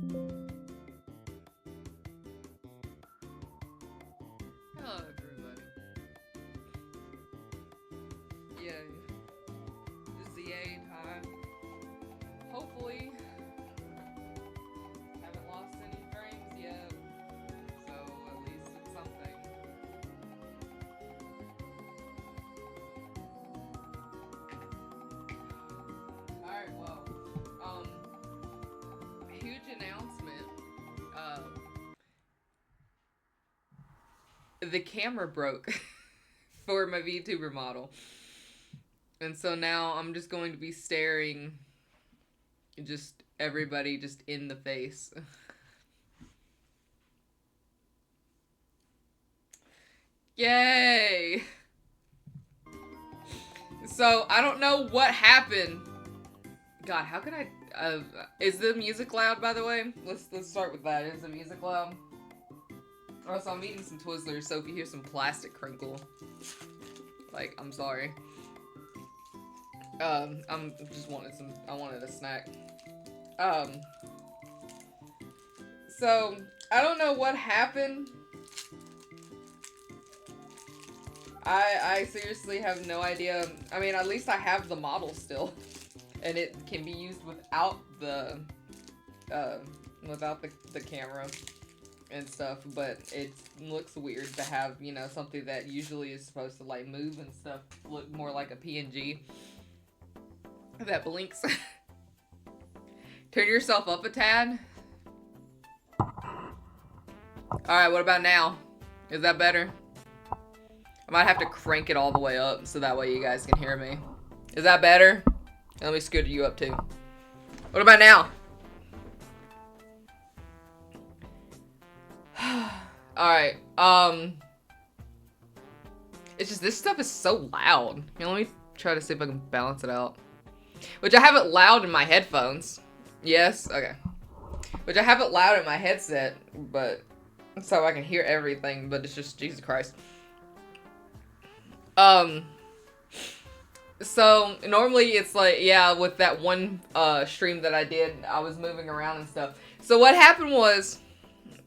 Hello, everybody. Yeah, this is the A time. Hopefully, haven't lost any frames yet, so at least it's something. Alright, well, huge announcement. Uh, the camera broke for my VTuber model. And so now I'm just going to be staring just everybody just in the face. Yay! So I don't know what happened. God, how can I? Is the music loud? By the way, let's start with that. Is the music loud? Also, I'm eating some Twizzlers, so if you hear some plastic crinkle, like, I'm sorry. I'm just wanted some. I wanted a snack. So I don't know what happened. I seriously have no idea. I mean, at least I have the model still, and it can be used without the camera and stuff. But it looks weird to have, you know, something that usually is supposed to like move and stuff look more like a PNG that blinks. Turn yourself up a tad. Alright, what about now? Is that better? I might have to crank it all the way up so that way you guys can hear me. Is that better? Let me scoot you up too. What about now? Alright, it's just this stuff is so loud. Here, let me try to see if I can balance it out. Which I have it loud in my headphones. Yes? Okay. Which I have it loud in my headset, but so I can hear everything, but it's just Jesus Christ. So normally it's like, yeah, with that one stream that I did, I was moving around and stuff. So what happened was,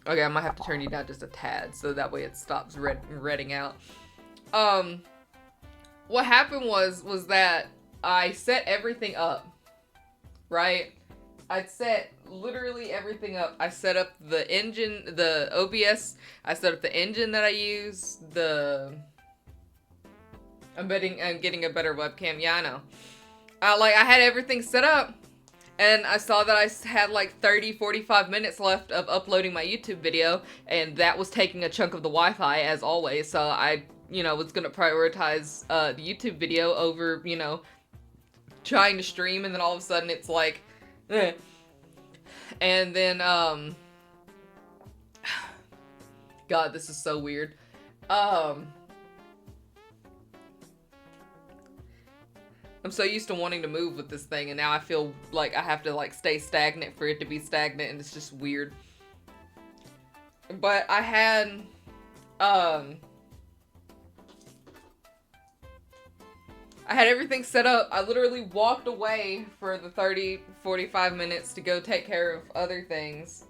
okay, I might have to turn you down just a tad so that way it stops redding out. What happened was that I set everything up, right? I'd set literally everything up. I set up the engine, the OBS. I set up the engine that I use. I'm getting a better webcam. Yeah, I know. Like, I had everything set up, and I saw that I had like 45 minutes left of uploading my YouTube video, and that was taking a chunk of the Wi-Fi, as always. So I, you know, was gonna prioritize the YouTube video over, you know, trying to stream, and then all of a sudden it's like, eh. And then, God, this is so weird. I'm so used to wanting to move with this thing, and now I feel like I have to, like, stay stagnant for it to be stagnant, and it's just weird. But I had, I had everything set up. I literally walked away for the 45 minutes to go take care of other things.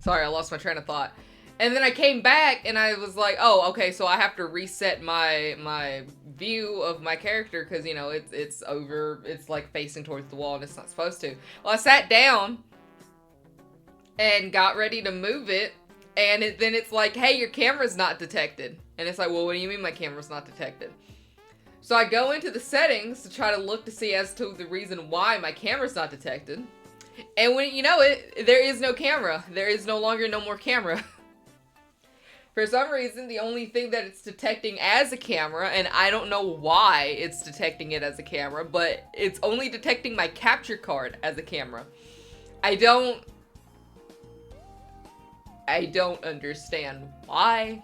Sorry, I lost my train of thought. And then I came back and I was like, oh, okay, so I have to reset my view of my character because, you know, it's over, it's like facing towards the wall and it's not supposed to. Well, I sat down and got ready to move it, and then it's like, hey, your camera's not detected. And it's like, well, what do you mean my camera's not detected? So I go into the settings to try to look to see as to the reason why my camera's not detected. And when you know it, there is no camera. There is no more camera. For some reason, the only thing that it's detecting as a camera, and I don't know why it's detecting it as a camera, but it's only detecting my capture card as a camera. I don't understand why.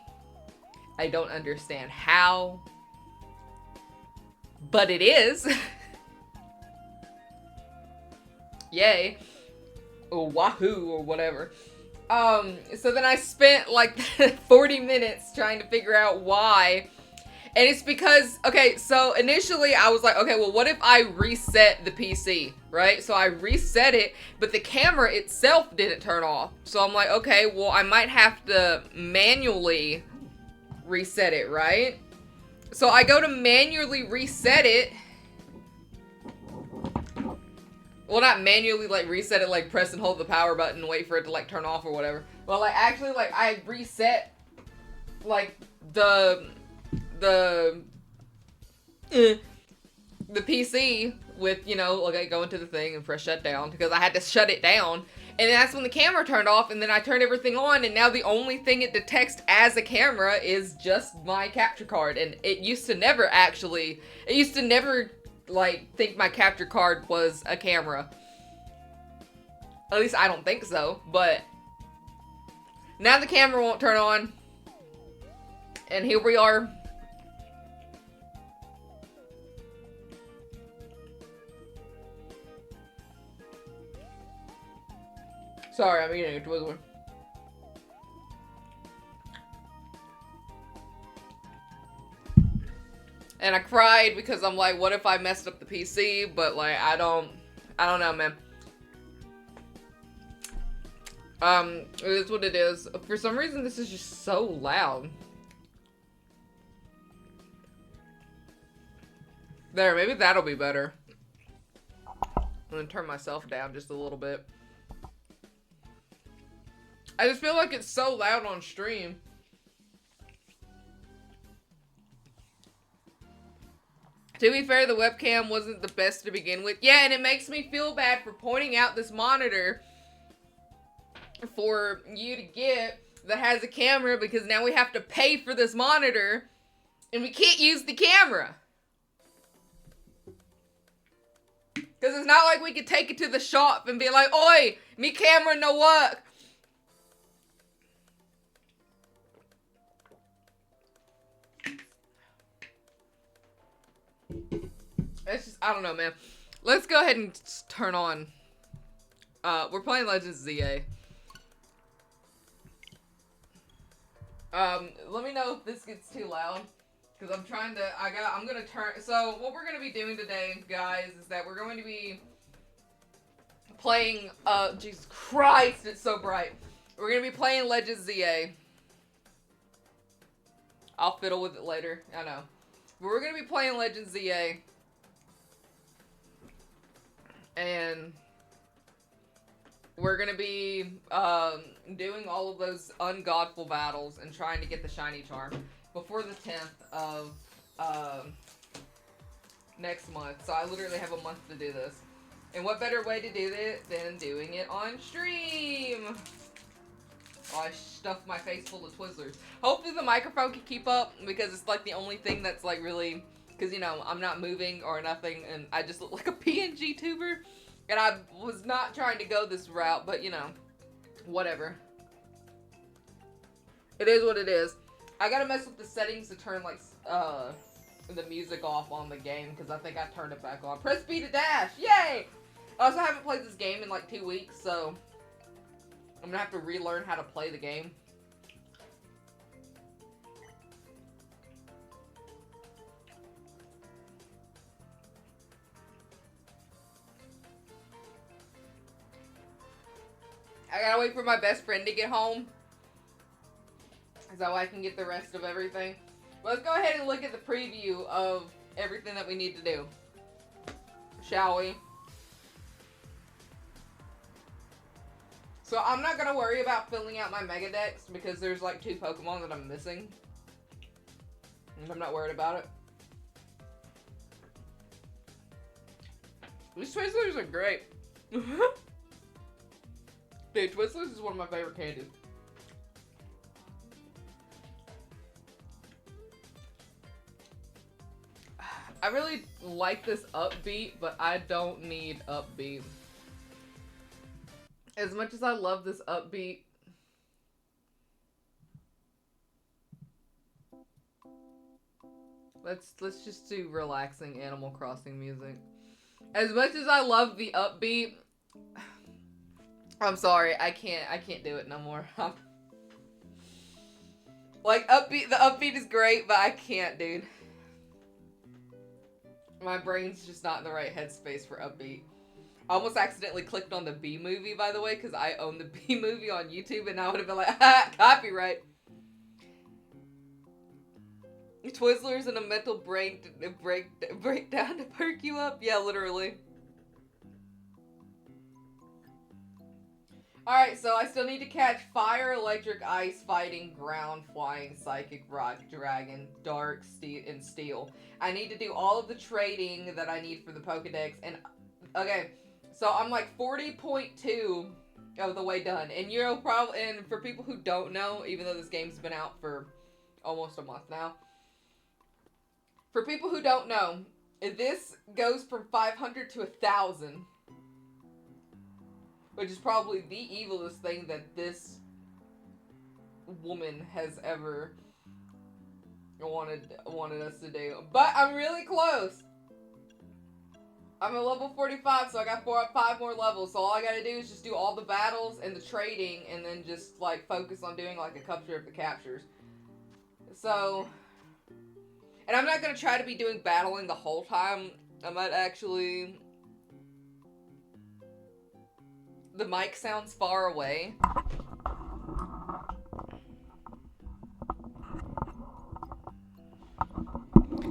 I don't understand how. But it is. Yay. Or wahoo or whatever. So then I spent like 40 minutes trying to figure out why. And it's because, okay, so initially I was like, okay, well, what if I reset the PC, right? So I reset it, but the camera itself didn't turn off. So I'm like, okay, well, I might have to manually reset it, right? So I go to manually reset it. Well, not manually, like, reset it, like, press and hold the power button and wait for it to, like, turn off or whatever. Well, like, actually, like, I reset, like, the PC with, you know, like, I go into the thing and press shut down because I had to shut it down. And that's when the camera turned off, and then I turned everything on, and now the only thing it detects as a camera is just my capture card. And it used to never, like, think my capture card was a camera. At least I don't think so, but now the camera won't turn on. And here we are. Sorry, I'm eating a Twizzler. And I cried because I'm like, what if I messed up the PC? But like, I don't know, man. It is what it is. For some reason, this is just so loud. There, maybe that'll be better. I'm gonna turn myself down just a little bit. I just feel like it's so loud on stream. To be fair, the webcam wasn't the best to begin with. Yeah, and it makes me feel bad for pointing out this monitor for you to get that has a camera because now we have to pay for this monitor and we can't use the camera. Because it's not like we could take it to the shop and be like, oi, me camera no work. It's just, I don't know, man. Let's go ahead and turn on. We're playing Legends ZA. Let me know if this gets too loud. Because I'm trying to, I'm gonna turn, so what we're gonna be doing today, guys, is that we're going to be playing, Jesus Christ, it's so bright. We're gonna be playing Legends ZA. I'll fiddle with it later, I know. But we're gonna be playing Legends ZA. And we're gonna be doing all of those ungodful battles and trying to get the shiny charm before the 10th of next month. So I literally have a month to do this. And what better way to do it than doing it on stream? Oh, I stuffed my face full of Twizzlers. Hopefully the microphone can keep up because it's like the only thing that's like really... Because, you know, I'm not moving or nothing, and I just look like a PNG tuber. And I was not trying to go this route, but, you know, whatever. It is what it is. I gotta mess with the settings to turn, like, the music off on the game, because I think I turned it back on. Press B to dash! Yay! I also haven't played this game in, like, 2 weeks, so I'm gonna have to relearn how to play the game. I gotta wait for my best friend to get home so I can get the rest of everything. But let's go ahead and look at the preview of everything that we need to do. Shall we? So I'm not gonna worry about filling out my Mega Dex because there's like 2 Pokemon that I'm missing. And I'm not worried about it. These Twizzlers are great. Dude, Twizzlers is one of my favorite candies. I really like this upbeat, but I don't need upbeat. As much as I love this upbeat, let's just do relaxing Animal Crossing music. As much as I love the upbeat, I'm sorry, I can't do it no more. Like, upbeat, the upbeat is great, but I can't, dude. My brain's just not in the right headspace for upbeat. I almost accidentally clicked on the B movie, by the way, because I own the B movie on YouTube, and I would have been like, ah, copyright. Twizzlers and a mental breakdown to perk you up? Yeah, literally. Alright, so I still need to catch fire, electric, ice, fighting, ground, flying, psychic, rock, dragon, dark, steel, and steel. I need to do all of the trading that I need for the Pokedex. And, okay, so I'm like 40.2 of the way done. And you're probably, and for people who don't know, even though this game's been out for almost a month now, for people who don't know, this goes from 500 to 1,000. Which is probably the evilest thing that this woman has ever wanted us to do. But I'm really close. I'm at level 45, so I got 5 more levels. So all I gotta do is just do all the battles and the trading, and then just like focus on doing like a capture of the captures. So, and I'm not gonna try to be doing battling the whole time. I might actually. The mic sounds far away.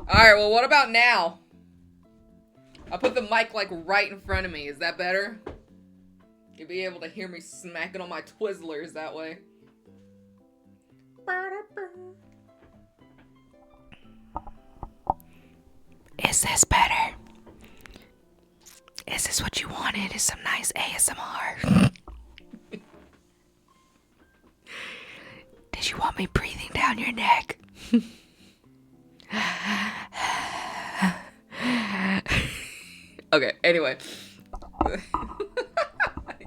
Alright, well, what about now? I'll put the mic, like, right in front of me. Is that better? You'll be able to hear me smacking on my Twizzlers that way. Is this better? Is this what you wanted? Is some nice ASMR? Did you want me breathing down your neck? Okay, anyway.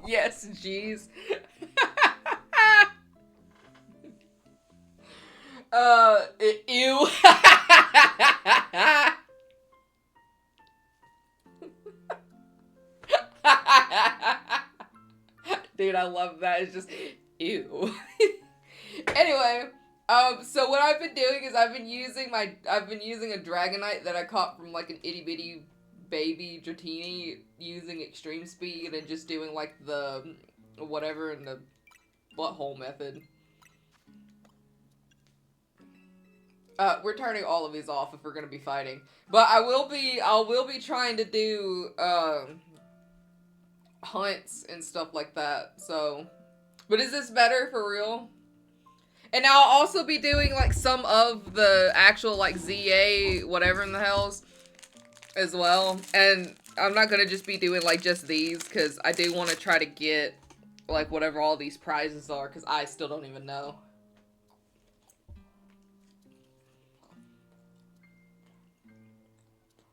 Yes, jeez. Ew. Dude, I love that. It's just, ew. Anyway, so what I've been doing is I've been using a Dragonite that I caught from like an itty bitty baby Dratini using extreme speed and just doing like the whatever in the butthole method. We're turning all of these off if we're gonna be fighting, but I will be trying to do hunts and stuff like that. So, but is this better for real? And I'll also be doing like some of the actual like ZA whatever in the hells as well. And I'm not gonna just be doing like just these because I do want to try to get like whatever all these prizes are because I still don't even know.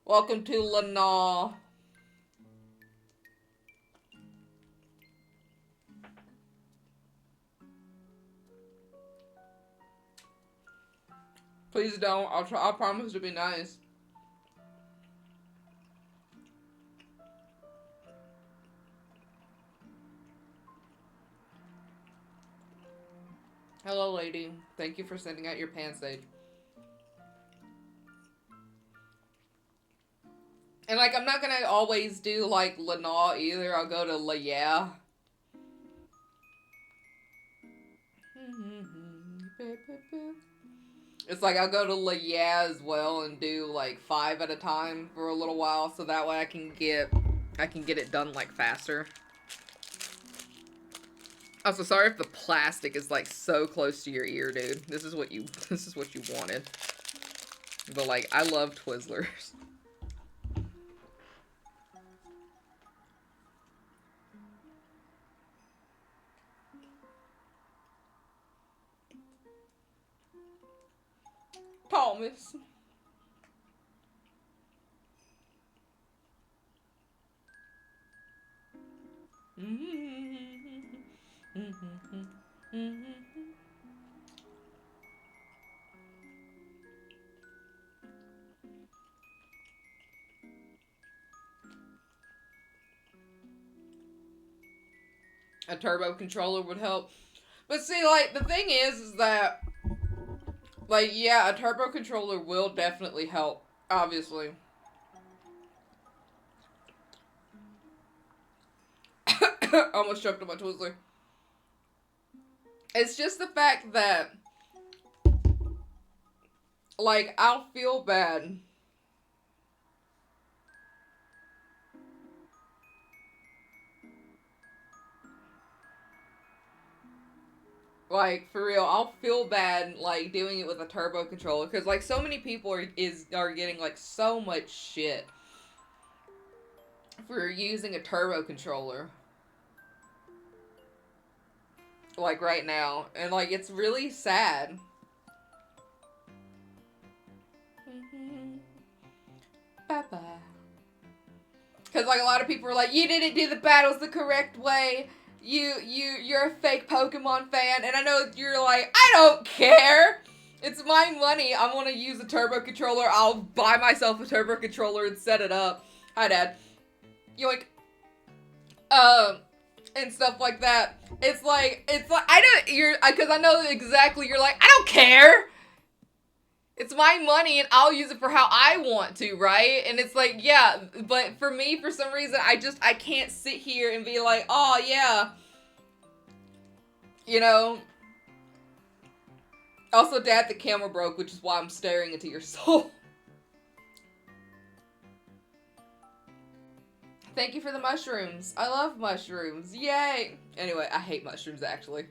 Welcome to Lana. Please don't. I'll try. I promise to be nice. Hello, lady. Thank you for sending out your Pansage. And like, I'm not gonna always do like Lana either. I'll go to Laya. It's like I'll go to Laya as well and do like 5 at a time for a little while, so that way I can get it done like faster. Also, sorry if the plastic is like so close to your ear, dude. This is what you wanted. But like, I love Twizzlers. Thomas. a turbo controller would help. But see, like, the thing is that, like, yeah, a turbo controller will definitely help, obviously. Almost choked on my Twizzler. It's just the fact that, like, I'll feel bad. Like, for real, I'll feel bad, like, doing it with a turbo controller. Because, like, so many people are getting, like, so much shit for using a turbo controller. Like, right now. And, like, it's really sad. Bye-bye. Because, like, a lot of people are like, you didn't do the battles the correct way. You're a fake Pokemon fan. And I know you're like, I don't care. It's my money. I want to use a turbo controller. I'll buy myself a turbo controller and set it up. Hi, Dad. Yoink. And stuff like that. It's like, because I know exactly, you're like, I don't care. It's my money and I'll use it for how I want to, right? And it's like, yeah, but for me, for some reason, I can't sit here and be like, oh, yeah. You know? Also, Dad, the camera broke, which is why I'm staring into your soul. Thank you for the mushrooms. I love mushrooms. Yay! Anyway, I hate mushrooms, actually.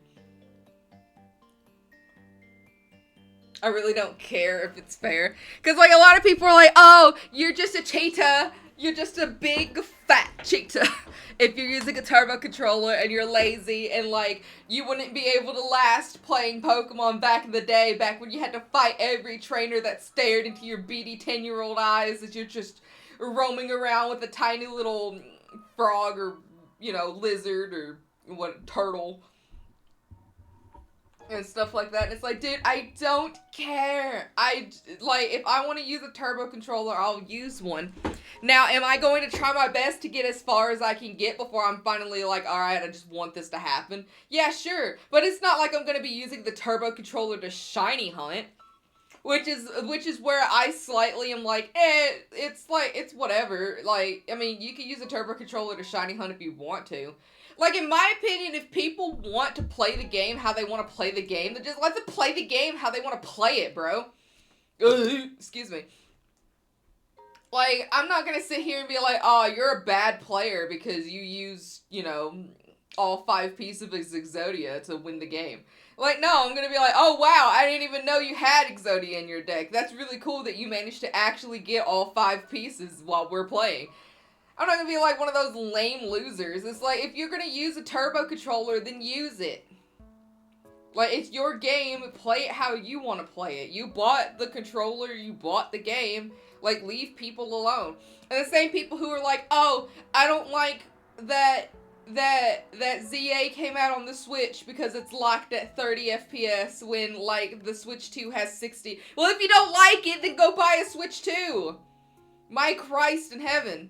I really don't care if it's fair. Because, like, a lot of people are like, oh, you're just a cheetah. You're just a big, fat cheetah. If you're using a turbo controller and you're lazy and, like, you wouldn't be able to last playing Pokemon back in the day, back when you had to fight every trainer that stared into your beady 10-year-old eyes as you're just roaming around with a tiny little frog or, you know, lizard or what, turtle. And stuff like that. And it's like, dude, I don't care. If I want to use a turbo controller, I'll use one. Now, am I going to try my best to get as far as I can get before I'm finally like, alright, I just want this to happen? Yeah, sure. But it's not like I'm going to be using the turbo controller to shiny hunt. Which is where I slightly am like, it's whatever. Like, I mean, you can use a turbo controller to shiny hunt if you want to. Like, in my opinion, if people want to play the game how they want to play the game, then just let them play the game how they want to play it, bro. Excuse me. Like, I'm not gonna sit here and be like, oh, you're a bad player because you use, you know, all 5 pieces of Exodia to win the game. Like, no, I'm gonna be like, oh, wow, I didn't even know you had Exodia in your deck. That's really cool that you managed to actually get all 5 pieces while we're playing. I'm not gonna be like one of those lame losers. It's like, if you're gonna use a turbo controller, then use it. Like, it's your game, play it how you want to play it. You bought the controller, you bought the game. Like, leave people alone. And the same people who are like, oh, I don't like that ZA came out on the Switch because it's locked at 30 FPS when, like, the Switch 2 has 60. Well, if you don't like it, then go buy a Switch 2. My Christ in heaven.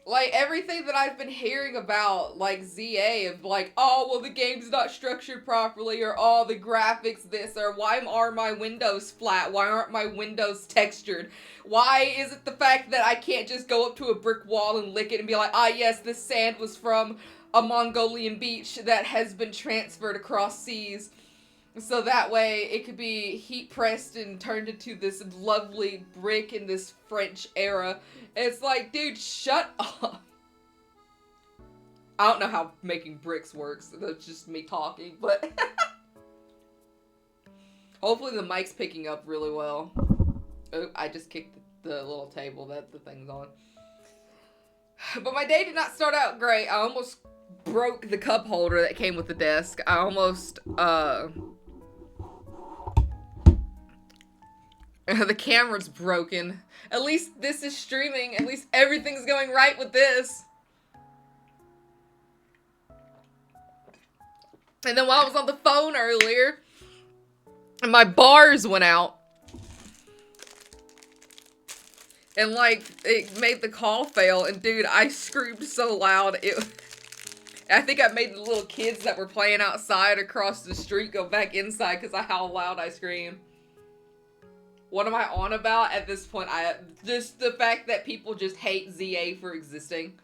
Like, everything that I've been hearing about, like, ZA, of like, oh, well, the game's not structured properly, or, oh, the graphics this, or why are my windows flat? Why aren't my windows textured? Why is it the fact that I can't just go up to a brick wall and lick it and be like, ah, yes, this sand was from a Mongolian beach that has been transferred across seas? So that way it could be heat pressed and turned into this lovely brick in this French era. It's like, dude, shut up. I don't know how making bricks works. That's just me talking, but hopefully the mic's picking up really well. Oh, I just kicked the little table that the thing's on. But my day did not start out great. I almost broke the cup holder that came with the desk. I almost, the camera's broken. At least this is streaming. At least everything's going right with this. And then while I was on the phone earlier, my bars went out. And, like, it made the call fail, and dude, I screamed so loud, I think I made the little kids that were playing outside across the street go back inside because of how loud I screamed. What am I on about at this point? Just the fact that people just hate ZA for existing.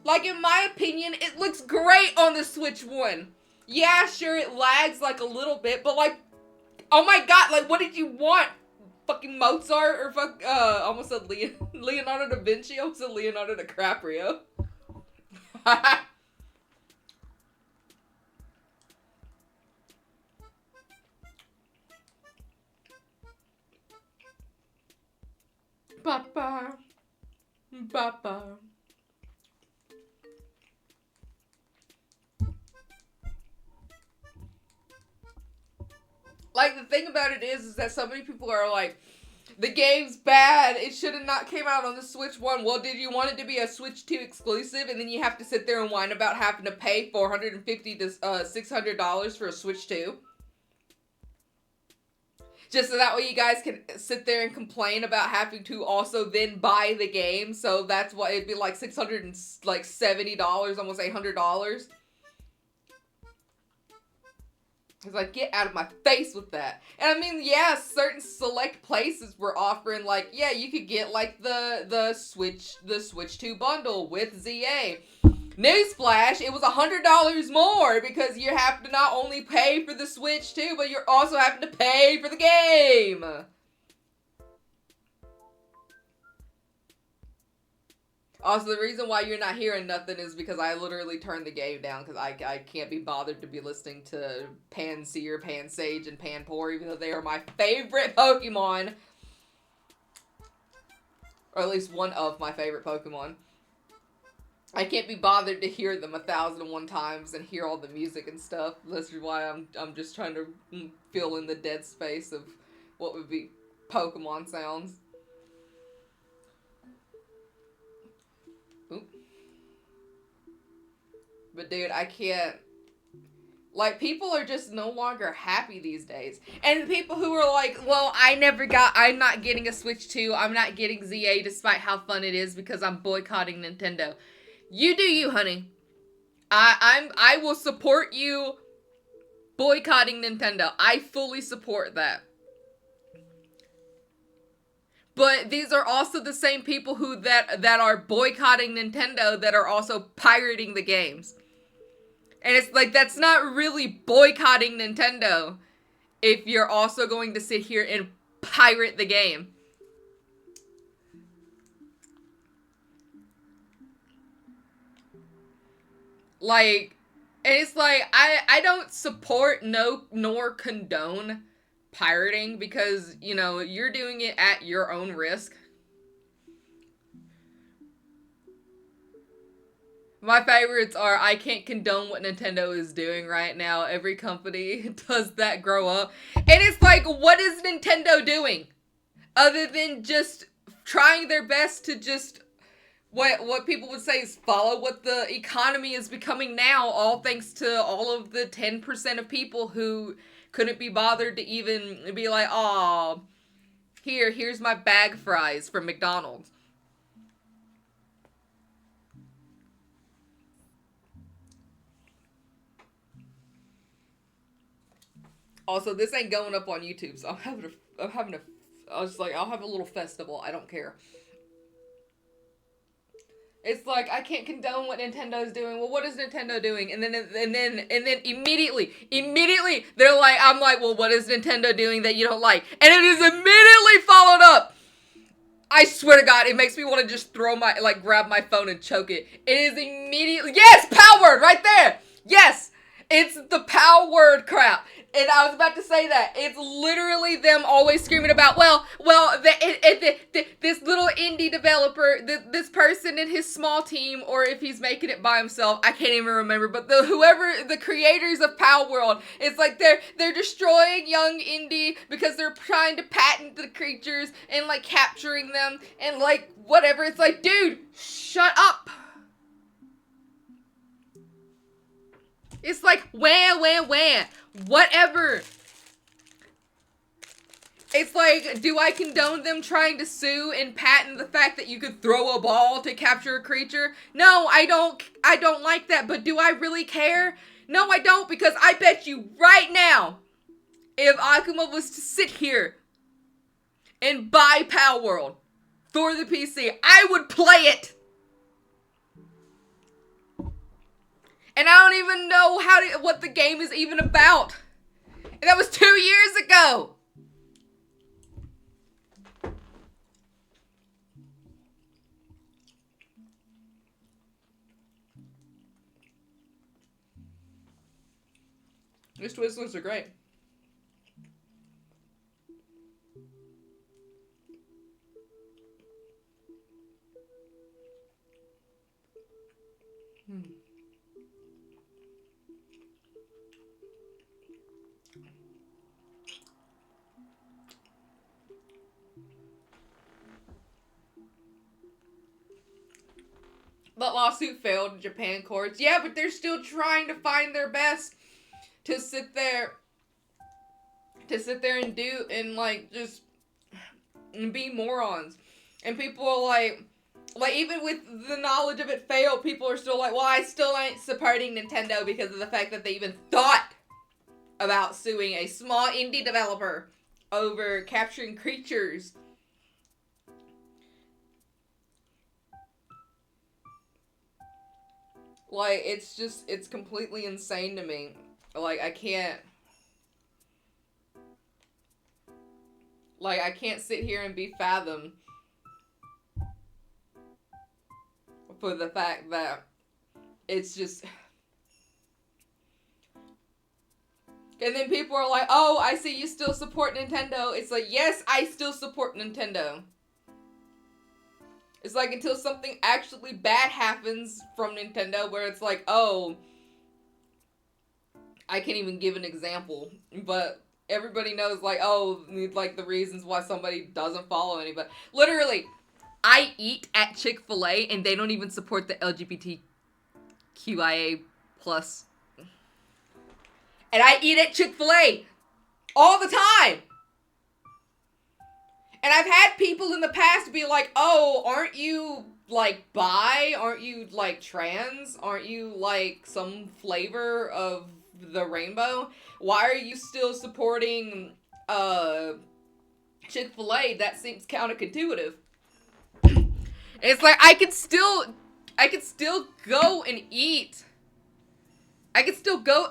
Like, in my opinion, it looks great on the Switch 1. Yeah, sure, it lags, like, a little bit, but, like, oh my god, like, what did you want? Fucking Mozart or almost said Leonardo da Vinci? Almost said Leonardo DiCaprio. Ba-ba. Ba-ba. Like, the thing about it is that so many people are like, the game's bad, it should have not came out on the Switch 1. Well, did you want it to be a Switch 2 exclusive, and then you have to sit there and whine about having to pay $450 to $600 for a Switch 2? Just so that way you guys can sit there and complain about having to also then buy the game, so that's why it'd be like $670, almost $800. It's like, get out of my face with that. And I mean, yeah, certain select places were offering, like, yeah, you could get, like, the Switch 2 bundle with ZA. Newsflash, it was $100 more because you have to not only pay for the Switch 2, but you're also having to pay for the game. Also, the reason why you're not hearing nothing is because I literally turned the game down because I can't be bothered to be listening to Pansear, Pansage, and Panpour, even though they are my favorite Pokemon. Or at least one of my favorite Pokemon. I can't be bothered to hear them 1,001 times and hear all the music and stuff. This is why I'm just trying to fill in the dead space of what would be Pokemon sounds. Oop. But dude, I can't. Like, people are just no longer happy these days. And the people who are like, well, I'm not getting a Switch 2, I'm not getting ZA despite how fun it is because I'm boycotting Nintendo. You do you, honey. I will support you boycotting Nintendo. I fully support that. But these are also the same people that are boycotting Nintendo that are also pirating the games. And it's like, that's not really boycotting Nintendo if you're also going to sit here and pirate the game. Like, and it's like, I don't support nor condone pirating because, you know, you're doing it at your own risk. My favorites are, I can't condone what Nintendo is doing right now. Every company does that grow up. And it's like, what is Nintendo doing? Other than just trying their best to just, what people would say is follow what the economy is becoming now, all thanks to all of the 10% of people who couldn't be bothered to even be like, aw, here's my bag fries from McDonald's. Also, this ain't going up on YouTube, so I'll have a little festival. I don't care. It's like, I can't condone what Nintendo's doing. Well, what is Nintendo doing? And then immediately, they're like, I'm like, well, what is Nintendo doing that you don't like? And it is immediately followed up. I swear to God, it makes me want to just grab my phone and choke it. It is immediately, yes, POW word, right there. Yes, it's the POW word crap. And I was about to say that. It's literally them always screaming about, this little indie developer, this person in his small team, or if he's making it by himself, I can't even remember, but the creators of POW World, it's like they're destroying young indie because they're trying to patent the creatures and, like, capturing them and, like, whatever. It's like, dude, shut up. It's like, wah. Whatever. It's like, do I condone them trying to sue and patent the fact that you could throw a ball to capture a creature? No, I don't like that, but do I really care? No, I don't, because I bet you right now, if Akuma was to sit here and buy Palworld for the PC, I would play it. And I don't even know what the game is even about. And that was 2 years ago. These Twizzlers are great. That lawsuit failed in Japan courts. Yeah, but they're still trying to find their best to sit there and do and like just be morons. And people are like even with the knowledge of it failed, people are still like, well, I still ain't supporting Nintendo because of the fact that they even thought about suing a small indie developer over capturing creatures. Like, it's completely insane to me. Like, I can't sit here and be fathomed for the fact that it's just... And then people are like, oh, I see you still support Nintendo. It's like, yes, I still support Nintendo. It's like until something actually bad happens from Nintendo where it's like, oh, I can't even give an example, but everybody knows like, oh, like the reasons why somebody doesn't follow anybody. Literally, I eat at Chick-fil-A and they don't even support the LGBTQIA plus. And I eat at Chick-fil-A all the time. And I've had people in the past be like, oh, aren't you, like, bi? Aren't you, like, trans? Aren't you, like, some flavor of the rainbow? Why are you still supporting, Chick-fil-A? That seems counterintuitive. It's like, I could still go and eat. I could still go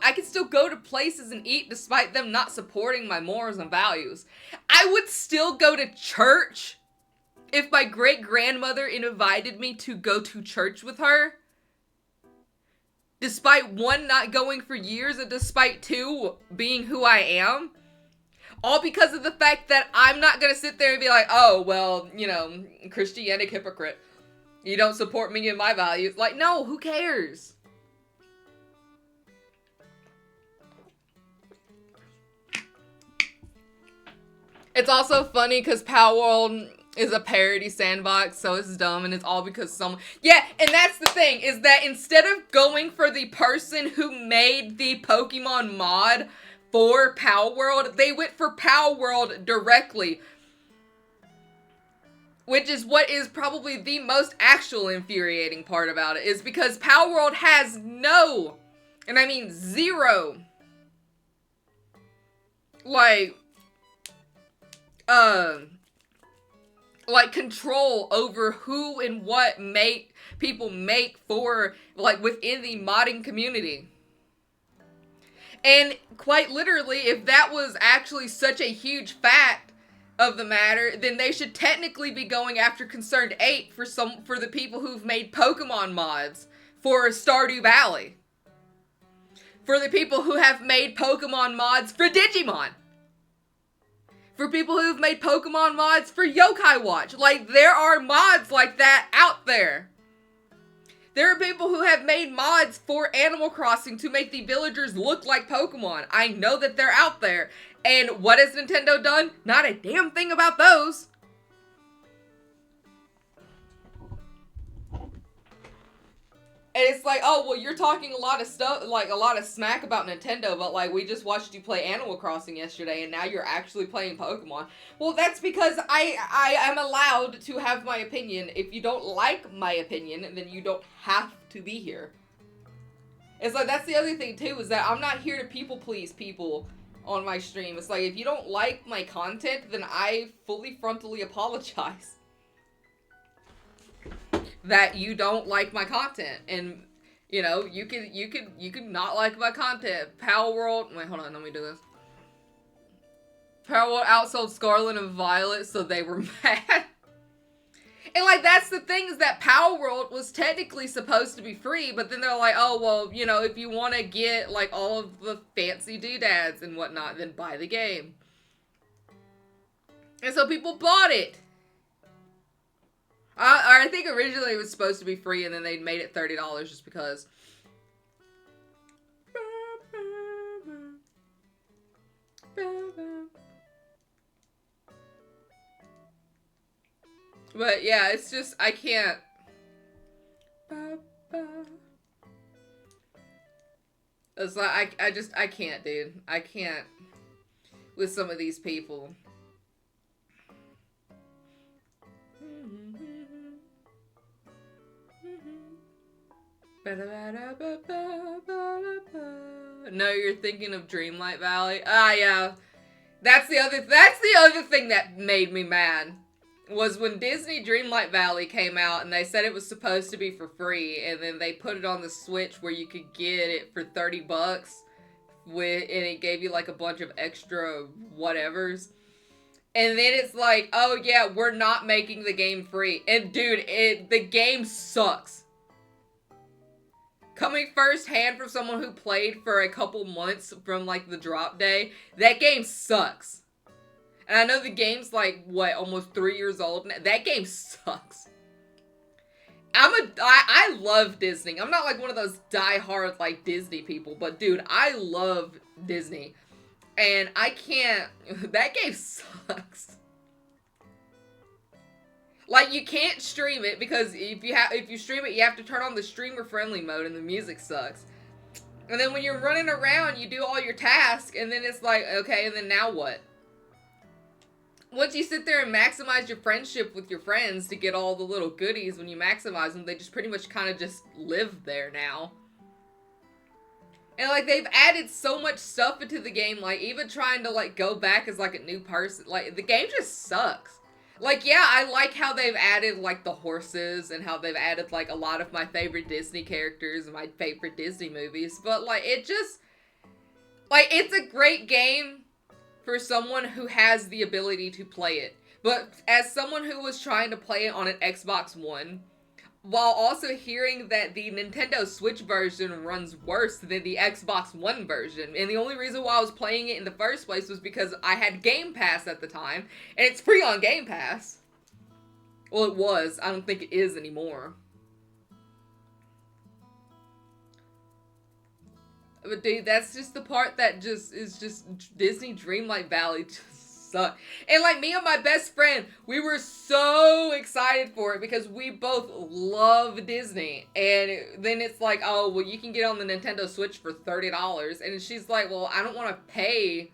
to places and eat despite them not supporting my morals and values. I would still go to church if my great-grandmother invited me to go to church with her. Despite one, not going for years, and despite two, being who I am. All because of the fact that I'm not gonna sit there and be like, oh, well, you know, Christianic hypocrite. You don't support me and my values. Like, no, who cares? It's also funny because Palworld is a parody sandbox, so it's dumb, and it's all because someone... Yeah, and that's the thing, is that instead of going for the person who made the Pokemon mod for Palworld, they went for Palworld directly. Which is what is probably the most actual infuriating part about it, is because Palworld has no, and I mean zero, like control over who and what people make for, like, within the modding community. And quite literally, if that was actually such a huge fact of the matter, then they should technically be going after Concerned 8 for the people who've made Pokemon mods for Stardew Valley. For the people who have made Pokemon mods for Digimon. For people who've made Pokemon mods for Yokai Watch. Like, there are mods like that out there. There are people who have made mods for Animal Crossing to make the villagers look like Pokemon. I know that they're out there. And what has Nintendo done? Not a damn thing about those. And it's like, oh, well, you're talking a lot of stuff, like a lot of smack about Nintendo, but like we just watched you play Animal Crossing yesterday, and now you're actually playing Pokemon. Well, that's because I am allowed to have my opinion. If you don't like my opinion, then you don't have to be here. It's like, that's the other thing too, is that I'm not here to people please people on my stream. It's like, if you don't like my content, then I fully frontally apologize that you don't like my content. And you know, you could not like my content. Power World, wait, hold on, let me do this. Power World outsold Scarlet and Violet, so they were mad. And like, that's the thing, is that Power World was technically supposed to be free, but then they're like, oh, well, you know, if you want to get like all of the fancy doodads and whatnot, then buy the game. And so people bought it. I think originally it was supposed to be free, and then they made it $30 just because. But yeah, it's just, I can't. It's like, I can't, dude. I can't with some of these people. No, you're thinking of Dreamlight Valley. Ah, yeah. That's the other thing that made me mad. Was when Disney Dreamlight Valley came out, and they said it was supposed to be for free, and then they put it on the Switch where you could get it for $30 and it gave you like a bunch of extra whatevers. And then it's like, oh yeah, we're not making the game free. And dude, the game sucks. Coming firsthand from someone who played for a couple months from like the drop day, that game sucks. And I know the game's like, what, almost 3 years old now? That game sucks. I love Disney. I'm not like one of those die-hard like Disney people, but dude, I love Disney. And I can't, that game sucks. Like, you can't stream it because if you stream it, you have to turn on the streamer friendly mode and the music sucks. And then when you're running around, you do all your tasks, and then it's like, okay, and then now what? Once you sit there and maximize your friendship with your friends to get all the little goodies, when you maximize them, they just pretty much kind of just live there now. And like, they've added so much stuff into the game, like even trying to like go back as like a new person, like the game just sucks. Like, yeah, I like how they've added like the horses and how they've added like a lot of my favorite Disney characters and my favorite Disney movies, but like it just, like, it's a great game for someone who has the ability to play it. But as someone who was trying to play it on an Xbox One, while also hearing that the Nintendo Switch version runs worse than the Xbox One version, and the only reason why I was playing it in the first place was because I had Game Pass at the time, and it's free on Game Pass. Well, it was. I don't think it is anymore. But dude, that's just the part that just is just Disney Dreamlight Valley just sucked. And like, me and my best friend, we were so excited for it because we both love Disney. And then it's like, oh, well, you can get on the Nintendo Switch for $30. And she's like, well, I don't want to pay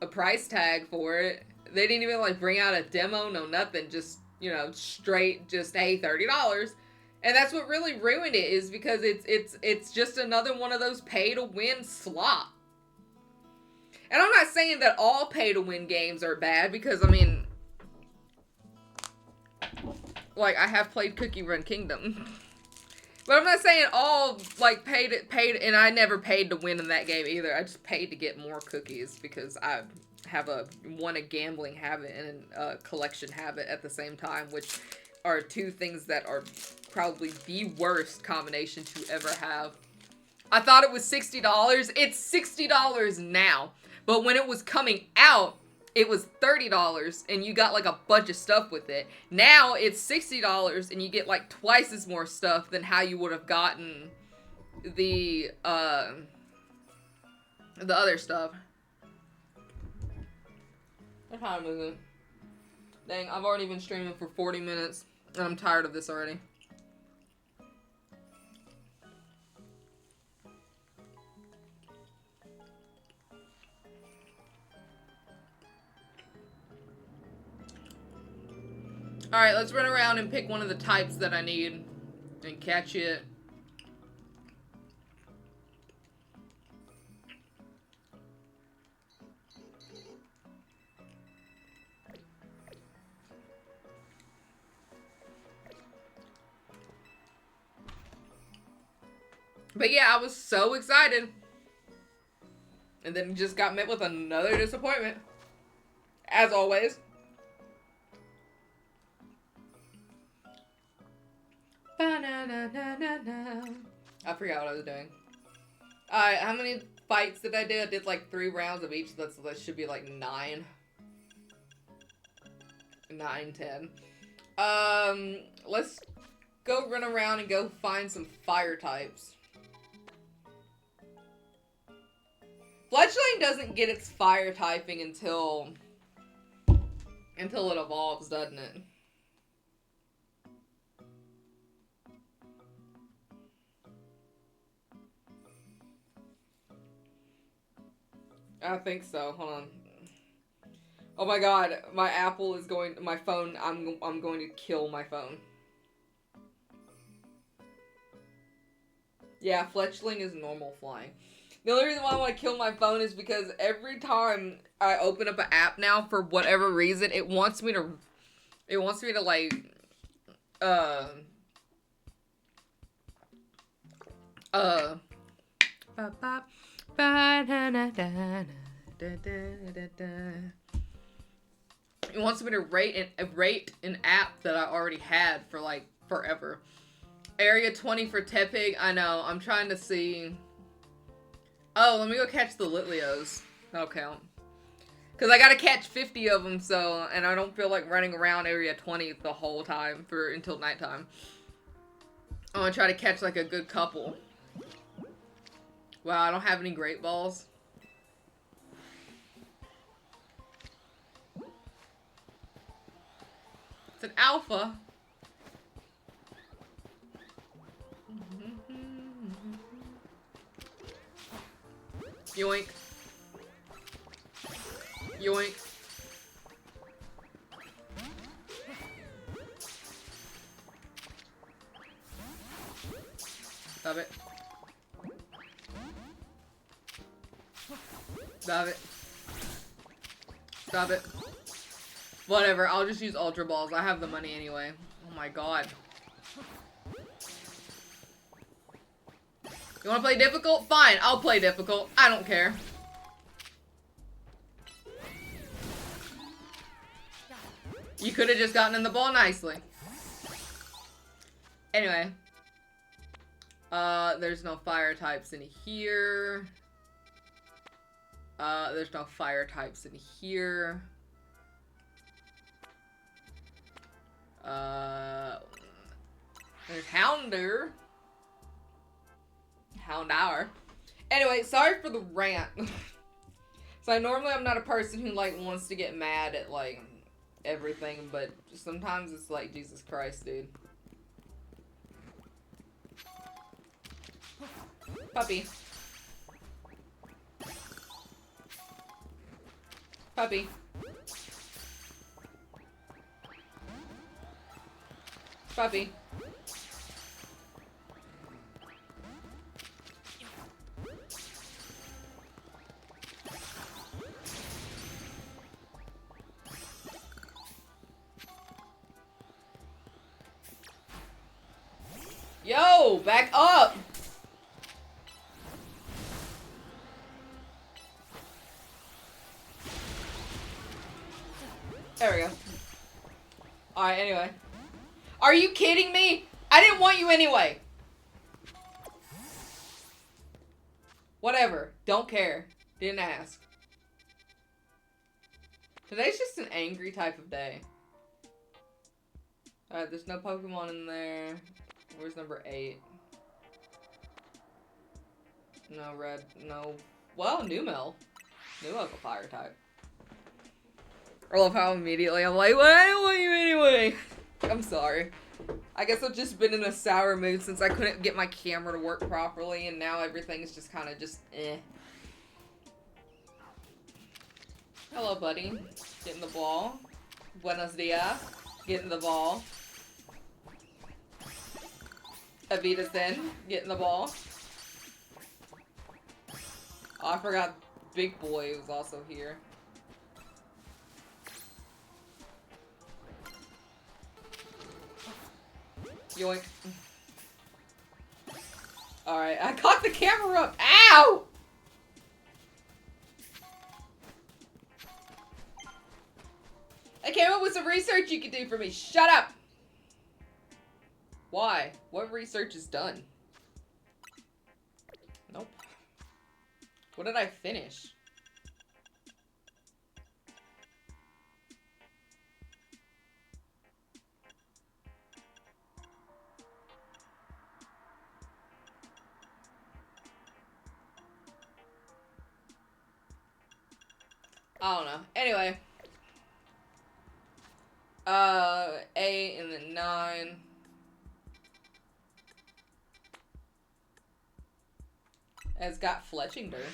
a price tag for it. They didn't even like bring out a demo, no nothing. Just, you know, straight, just, hey, $30. And that's what really ruined it, is because it's just another one of those pay-to-win slop. And I'm not saying that all pay-to-win games are bad, because, I mean, like, I have played Cookie Run Kingdom. But I'm not saying all, like, paid, and I never paid to win in that game either. I just paid to get more cookies, because I have a gambling habit and a collection habit at the same time, which are two things that are probably the worst combination to ever have. I thought it was $60. It's $60 now. But when it was coming out, it was $30 and you got like a bunch of stuff with it. Now it's $60 and you get like twice as more stuff than how you would have gotten the other stuff. What time is it? Dang, I've already been streaming for 40 minutes and I'm tired of this already. Alright, let's run around and pick one of the types that I need and catch it. But yeah, I was so excited. And then just got met with another disappointment. As always. I forgot what I was doing. Alright, how many fights did I do? I did like 3 rounds of each. That should be like 9. 9, 10. Let's go run around and go find some fire types. Fletchling doesn't get its fire typing until it evolves, doesn't it? I think so. Hold on. Oh my god, my Apple is going. My phone. I'm going to kill my phone. Yeah, Fletchling is normal flying. The only reason why I want to kill my phone is because every time I open up an app now, for whatever reason, it wants me to like, it wants me to rate an app that I already had for like forever. Area 20 for Tepig. I know. I'm trying to see. Oh, let me go catch the Litlios. That'll count. Because I gotta catch 50 of them, so, and I don't feel like running around Area 20 the whole time until nighttime. I want to try to catch like a good couple. Wow, I don't have any Great Balls. It's an alpha. Yoink. Yoink. Stop it. Stop it. Stop it. Whatever, I'll just use Ultra Balls. I have the money anyway. Oh my god. You wanna play difficult? Fine, I'll play difficult. I don't care. You could have just gotten in the ball nicely. Anyway. There's no fire types in here. There's no fire types in here. There's Houndour. Houndour. Anyway, sorry for the rant. So normally I'm not a person who like wants to get mad at like everything, but sometimes it's like Jesus Christ, dude. Puppy. Puppy. Puppy. Yo, back up! There we go. Alright, anyway. Are you kidding me? I didn't want you anyway. Whatever. Don't care. Didn't ask. Today's just an angry type of day. Alright, there's no Pokemon in there. Where's number 8? No red. No. Well, Numel. Numel's a fire type. I love how immediately I'm like, well, I don't want you anyway. I'm sorry. I guess I've just been in a sour mood since I couldn't get my camera to work properly, and now everything's just kind of just eh. Hello, buddy. Getting the ball. Buenos dias. getting the ball. Avita Zen, getting the ball. Oh, I forgot Big Boy was also here. Yoink. Alright, I caught the camera up. Ow! I came up with some research you could do for me. Shut up! Why? What research is done? Nope. What did I finish? I don't know. Anyway. 8 and then 9. It's got Fletchinder.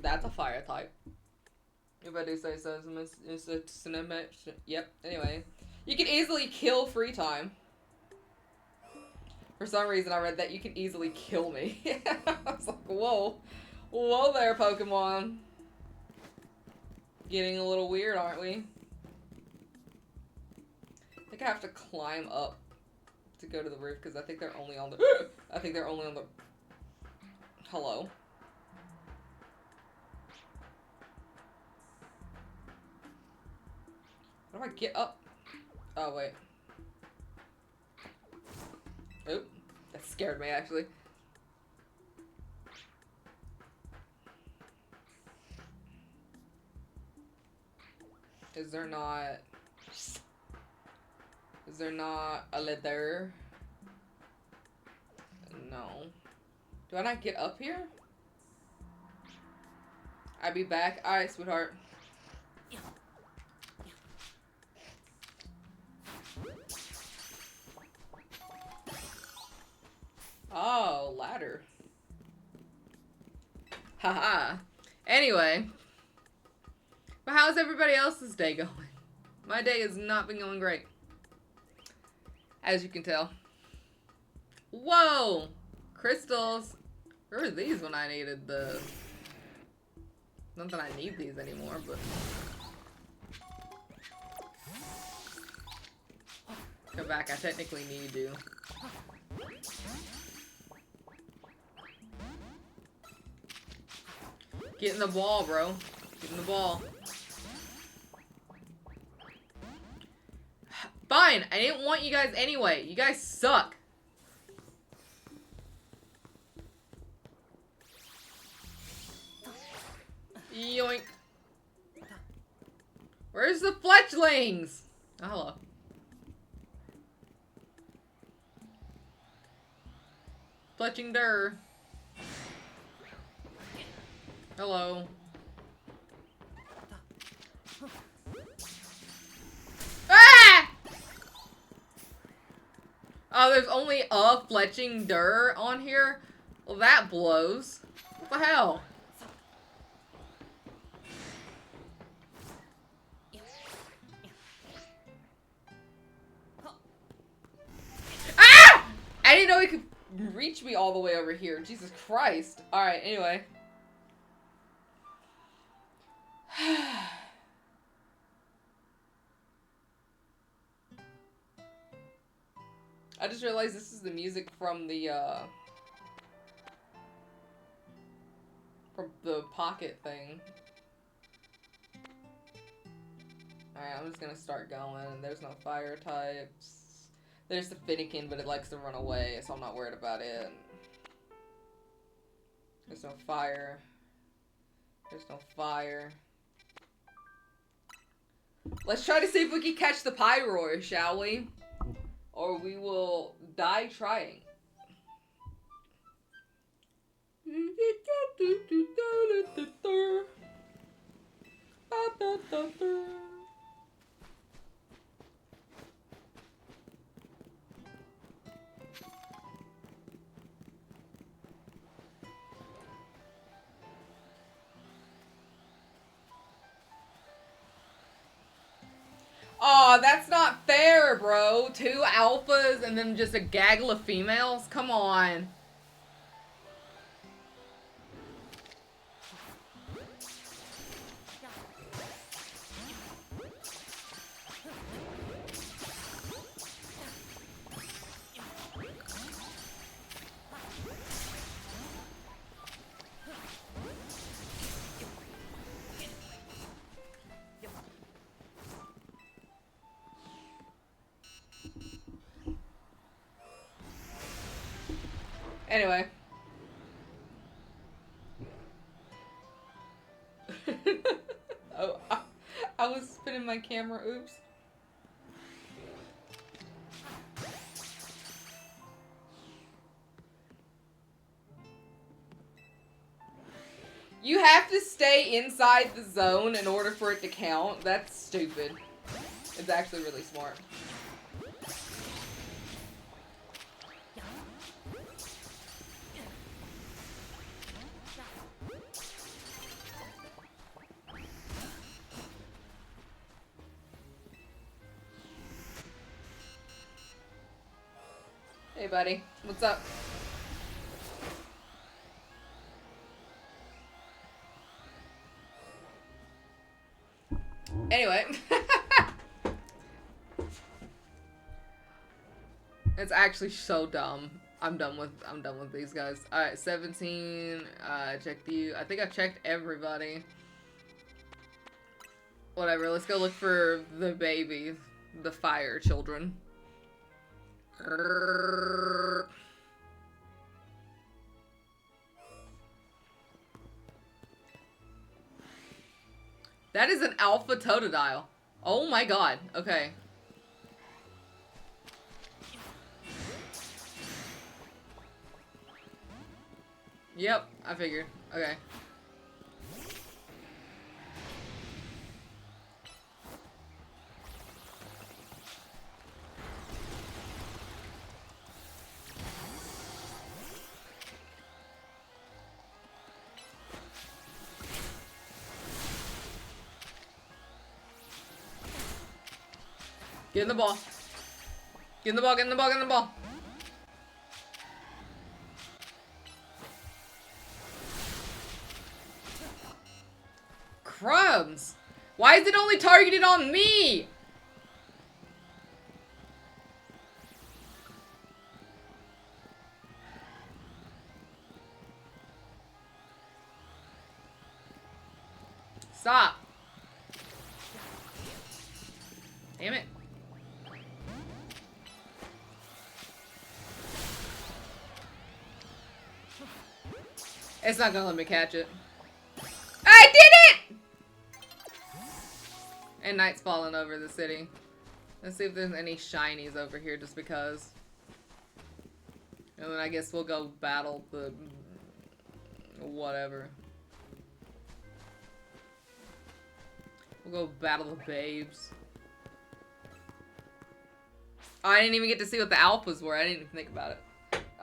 That's a fire type. If I do say so, it's a cinematic. Yep. Anyway, you can easily kill free time. For some reason, I read that you can easily kill me. I was like, whoa, whoa there, Pokemon. Getting a little weird, aren't we? I think I have to climb up to go to the roof because I think they're only on the. I think they're only on the. Hello. How do I get up? Oh, wait. Oop. That scared me, actually. Is there not a leather? No. Do I not get up here? I'll be back. Alright, sweetheart. Oh, ladder. Haha. Anyway. But how's everybody else's day going? My day has not been going great. As you can tell. Whoa! Crystals. Where were these when I needed the... Not that I need these anymore, but... Go back, I technically need to. Get in the ball, bro. Get in the ball. Fine, I didn't want you guys anyway. You guys suck. Yoink. Where's the fletchlings? Oh, hello. Fletchinder. Hello. Ah! Oh, there's only a Fletchinder on here? Well, that blows. What the hell? Ah! I didn't know he could reach me all the way over here. Jesus Christ. Alright, anyway. I just realized this is the music from the pocket thing. Alright, I'm just gonna start going. There's no fire types. There's the Fennekin, but it likes to run away, so I'm not worried about it. There's no fire. There's no fire. Let's try to see if we can catch the Pyroar, shall we? Or we will die trying. Aw, that's not fair! together, bro. 2 alphas and then just a gaggle of females? Come on. Anyway. Oh, I was spinning my camera. Oops. You have to stay inside the zone in order for it to count. That's stupid. It's actually really smart. Hey, buddy. What's up? Anyway. It's actually so dumb. I'm done with these guys. Alright, 17. Checked you. I think I checked everybody. Whatever, let's go look for the baby. The fire children. That is an alpha Totodile. Oh my god. Okay. Yep, I figured. Okay. Get in the ball. Get in the ball, get in the ball, get in the ball. Crumbs. Why is it only targeted on me? Stop. Damn it. It's not gonna let me catch it. I did it! And night's falling over the city. Let's see if there's any shinies over here just because. And then I guess we'll go battle the... whatever. We'll go battle the babes. Oh, I didn't even get to see what the alphas were. I didn't even think about it.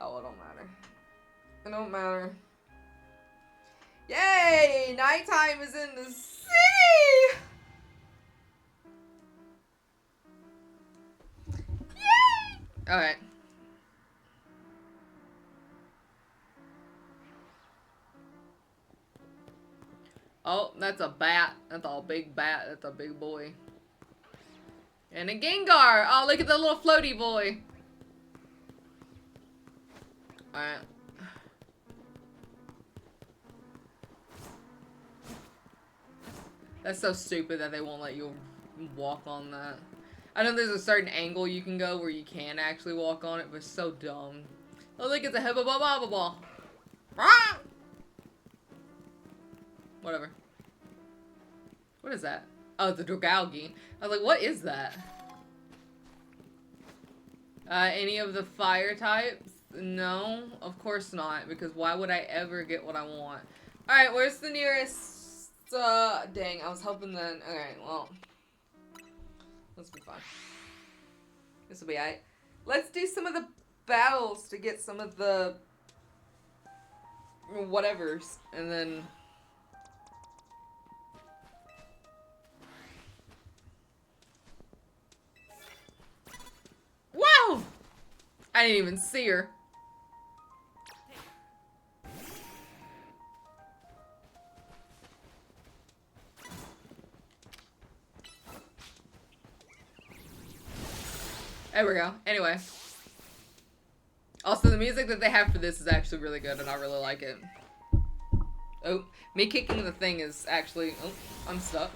Oh, it don't matter. It don't matter. Yay! Nighttime is in the city! Yay! Alright. Oh, that's a bat. That's a big bat. That's a big boy. And a Gengar! Oh, look at the little floaty boy. Alright. That's so stupid that they won't let you walk on that. I know there's a certain angle you can go where you can actually walk on it, but it's so dumb. Oh, look, it's a hibba-ba-ba-ba-ba. Whatever. What is that? Oh, the Dragalge. I was like, what is that? Any of the fire types? No, of course not, because why would I ever get what I want? Alright, where's the nearest... dang, I was hoping that... Alright, well... This will be fine. This will be alright. Let's do some of the battles to get some of the... whatevers, and then... I didn't even see her. There we go. Anyway. Also, the music that they have for this is actually really good, and I really like it. Oh, me kicking the thing is actually... Oh, I'm stuck.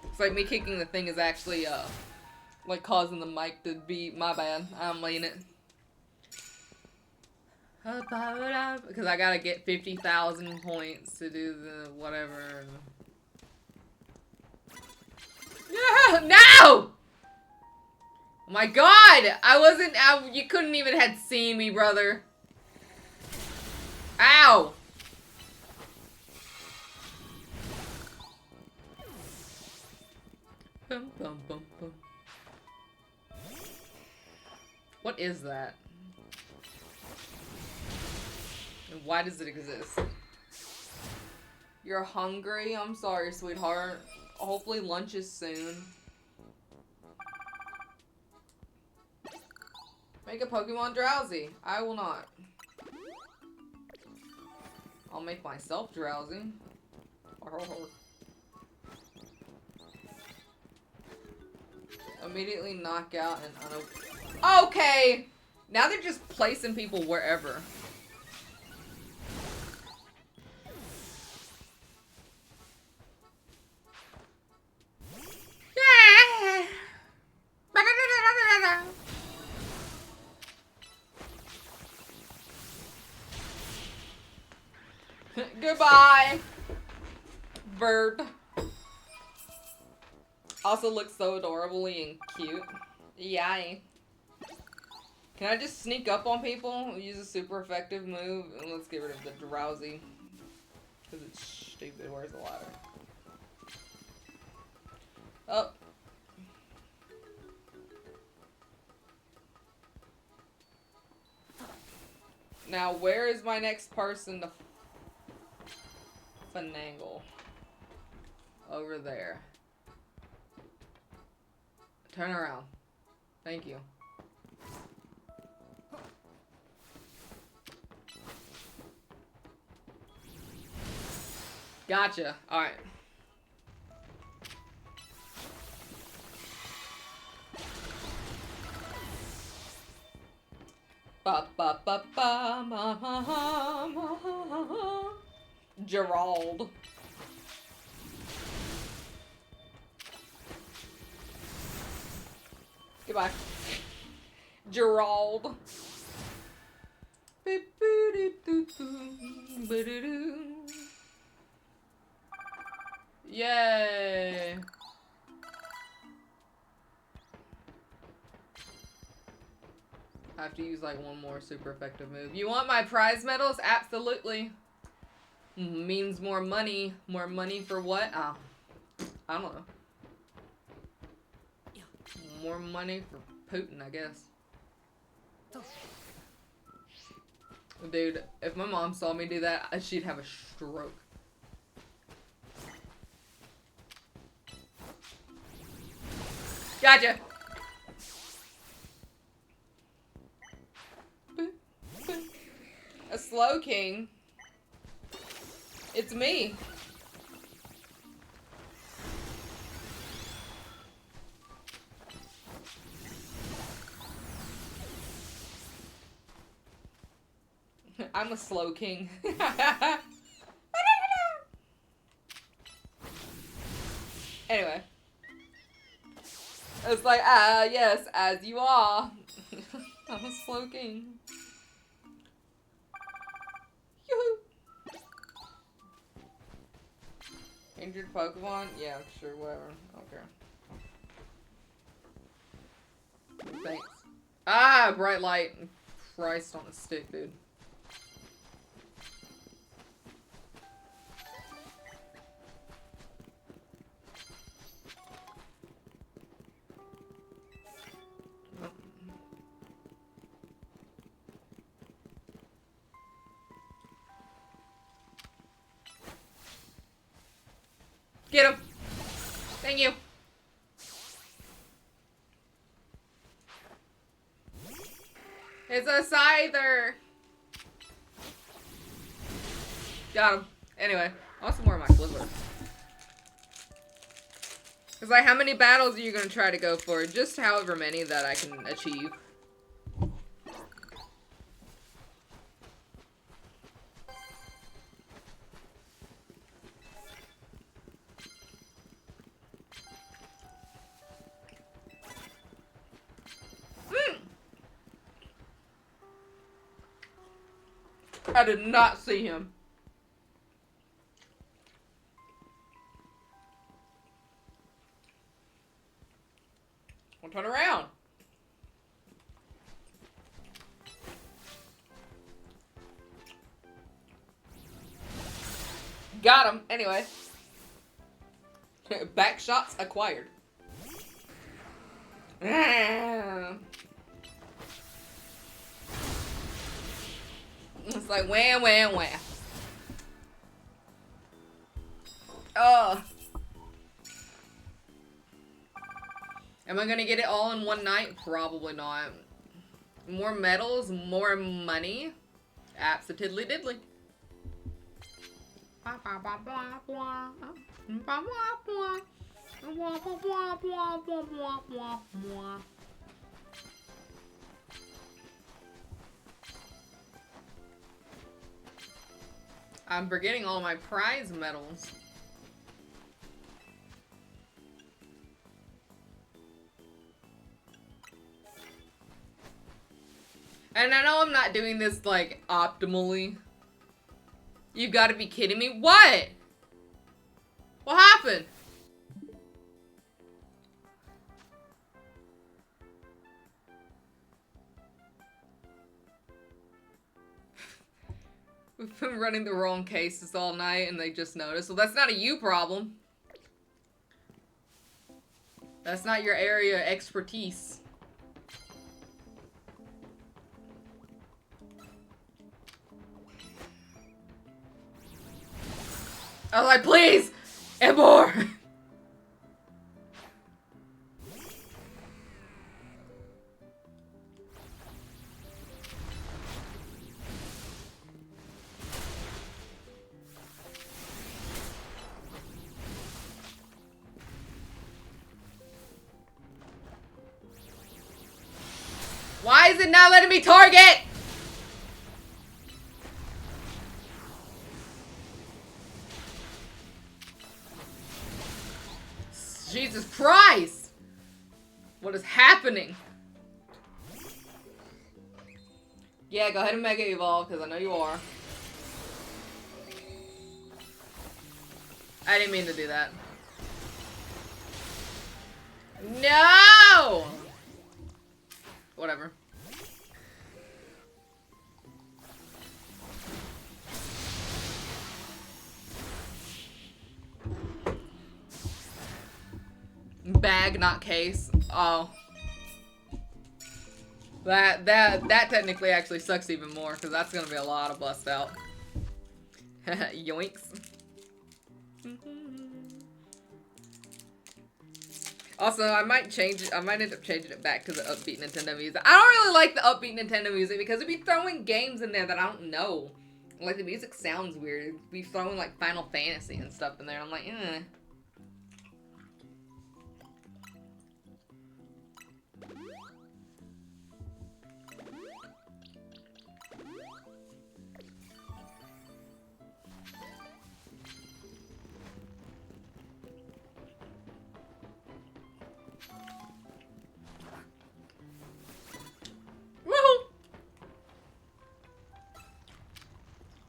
It's like me kicking the thing is actually, like causing the mic to be... My bad. I'm laying it. Because I gotta get 50,000 points to do the whatever. No! Oh my god! You couldn't even have seen me, brother. Ow! Bum, bum, bum, bum. What is that? And why does it exist? You're hungry? I'm sorry, sweetheart. Hopefully lunch is soon. Make a Pokemon drowsy. I will not. I'll make myself drowsy. Immediately knock out and Okay! Now they're just placing people wherever. Goodbye, bird. Also looks so adorably and cute. Yay. Can I just sneak up on people? Use a super effective move? And let's get rid of the drowsy. Because it's stupid. Where's the ladder? Oh. Now, where is my next person to finagle? Over there. Turn around. Thank you. Gotcha. Alright. Ba ba ba ba ma ma ma ma. Gerald. Goodbye. Gerald. Yay. I have to use like one more super effective move. You want my prize medals? Absolutely. Means more money. More money for what? I don't know. More money for Putin, I guess. Dude, if my mom saw me do that, she'd have a stroke. Gotcha. A Slowking. It's me. I'm a Slowking. Anyway. It's like, yes, as you are. I'm a Slowking. Yoo-hoo. Injured Pokemon? Yeah, sure, whatever. Okay. Thanks. Ah, bright light. Christ on a stick, dude. Thank you. It's a Scyther. Got him. Anyway, I want some more of my Blizzard. It's like, how many battles are you gonna try to go for? Just however many that I can achieve. I did not see him. I'll turn around. Got him. Anyway. Back shots acquired. It's like wham, wham, wham. Oh. Am I gonna get it all in one night? Probably not. More medals, more money. Abso-tiddly diddly. I'm forgetting all my prize medals. And I know I'm not doing this, like, optimally. You gotta be kidding me. What? What happened? We've been running the wrong cases all night and they just noticed. Well, that's not a you problem. That's not your area of expertise. I was like, please! And more! Why is it not letting me target? Jesus Christ! What is happening? Yeah, go ahead and Mega Evolve, because I know you are. I didn't mean to do that. No! Whatever. Bag, not case. Oh. That technically actually sucks even more, because that's gonna be a lot of bust out. Yoinks. Also, I might change it. I might end up changing it back to the upbeat Nintendo music. I don't really like the upbeat Nintendo music because it'd be throwing games in there that I don't know. Like, the music sounds weird. It'd be throwing, like, Final Fantasy and stuff in there. I'm like, eh.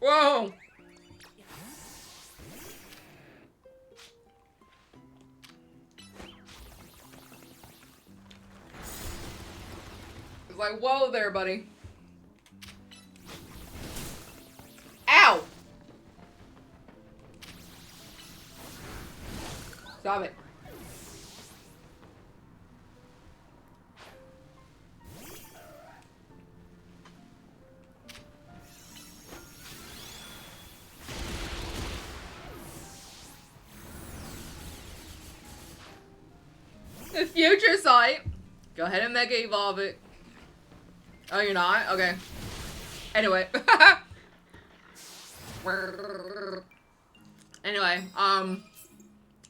Whoa! It's like, whoa there, buddy. Ow! Stop it. Future Sight. Go ahead and Mega Evolve it. Oh, you're not? Okay. Anyway. Anyway,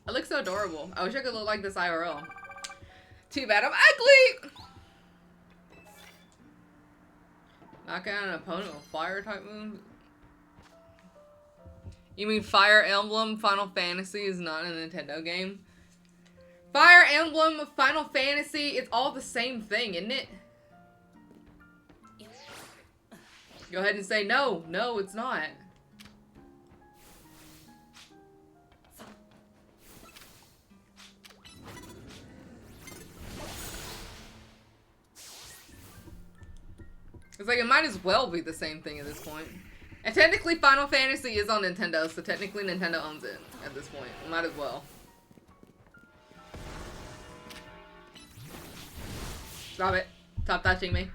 it looks so adorable. I wish I could look like this IRL. Too bad I'm ugly! Knock out an opponent with fire type moves? You mean Fire Emblem Final Fantasy is not a Nintendo game? Fire Emblem Final Fantasy, it's all the same thing, isn't it? Go ahead and say no. No, it's not. It's like it might as well be the same thing at this point. And technically Final Fantasy is on Nintendo, so technically Nintendo owns it at this point. Might as well. Stop it. Stop touching me.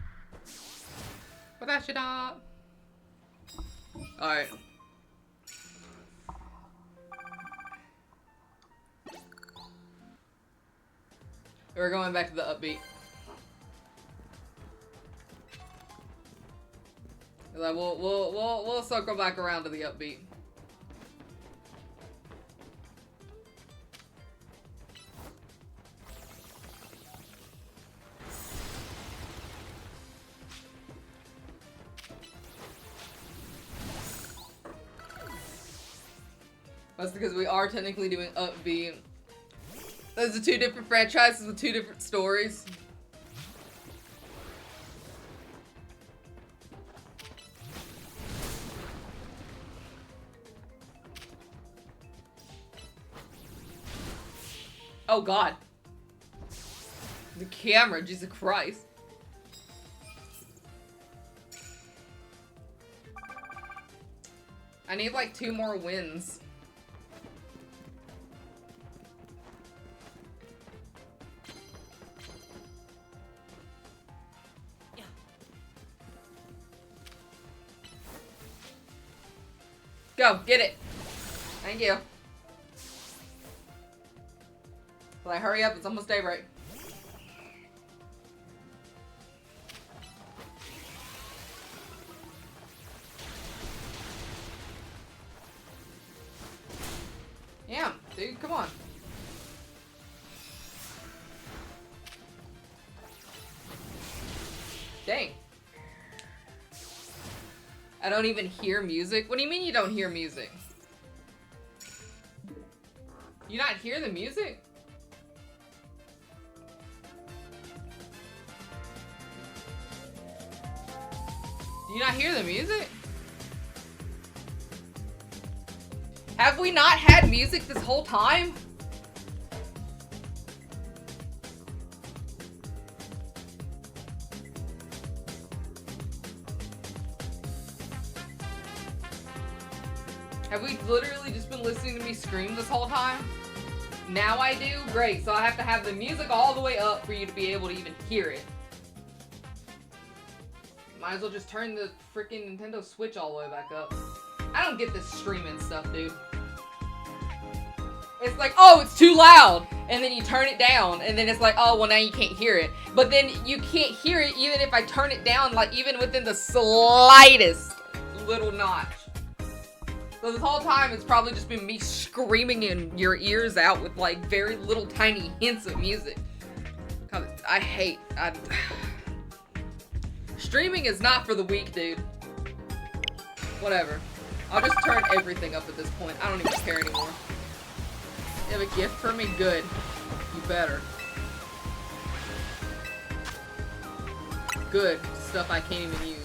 Alright. We're going back to the upbeat. Like we'll circle back around to the upbeat. That's because we are technically doing upbeat. Those are two different franchises with two different stories. Oh god. The camera, Jesus Christ. I need like 2 more wins. Go, get it. Thank you. Like, hurry up, it's almost daybreak. Yeah, dude, come on. Dang. I don't even hear music? What do you mean you don't hear music? You not hear the music? Do you not hear the music? Have we not had music this whole time? Have we literally just been listening to me scream this whole time? Now I do? Great, so I have to have the music all the way up for you to be able to even hear it. Might as well just turn the freaking Nintendo Switch all the way back up. I don't get this streaming stuff, dude. It's like, oh, it's too loud! And then you turn it down, and then it's like, oh, well, now you can't hear it. But then you can't hear it even if I turn it down, like, even within the slightest little notch. So this whole time, it's probably just been me screaming in your ears out with, like, very little tiny hints of music. God, I hate... Streaming is not for the weak, dude. Whatever. I'll just turn everything up at this point. I don't even care anymore. You have a gift for me? Good. You better. Good. Stuff I can't even use.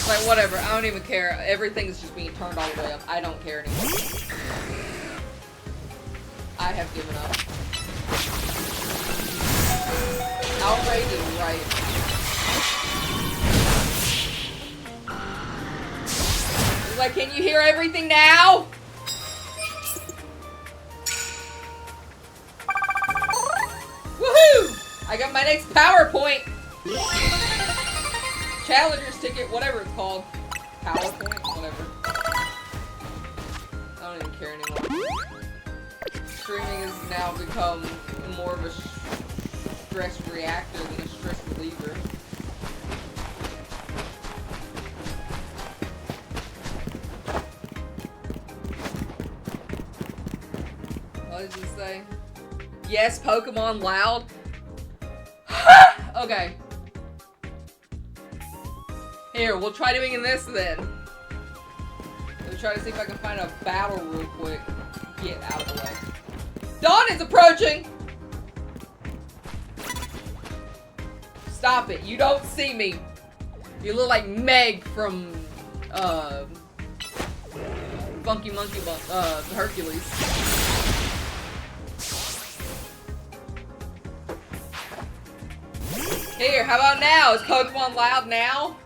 Like, whatever. I don't even care. Everything's just being turned all the way up. I don't care anymore. I have given up. Outrage is right. Like, can you hear everything now? Woohoo! I got my next PowerPoint. Challenger's ticket, whatever it's called. PowerPoint, whatever. I don't even care anymore. Streaming has now become more of a stress reactor than a stress reliever. What did you say? Yes, Pokemon loud. Okay. Here, we'll try doing this then. Let me try to see if I can find a battle real quick. Get out of the way. Dawn is approaching! Stop it. You don't see me. You look like Meg from, Funky Monkey Hercules. Here, how about now? Is Pokemon loud now?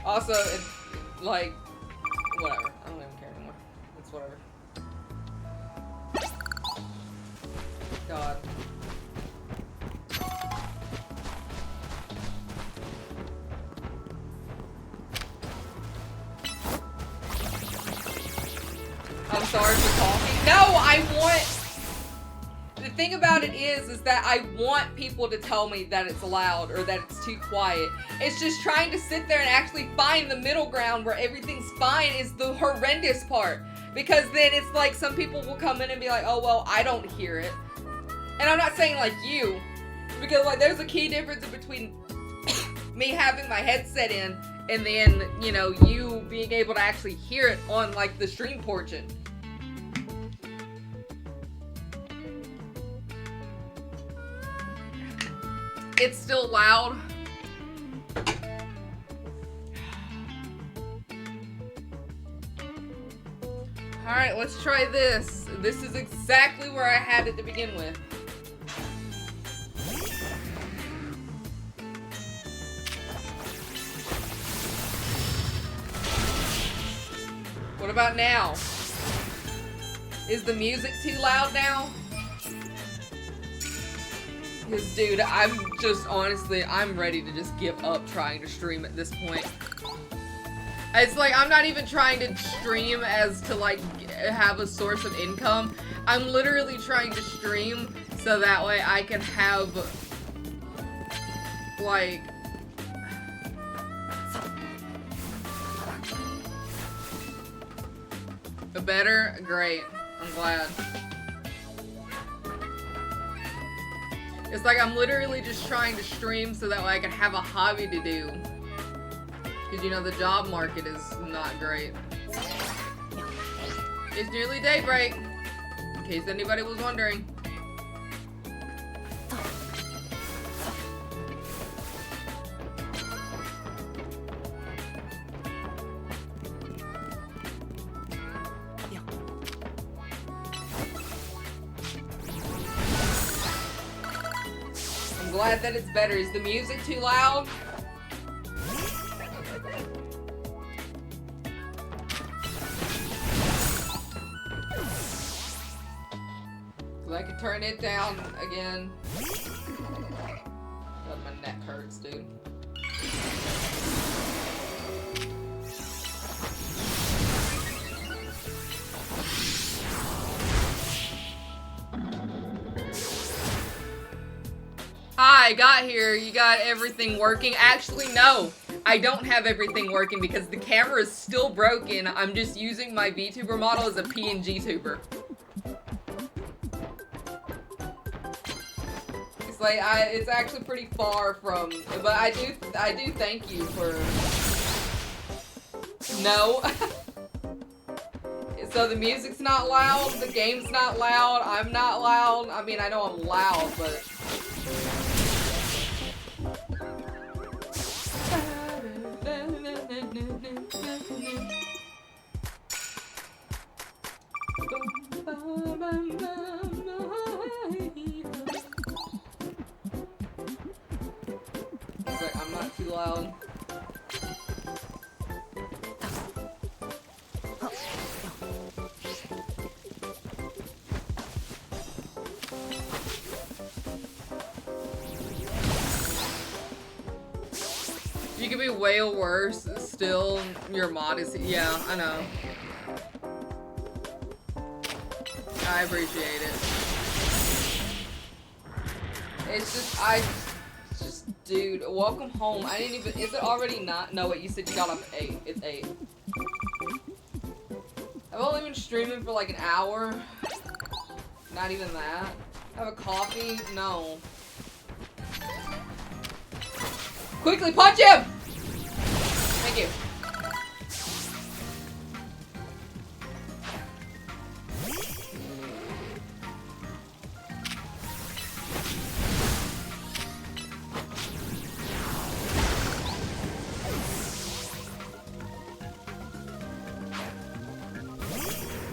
Also, it's like, whatever. I don't even care anymore. It's whatever. God. I'm sorry for talking. No, I want... The thing about it is that I want people to tell me that it's loud or that it's too quiet. It's just trying to sit there and actually find the middle ground where everything's fine is the horrendous part. Because then it's like some people will come in and be like, oh, well, I don't hear it. And I'm not saying like you. Because like there's a key difference between me having my headset in and then, you know, you being able to actually hear it on like the stream portion. It's still loud. Alright, let's try this. This is exactly where I had it to begin with. What about now? Is the music too loud now? Because, dude, I'm just, honestly, I'm ready to just give up trying to stream at this point. It's like, I'm not even trying to stream as to, like, have a source of income. I'm literally trying to stream so that way I can have, like... a better? Great. I'm glad. It's like I'm literally just trying to stream so that way I can have a hobby to do. Because, you know, the job market is not great. It's nearly daybreak, in case anybody was wondering. I'm glad that it's better. Is the music too loud? I could turn it down again. God, my neck hurts, dude. Hi, got here. You got everything working? Actually, no. I don't have everything working because the camera is still broken. I'm just using my VTuber model as a PNG tuber. It's like, it's actually pretty far from, but I do thank you for, no. So the music's not loud, the game's not loud, I'm not loud. I mean, I know I'm loud, but. I'm not too loud. could be way worse. Still, your mod is, yeah, I know. I appreciate it. It's just, dude, welcome home. I didn't even, is it already not? No, wait, you said you got off at 8. It's 8. I've only been streaming for like an hour. Not even that. Have a coffee? No. Quickly punch him! Thank you.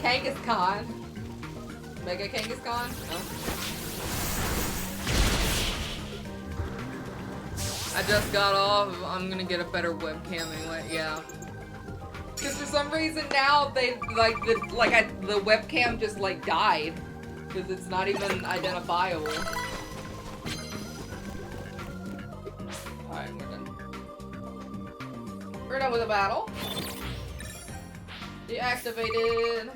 Kangaskhan. Mega Kangaskhan? No. I just got off. I'm gonna get a better webcam anyway. Yeah. Because for some reason now they the webcam just like died because it's not even identifiable. All right, we're done. We're done with the battle. Deactivated.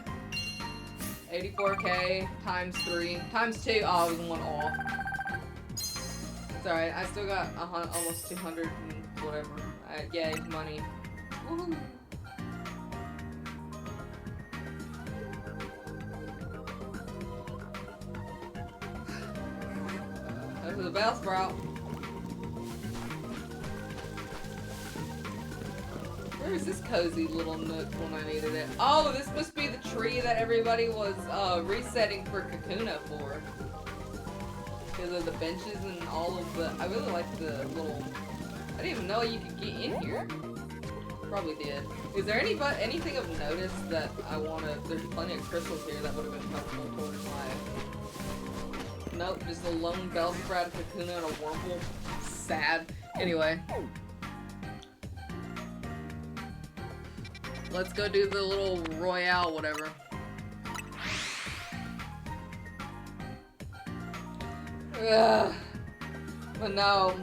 84k times 3 times 2. Oh, it was 1 off. It's alright. I still got almost 200 and whatever. Yay, money. Woohoo. There's the bell sprout. Where's this cozy little nook when I needed it? Oh, this must be the tree that everybody was resetting for Kakuna for. Because of the benches and all of the... I really like the little... I didn't even know you could get in here. Probably did. Is there anything of notice that I want to... There's plenty of crystals here that would have been helpful towards my... Nope, just a lone Bellsprout, a Kakuna, and a Wurmple. Sad. Anyway. Let's go do the little Royale, whatever. Ugh. But no.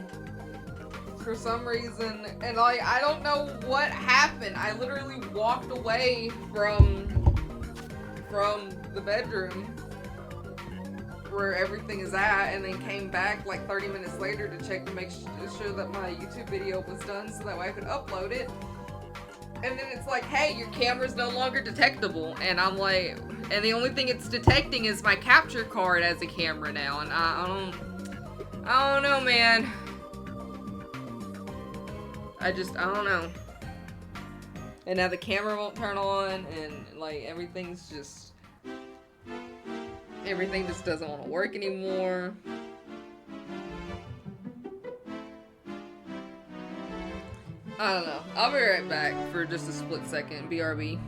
For some reason, and like, I don't know what happened. I literally walked away from the bedroom where everything is at, and then came back like 30 minutes later to check to make sure that my YouTube video was done so that way I could upload it. And then it's like, hey, your camera's no longer detectable. And I'm like, and the only thing it's detecting is my capture card as a camera now. And I don't know, man. I don't know. And now the camera won't turn on, and like everything just doesn't want to work anymore. I don't know. I'll be right back for just a split second. BRB.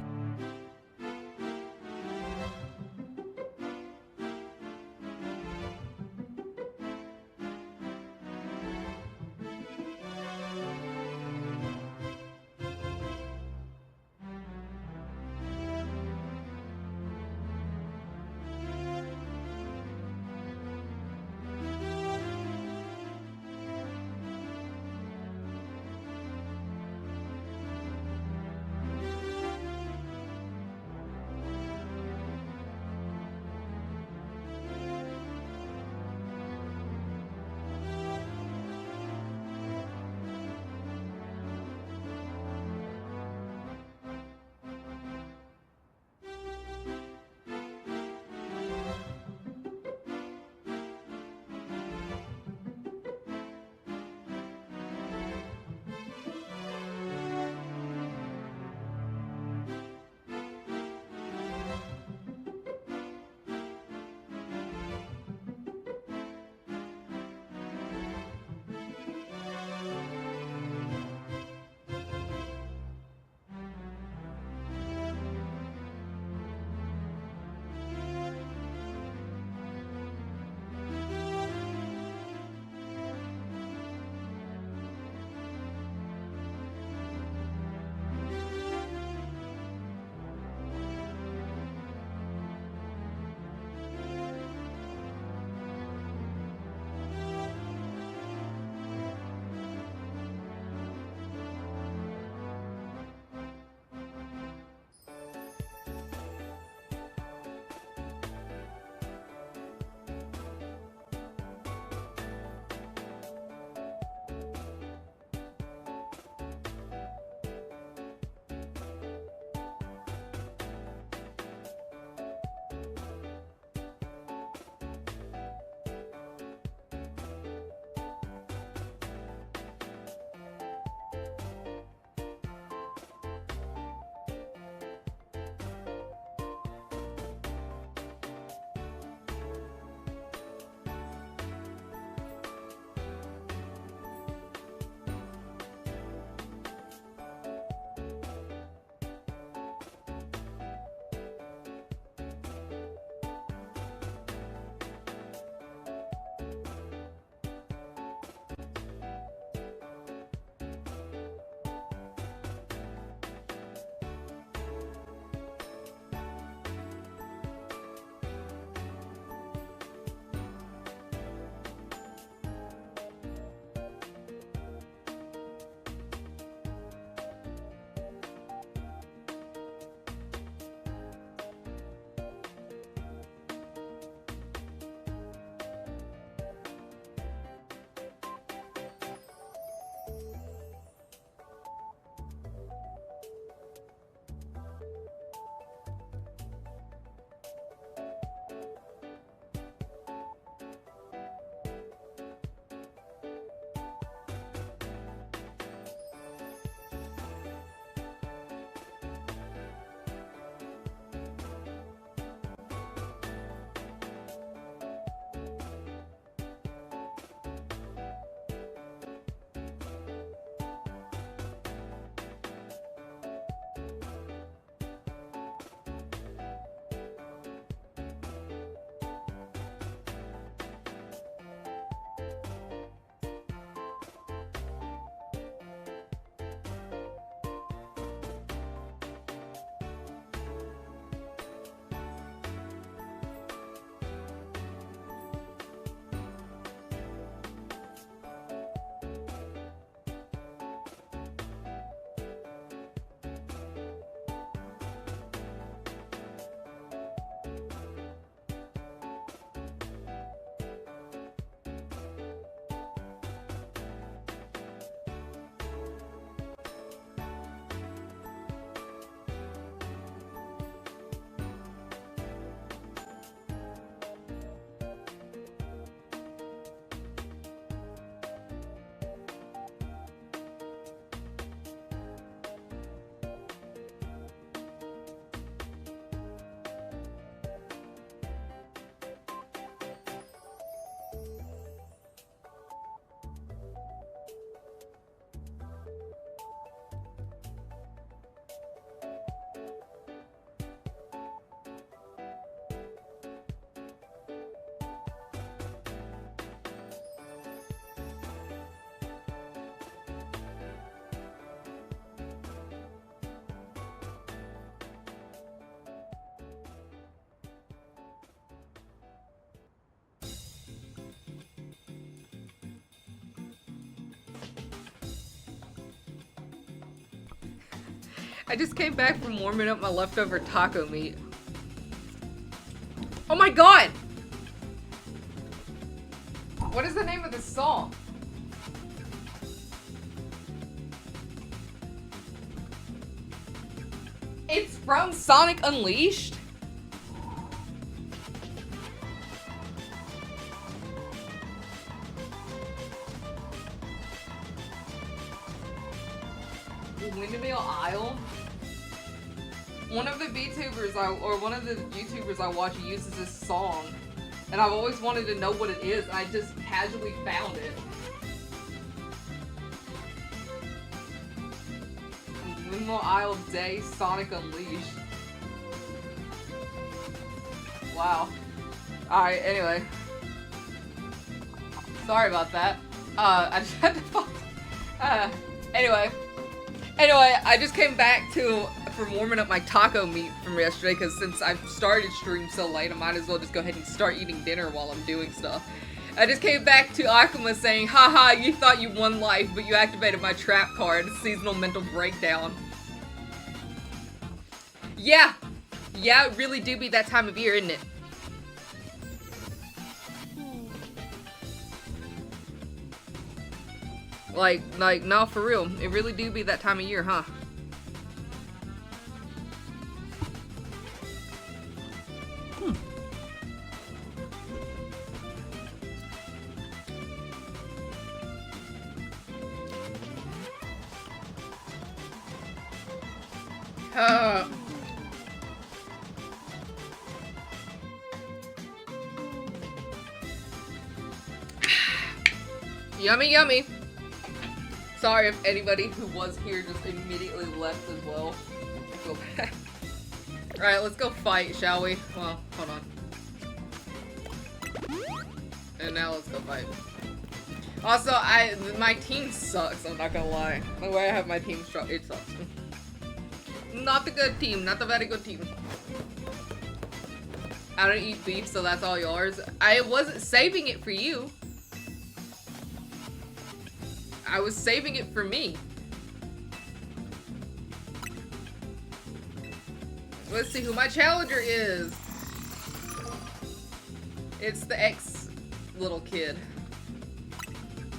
I just came back from warming up my leftover taco meat. Oh my god! What is the name of this song? It's from Sonic Unleashed? Windmill Isle? One of the VTubers one of the YouTubers I watch uses this song, and I've always wanted to know what it is, and I just casually found it. Windmill Isle Day Sonic Unleashed. Wow. Alright, anyway. Sorry about that. I just had to find... Anyway, I just came back from warming up my taco meat from yesterday, because since I've started stream so late, I might as well just go ahead and start eating dinner while I'm doing stuff. I just came back to Akuma saying, haha, you thought you won life, but you activated my trap card, seasonal mental breakdown. Yeah, it really do be that time of year, isn't it? Like, no, for real. It really do be that time of year, huh? Yummy, yummy. Sorry if anybody who was here just immediately left as well. I feel bad. Alright, let's go fight, shall we? Well, hold on. And now let's go fight. Also, my team sucks, I'm not gonna lie. The way I have my team structured, it sucks. Not the good team, not the very good team. I don't eat beef, so that's all yours. I wasn't saving it for you. I was saving it for me. Let's see who my challenger is. It's the ex little kid.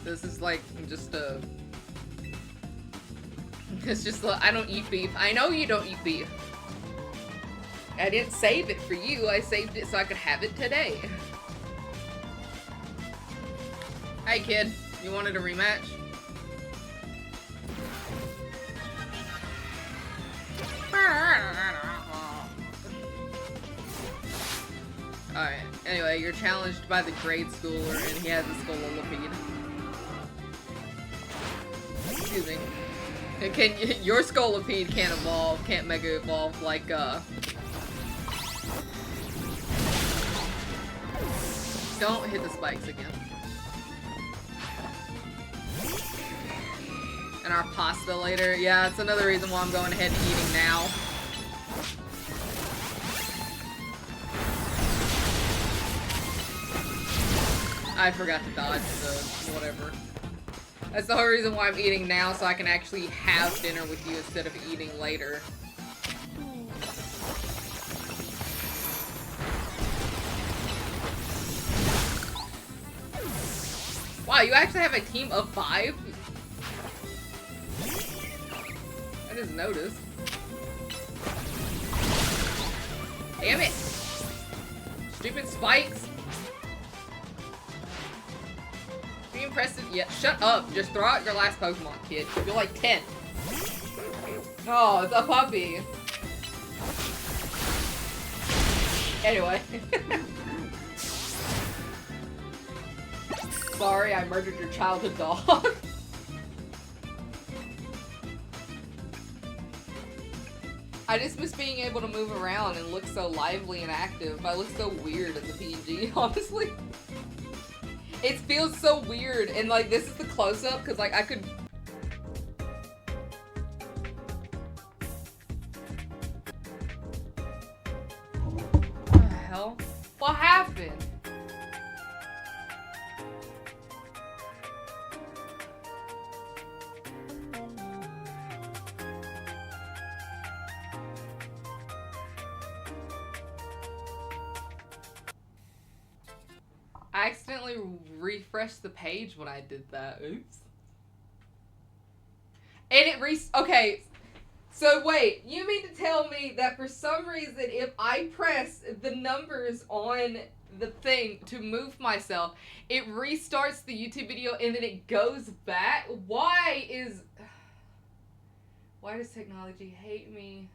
This is like just a... It's just like, I don't eat beef. I know you don't eat beef. I didn't save it for you. I saved it so I could have it today. Hey kid, you wanted a rematch? Alright, anyway, you're challenged by the grade schooler and he has a Scololipede. Excuse me. Your Scolipede can't evolve, can't Mega Evolve like, Don't hit the spikes again. And our pasta later. Yeah, that's another reason why I'm going ahead and eating now. I forgot to dodge the whatever. That's the whole reason why I'm eating now, so I can actually have dinner with you instead of eating later. Wow, you actually have a team of 5? I just noticed. Damn it! Stupid spikes! Be impressive. Yeah, shut up. Just throw out your last Pokemon, kid. You're like 10. Oh, it's a puppy. Anyway. Sorry, I murdered your childhood dog. I just miss being able to move around and look so lively and active. I look so weird as a PNG, honestly. It feels so weird, and like this is the close-up because like I could. What the hell? What happened? I accidentally refreshed the page when I did that. Oops. And it okay. So wait, you mean to tell me that for some reason if I press the numbers on the thing to move myself, it restarts the YouTube video and then it goes back? Why does technology hate me?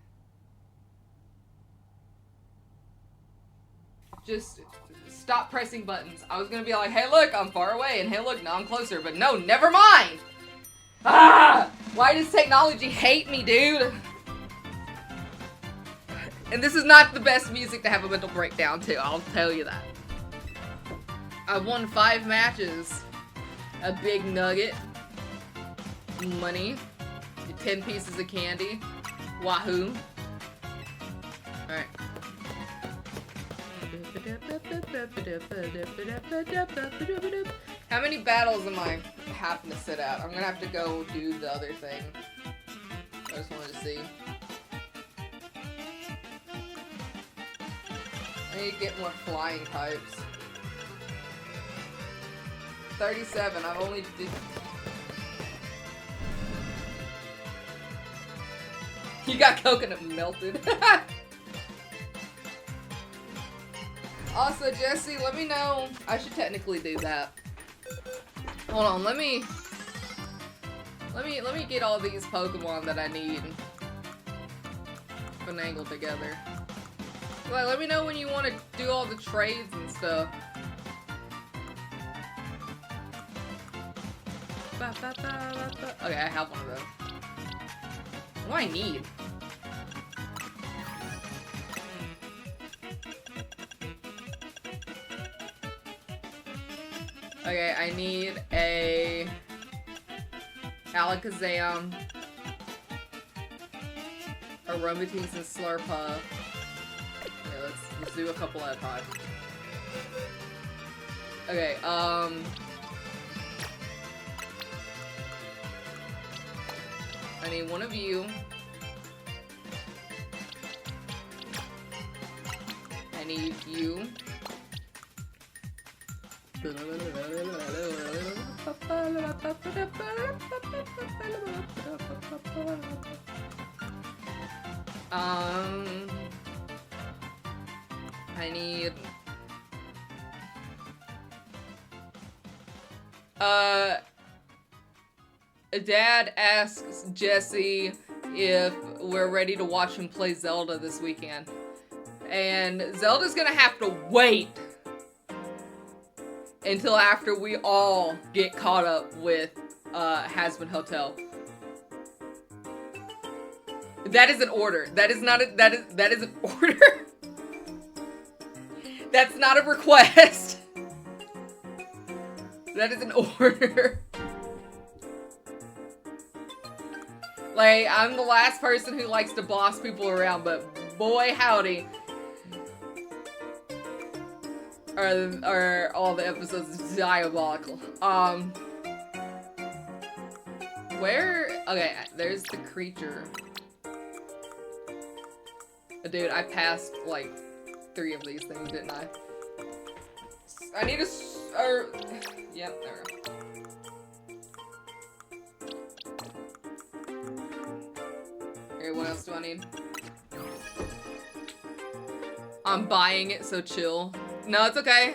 Just stop pressing buttons. I was gonna be like, hey look, I'm far away, and hey look, now I'm closer, but no, never mind! Ah! Why does technology hate me, dude? And this is not the best music to have a mental breakdown to, I'll tell you that. I've won 5 matches. A big nugget. Money. 10 pieces of candy. Wahoo. Alright. How many battles am I having to sit out? I'm gonna have to go do the other thing. I just wanted to see. I need to get more flying types. 37, I've only did... You got coconut melted. Also, Jesse, let me know. I should technically do that. Hold on, let me get all these Pokemon that I need finagled together. Like, let me know when you want to do all the trades and stuff. Okay, I have one of those. What do I need? Okay, I need a Alakazam, a Aromatisse and Slurpuff. Okay, let's do a couple at a time. Okay, I need one of you. I need you. I need Dad asks Jesse if we're ready to watch him play Zelda this weekend. And Zelda's gonna have to wait until after we all get caught up with Hazbin Hotel. That is an order. That is not a, that is an order. That's not a request. That is an order. Like, I'm the last person who likes to boss people around, but boy howdy. Are all the episodes diabolical. Where? Okay, there's the creature. Dude, I passed like 3 of these things, didn't I? I need a yep, there we go. Okay, what else do I need? I'm buying it, so chill. No, it's okay.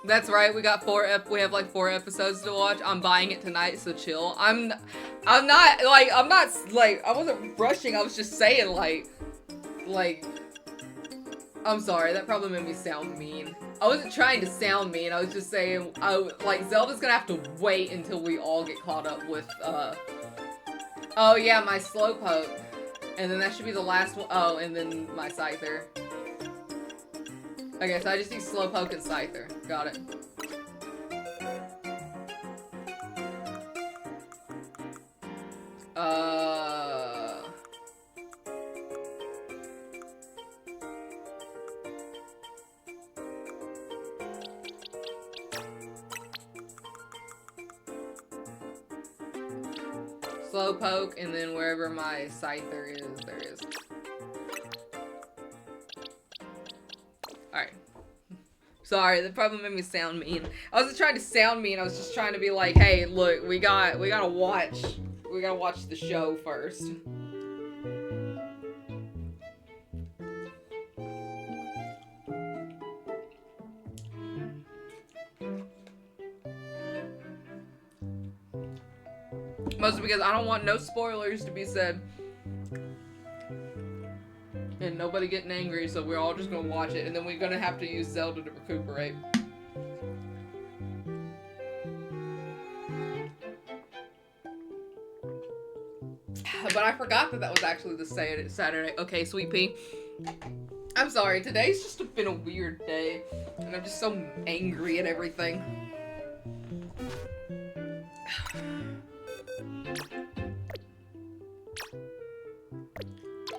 That's right, we got we have like 4 episodes to watch. I'm buying it tonight, so chill. I'm not like, I wasn't rushing, I was just saying like, I'm sorry, that probably made me sound mean. I wasn't trying to sound mean, I was just saying, like, Zelda's gonna have to wait until we all get caught up with, oh yeah, my Slowpoke. And then that should be the last one. Oh, and then my Scyther. Okay, so I just need Slowpoke and Scyther. Got it. Slowpoke, and then wherever my Scyther is, there is. Alright. Sorry, that probably made me sound mean. I wasn't trying to sound mean. I was just trying to be like, hey, look, we gotta watch the show first. Mostly because I don't want no spoilers to be said. And nobody getting angry, so we're all just gonna watch it, and then we're gonna have to use Zelda to recuperate. But I forgot that was actually the Saturday. Okay, Sweet Pea. I'm sorry, today's just been a weird day, and I'm just so angry at everything.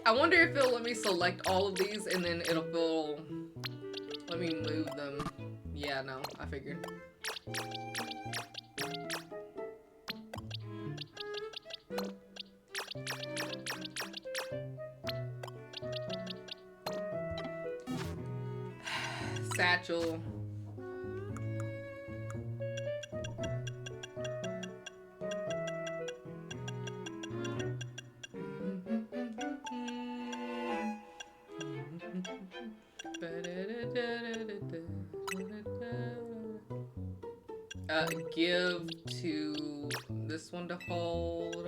I wonder if it'll let me select all of these and then it'll let me move them. Yeah, no, I figured. Satchel. Give to this one to hold.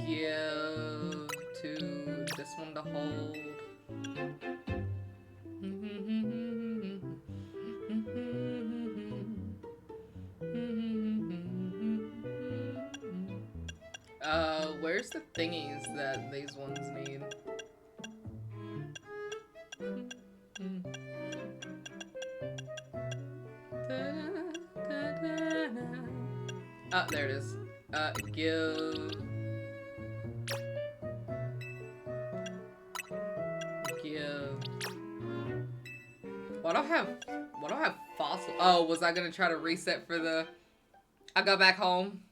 Give to this one to hold. Where's the thingies that these ones need? Oh, there it is. Give. Why do I have fossil? Oh, was I gonna try to reset for the... I got back home.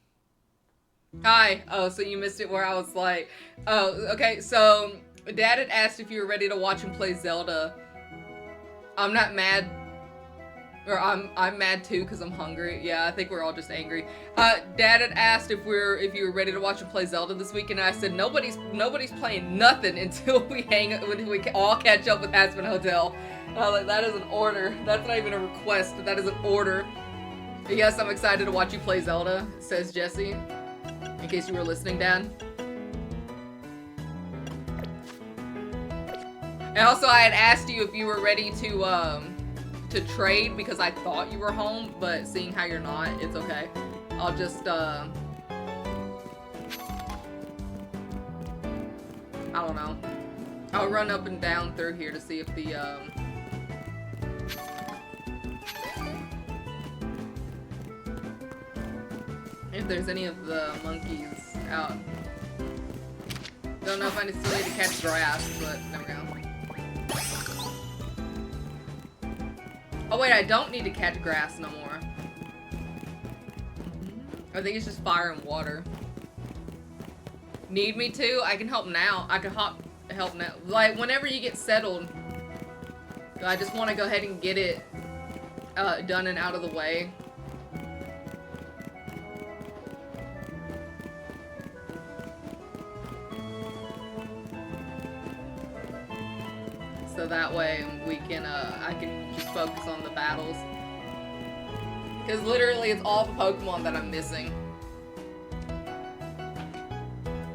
Hi. Oh, so you missed it where I was like... Oh, okay, so... Dad had asked if you were ready to watch him play Zelda. I'm not mad. Or I'm mad too because I'm hungry. Yeah, I think we're all just angry. Dad had asked if you were ready to watch him play Zelda this week, and I said nobody's playing nothing until we all catch up with Hazbin Hotel. Like, that is an order. That's not even a request. That is an order. But yes, I'm excited to watch you play Zelda, says Jesse. In case you were listening, Dad. And also, I had asked you if you were ready to trade because I thought you were home, but seeing how you're not, it's okay. I'll just, I don't know. I'll run up and down through here to see if the, if there's any of the monkeys out. Don't know if I still need to catch grass, but there we go. Oh wait, I don't need to catch grass no more. I think it's just fire and water. Need me to? I can help now. I can help now. Like, whenever you get settled, I just want to go ahead and get it done and out of the way. So that way we can, I can just focus on the battles. Because literally it's all the Pokemon that I'm missing.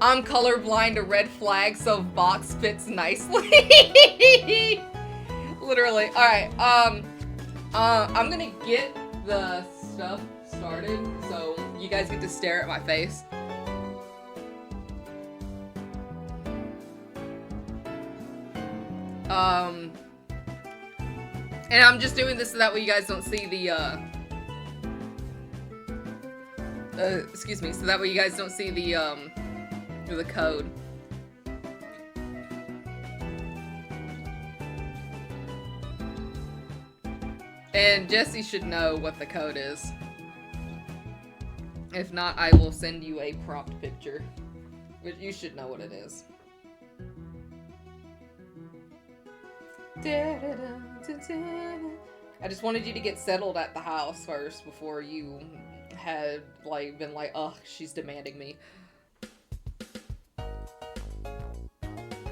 I'm colorblind to red flag, so Vox fits nicely. Literally. Alright, I'm gonna get the stuff started, so you guys get to stare at my face. And I'm just doing this so that way you guys don't see the, excuse me, so that way you guys don't see the code. And Jesse should know what the code is. If not, I will send you a propped picture. But you should know what it is. I just wanted you to get settled at the house first before you had like been like, ugh, she's demanding me.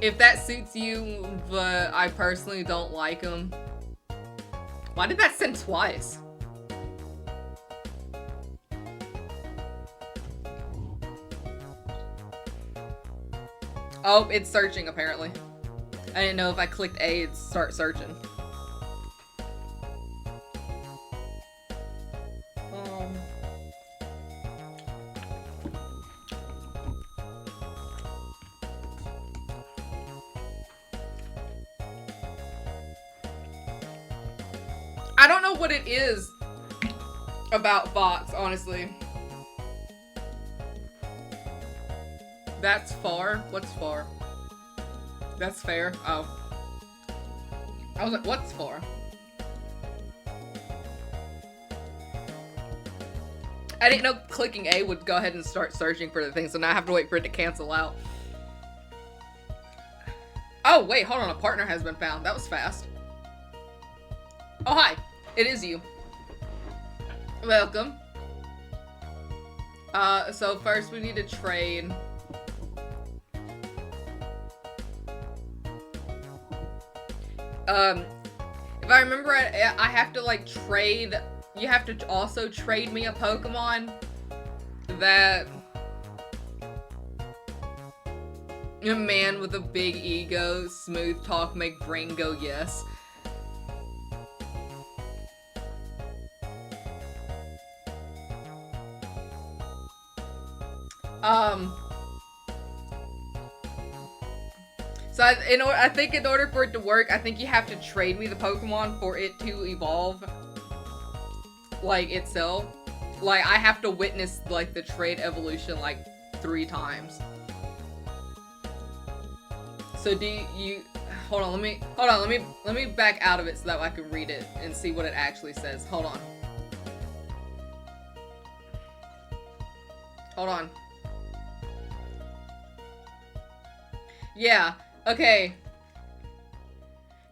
If that suits you, but I personally don't like him. Why did that send twice? Oh, it's searching apparently. I didn't know if I clicked A, it'd start searching. I don't know what it is about Vox, honestly. That's far? What's far? That's fair. Oh. I was like, what's far? I didn't know clicking A would go ahead and start searching for the thing, so now I have to wait for it to cancel out. Oh, wait, hold on. A partner has been found. That was fast. Oh, hi. It is you. Welcome. So first we need to trade. If I remember right, I have to like trade, you have to also trade me a Pokemon that a man with a big ego, smooth talk, make brain go yes. So I think in order for it to work, I think you have to trade me the Pokemon for it to evolve, like, itself. Like, I have to witness, like, the trade evolution, like, 3 times. So do you, hold on, let me back out of it so that I can read it and see what it actually says. Hold on. Hold on. Yeah. Okay.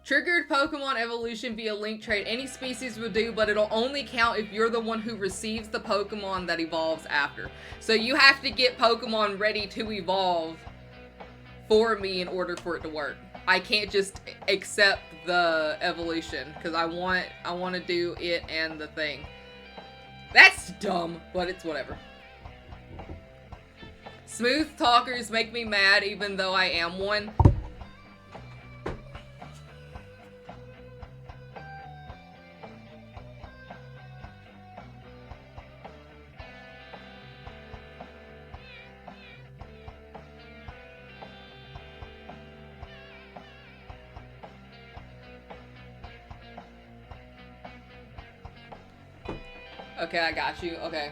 Triggered Pokemon evolution via link trade. Any species will do, but it'll only count if you're the one who receives the Pokemon that evolves after. So you have to get Pokemon ready to evolve for me in order for it to work. I can't just accept the evolution because I want to do it and the thing. That's dumb, but it's whatever. Smooth talkers make me mad even though I am one. Okay, I got you. Okay.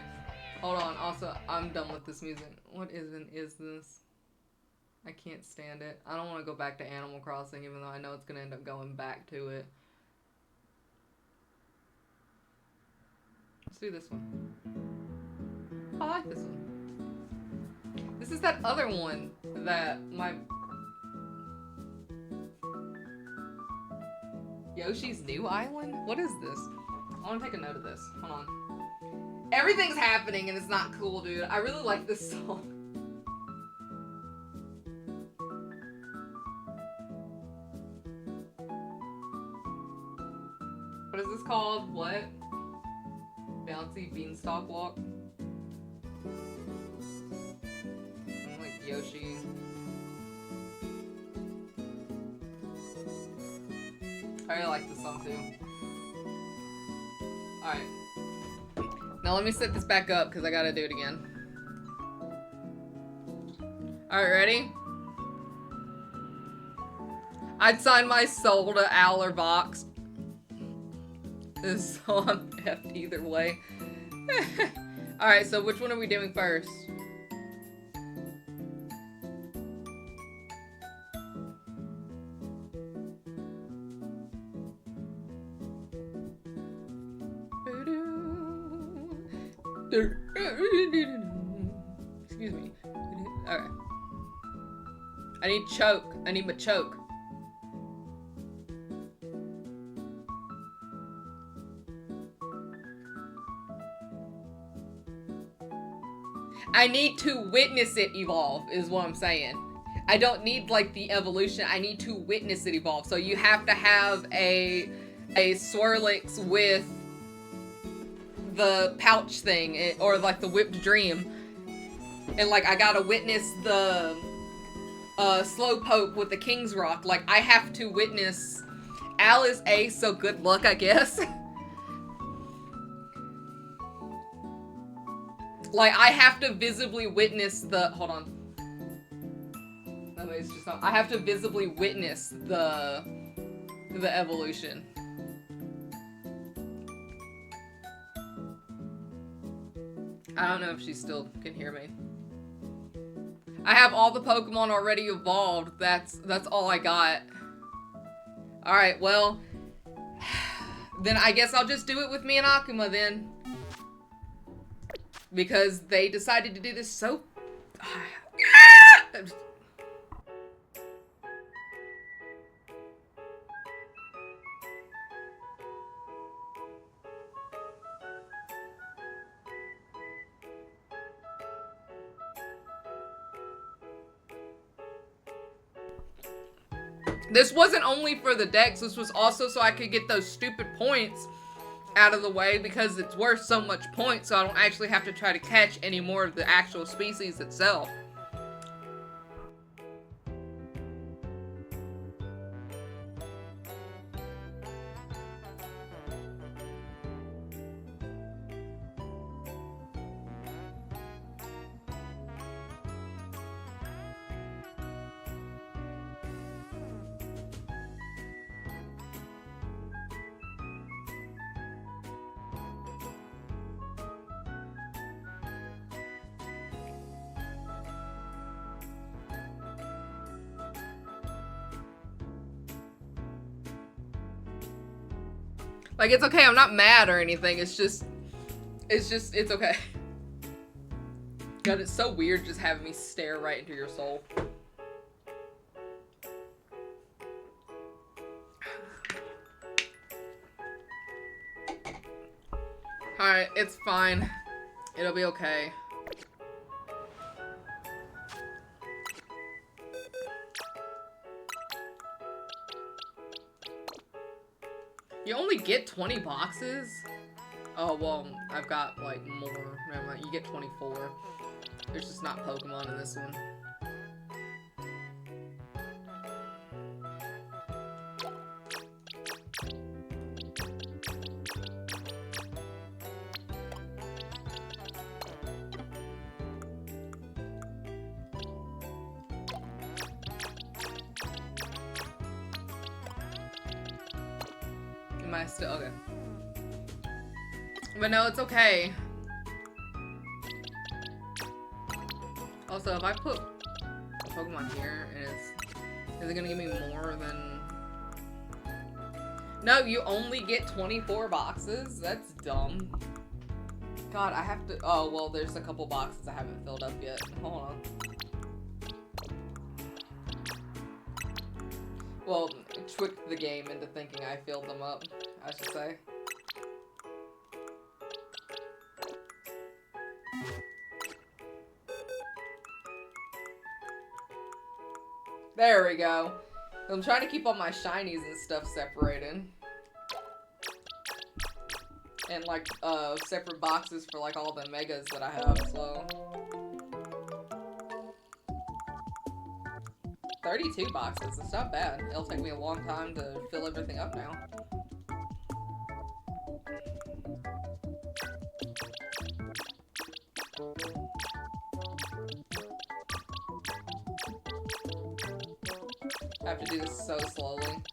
Hold on. Also, I'm done with this music. What is this? I can't stand it. I don't want to go back to Animal Crossing, even though I know it's going to end up going back to it. Let's do this one. I like this one. This is that other one that my... Yoshi's New Island? What is this? I want to take a note of this. Hold on. Everything's happening and it's not cool, dude. I really like this song. What is this called? What? Bouncy Beanstalk Walk? I'm like Yoshi. I really like this song too. Alright. Now let me set this back up because I gotta do it again. Alright, ready? I'd sign my soul to Owl or Vox. So I'm effed either way. Alright, so which one are we doing first? Excuse me. Alright. I need choke. I need my choke. I need to witness it evolve, is what I'm saying. I don't need, like, the evolution. I need to witness it evolve. So you have to have a Swirlix with the pouch thing, or, like, the Whipped Dream. And, like, I gotta witness the Slowpoke with the King's Rock. Like, I have to witness... Al is A, so good luck, I guess. Like, I have to visibly witness the... Hold on. No, it's just not... I have to visibly witness the evolution. I don't know if she still can hear me. I have all the Pokemon already evolved. That's all I got. Alright, well... Then I guess I'll just do it with me and Akuma then. Because they decided to do this so... This wasn't only for the Dex, this was also so I could get those stupid points out of the way, because it's worth so much points, so I don't actually have to try to catch any more of the actual species itself. Like, it's okay, I'm not mad or anything, it's okay. God, it's so weird just having me stare right into your soul. Alright, it's fine. It'll be okay. You only get 20 boxes? Oh, well, I've got, like, more. Never mind, you get 24. There's just not Pokemon in this one. Am I still okay? But no, it's okay. Also, if I put a Pokemon here and is it gonna give me more than... No, you only get 24 boxes? That's dumb. God, I have to... Oh, well, there's a couple boxes I haven't filled up yet. Hold on. Well, tricked the game into thinking I filled them up, I should say. There we go. I'm trying to keep all my shinies and stuff separated. And, like, separate boxes for, like, all the megas that I have, so... 32 boxes, it's not bad. It'll take me a long time to fill everything up now. I have to do this so slowly.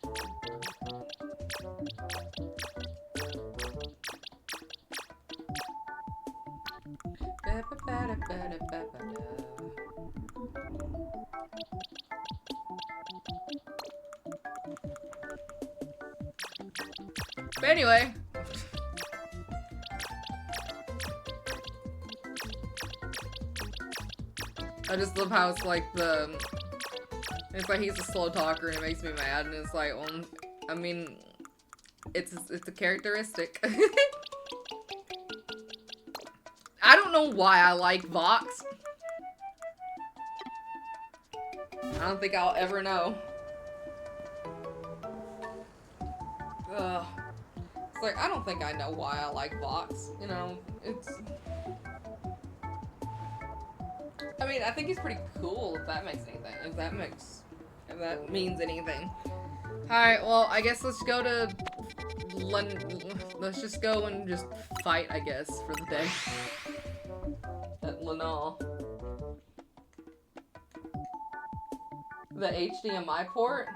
But anyway. I just love how it's like it's like he's a slow talker and it makes me mad, and it's like, well, I mean, it's a characteristic. I don't know why I like Vox. I don't think I'll ever know. Ugh. It's like, I don't think I know why I like Vox. You know, it's... I mean, I think he's pretty cool, if that makes anything. If that means anything. Alright, well, I guess let's go to... Let's just go and just fight, I guess, for the day. At Lenal. The HDMI port?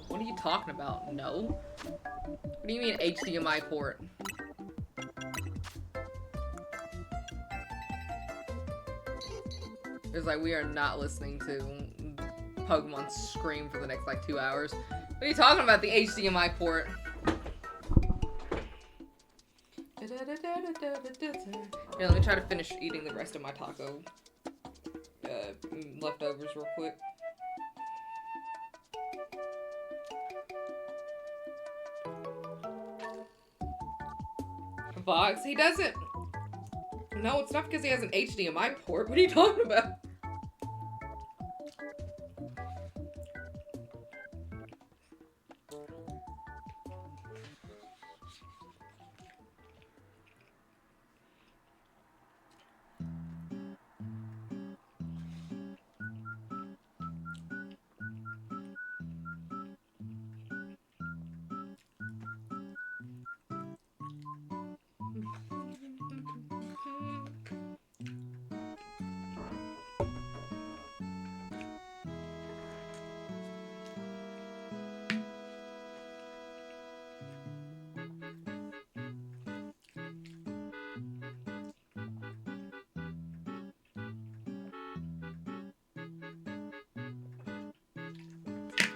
What are you talking about? No? What do you mean HDMI port? It's like we are not listening to Pokemon scream for the next like 2 hours. What are you talking about, the HDMI port? Here, let me try to finish eating the rest of my taco leftovers real quick. Vox, he doesn't. No, it's not because he has an HDMI port. What are you talking about?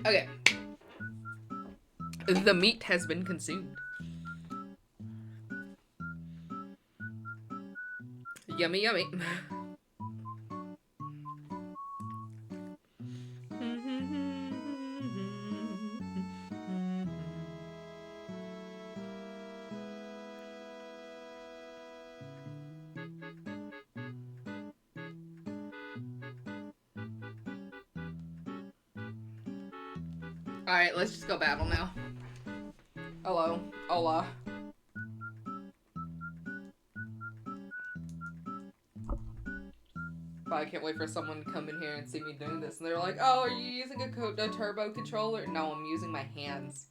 Okay. The meat has been consumed. Yummy, yummy. Alright, let's just go battle now. Hello. Hola. But I can't wait for someone to come in here and see me doing this. And they're like, oh, are you using a turbo controller? No, I'm using my hands.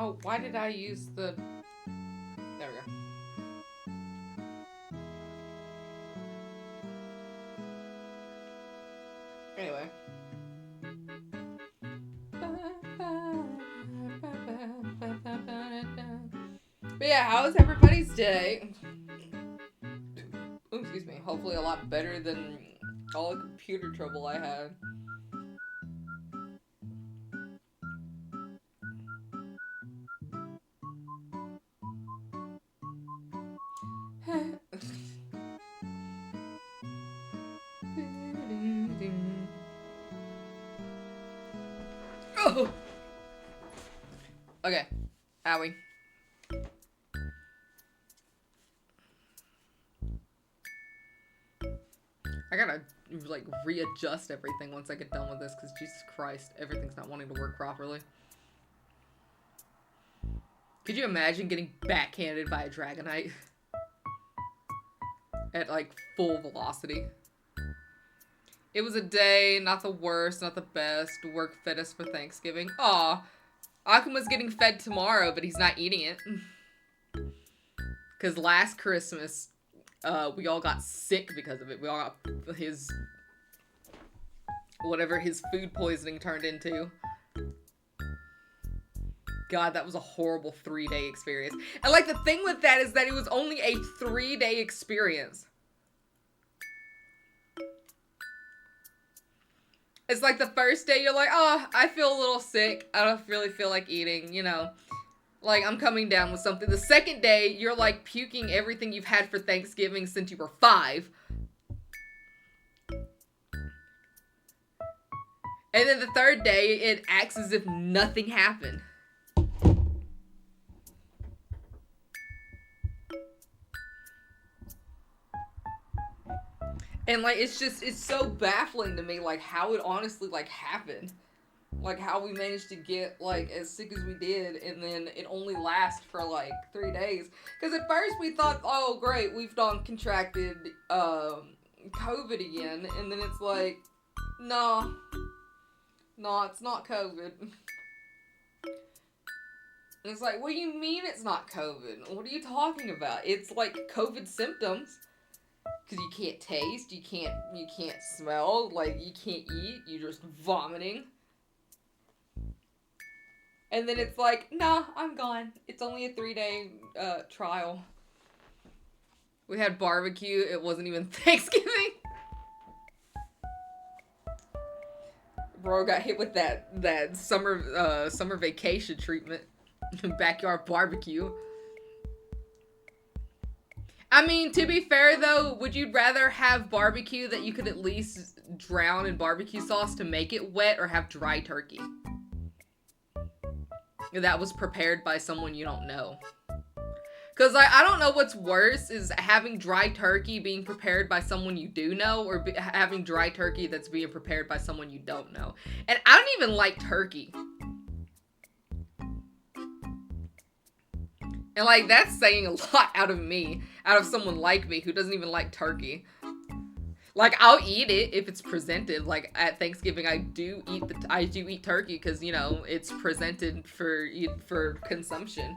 Oh, why did I use the... There we go. Anyway. But yeah, how was everybody's day? Ooh, excuse me. Hopefully a lot better than all the computer trouble I had. Oh. Okay. Owie. I gotta, like, readjust everything once I get done with this, because Jesus Christ, everything's not wanting to work properly. Could you imagine getting backhanded by a Dragonite? At, like, full velocity. It was a day, not the worst, not the best. Work fed us for Thanksgiving. Aw. Akuma's getting fed tomorrow, but he's not eating it. Because last Christmas, we all got sick because of it. We all got his... whatever his food poisoning turned into. God, that was a horrible 3-day experience. And like the thing with that is that it was only a 3-day experience. It's like the first day you're like, oh, I feel a little sick. I don't really feel like eating, you know. Like, I'm coming down with something. The second day, you're like puking everything you've had for Thanksgiving since you were 5. And then the third day, it acts as if nothing happened. And, like, it's so baffling to me, like, how it honestly, like, happened. Like, how we managed to get, like, as sick as we did, and then it only lasts for, like, 3 days. Because at first we thought, oh, great, we've contracted, COVID again, and then it's like, no, it's not COVID. And it's like, what do you mean it's not COVID? What are you talking about? It's, like, COVID symptoms. Because you can't taste, you can't smell, like, you can't eat, you're just vomiting. And then it's like, nah, I'm gone. It's only a 3-day, trial. We had barbecue, it wasn't even Thanksgiving. Bro got hit with that summer vacation treatment. Backyard barbecue. I mean, to be fair though, would you rather have barbecue that you could at least drown in barbecue sauce to make it wet, or have dry turkey that was prepared by someone you don't know? Because I don't know what's worse, is having dry turkey being prepared by someone you do know, or having dry turkey that's being prepared by someone you don't know. And I don't even like turkey. And, like, that's saying a lot out of me, out of someone like me who doesn't even like turkey. Like, I'll eat it if it's presented. Like, at Thanksgiving, I do eat turkey because, you know, it's presented for consumption.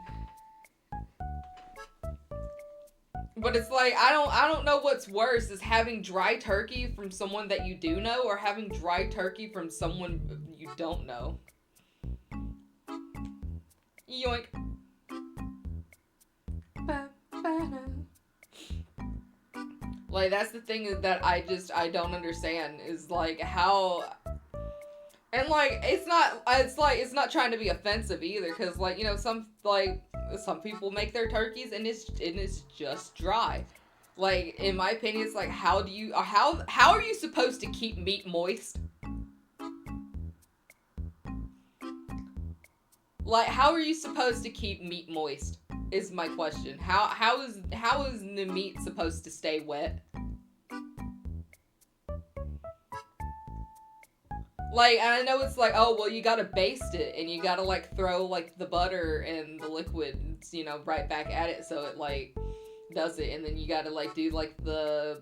But it's like, I don't know what's worse, is having dry turkey from someone that you do know, or having dry turkey from someone you don't know. Yoink. Like, that's the thing that I don't understand, is like how, and like it's not trying to be offensive either, because, like, you know, some people make their turkeys and it's just dry. Like, in my opinion, it's like, how are you supposed to keep meat moist? Like, how are you supposed to keep meat moist? Is my question. How is the meat supposed to stay wet? Like, and I know it's like, oh, well, you gotta baste it, and you gotta, like, throw, like, the butter and the liquids, you know, right back at it, so it, like, does it, and then you gotta, like, do, like, the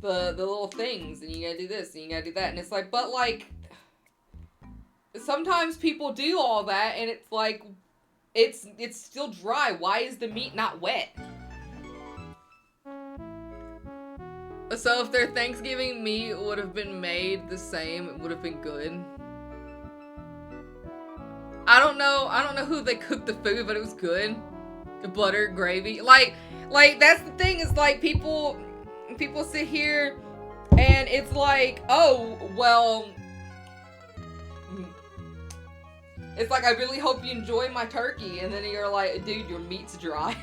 little things, and you gotta do this, and you gotta do that, and it's like, but, like, sometimes people do all that, and it's like, it's still dry. Why is the meat not wet? So if their Thanksgiving meat would have been made the same, it would have been good. I don't know who they cooked the food, but it was good. Butter, gravy. Like that's the thing, is like people sit here and it's like, oh, well, it's like, I really hope you enjoy my turkey, and then you're like, dude, your meat's dry.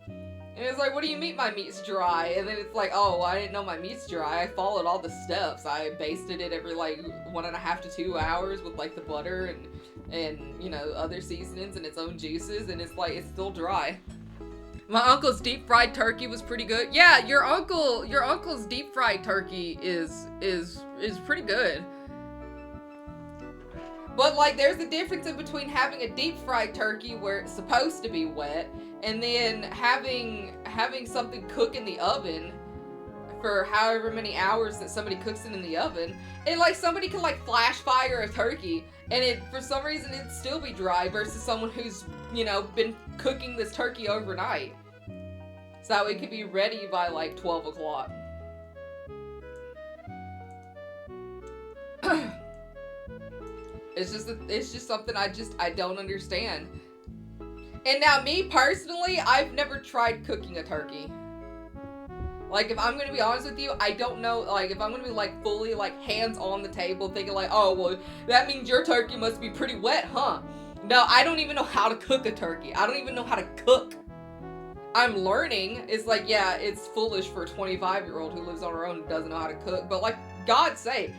And it's like, what do you mean my meat's dry? And then it's like, oh, I didn't know my meat's dry. I followed all the steps. I basted it every, like, 1.5 to 2 hours with, like, the butter and you know, other seasonings and its own juices, and it's like, it's still dry. My uncle's deep fried turkey was pretty good. Yeah, your uncle's deep fried turkey is pretty good. But, like, there's a difference in between having a deep fried turkey where it's supposed to be wet, and then having something cook in the oven for however many hours that somebody cooks it in the oven. And, like, somebody can, like, flash fire a turkey, and for some reason it'd still be dry, versus someone who's, you know, been cooking this turkey overnight. So it could be ready by, like, 12 o'clock. It's just something I don't understand. And now, me personally, I've never tried cooking a turkey. Like, if I'm gonna be honest with you, I don't know, like, if I'm gonna be, like, fully, like, hands on the table, thinking, like, oh, well, that means your turkey must be pretty wet, huh? No, I don't even know how to cook a turkey. I don't even know how to cook. I'm learning. It's like, yeah, it's foolish for a 25-year-old who lives on her own and doesn't know how to cook, but, like, God's sake.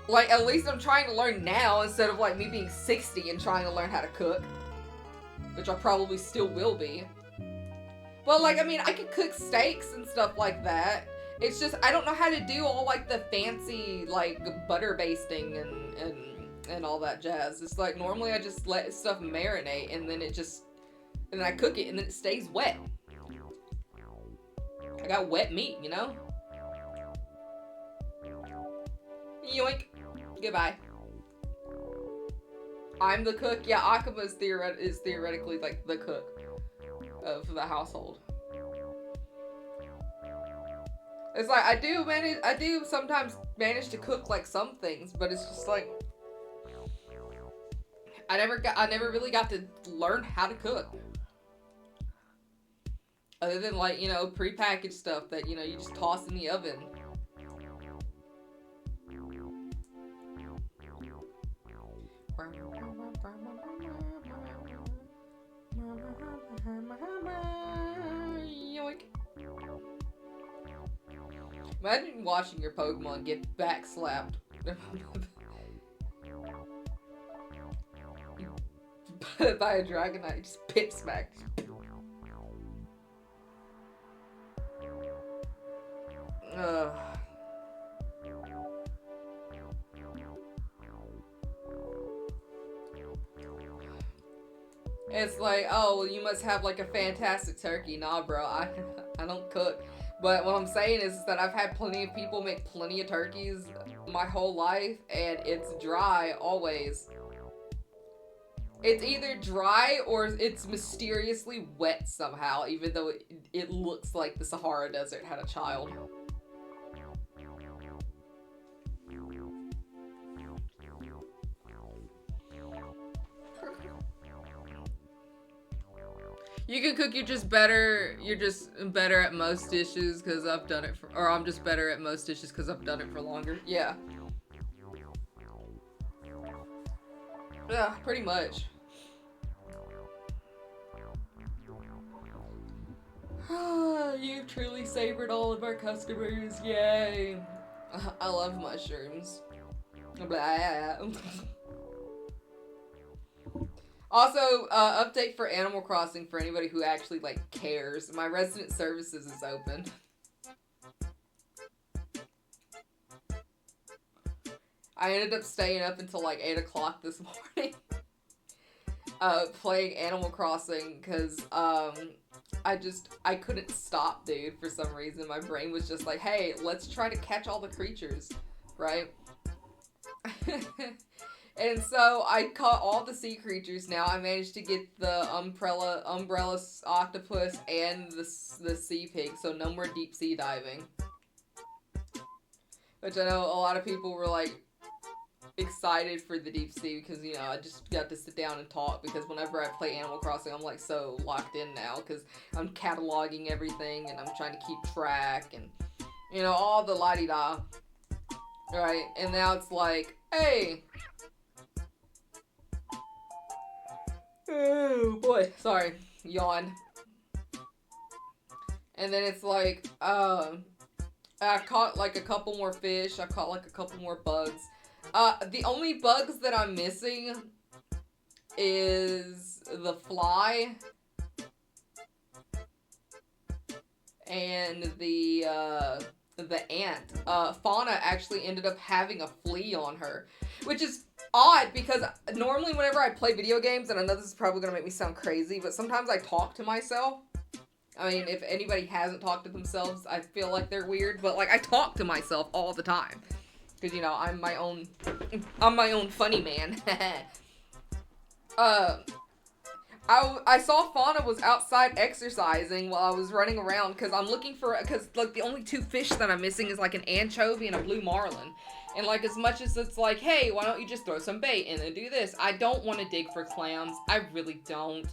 Like, at least I'm trying to learn now instead of, like, me being 60 and trying to learn how to cook. Which I probably still will be. But, like, I mean, I can cook steaks and stuff like that. It's just, I don't know how to do all, like, the fancy, like, butter basting and all that jazz. It's like, normally I just let stuff marinate and then and then I cook it and then it stays wet. I got wet meat, you know? Yoink. Goodbye. I'm the cook. Yeah, Akuma is theoretically, like, the cook of the household. It's like, I do sometimes manage to cook, like, some things, but it's just like, I never really got to learn how to cook. Other than, like, you know, prepackaged stuff that, you know, you just toss in the oven. Yoink. Imagine watching your Pokemon get backslapped by a Dragonite, just pit smacked. Ugh. It's like, oh, well, you must have, like, a fantastic turkey. Nah, bro, I don't cook. But what I'm saying is that I've had plenty of people make plenty of turkeys my whole life, and it's dry always. It's either dry or it's mysteriously wet somehow, even though it looks like the Sahara Desert had a child. You can cook, you're just better at most dishes because I've done it or I'm just better at most dishes because I've done it for longer. Yeah. Yeah, pretty much. You've truly savored all of our customers. Yay. I love mushrooms. Blah. Also, update for Animal Crossing for anybody who actually, like, cares. My resident services is open. I ended up staying up until, like, 8 o'clock this morning. Playing Animal Crossing, because, I couldn't stop, dude, for some reason. My brain was just like, hey, let's try to catch all the creatures, right? And so I caught all the sea creatures now. I managed to get the umbrella octopus and the sea pig, so no more deep sea diving. Which I know a lot of people were, like, excited for the deep sea because, you know, I just got to sit down and talk because whenever I play Animal Crossing, I'm, like, so locked in now because I'm cataloging everything and I'm trying to keep track and, you know, all the la-di-da. Right? And now it's like, hey... Oh boy, sorry, yawn. And then it's like, I caught like a couple more fish, I caught like a couple more bugs. The only bugs that I'm missing is the fly and the ant. Fauna actually ended up having a flea on her, which is odd because normally whenever I play video games, and I know this is probably going to make me sound crazy, but sometimes I talk to myself. I mean, if anybody hasn't talked to themselves, I feel like they're weird, but like I talk to myself all the time. Because, you know, I'm my own funny man. I saw Fauna was outside exercising while I was running around because I'm looking for, because like the only two fish that I'm missing is like an anchovy and a blue marlin. And like as much as it's like, hey, why don't you just throw some bait in and do this? I don't want to dig for clams. I really don't.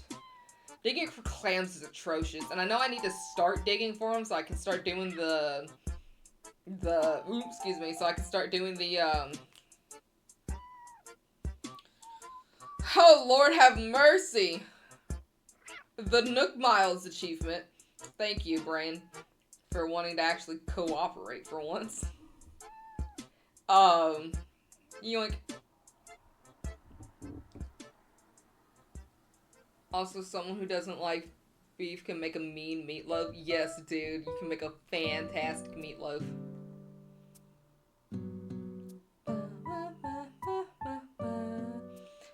Digging for clams is atrocious. And I know I need to start digging for them so I can start doing excuse me, so I can start doing the, oh, Lord have mercy. The Nook Miles achievement. Thank you, Brain, for wanting to actually cooperate for once. Yoink. Also, someone who doesn't like beef can make a mean meatloaf. Yes, dude, you can make a fantastic meatloaf.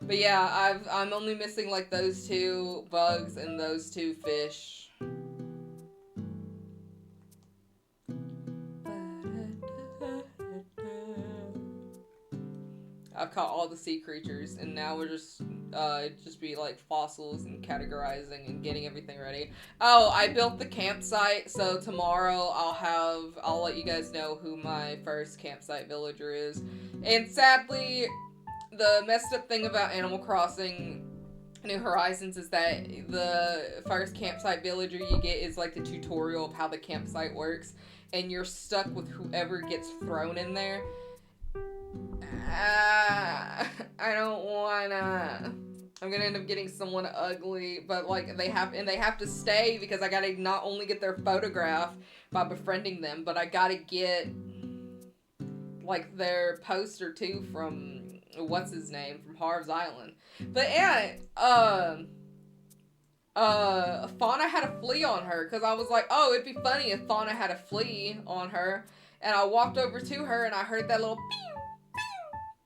But yeah, I'm only missing like those two bugs and those two fish. I've caught all the sea creatures, and now we're just be like fossils and categorizing and getting everything ready. Oh, I built the campsite, so tomorrow I'll let you guys know who my first campsite villager is. And sadly, the messed up thing about Animal Crossing New Horizons is that the first campsite villager you get is like the tutorial of how the campsite works, and you're stuck with whoever gets thrown in there. I don't wanna. I'm gonna end up getting someone ugly, but like they have to stay because I gotta not only get their photograph by befriending them, but I gotta get like their poster too from what's his name from Harv's Island. But yeah, Fauna had a flea on her because I was like, oh, it'd be funny if Fauna had a flea on her, and I walked over to her and I heard that little pew,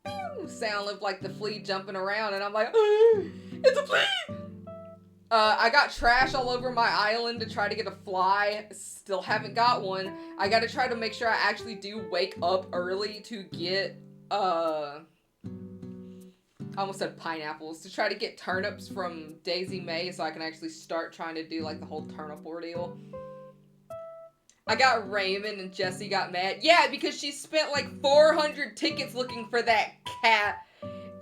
pew, pew sound of like the flea jumping around, and I'm like, it's a flea! I got trash all over my island to try to get a fly. Still haven't got one. I gotta try to make sure I actually do wake up early to get, I almost said pineapples, to try to get turnips from Daisy May so I can actually start trying to do like the whole turnip ordeal. I got Raymond and Jessie got mad. Yeah, because she spent like 400 tickets looking for that cat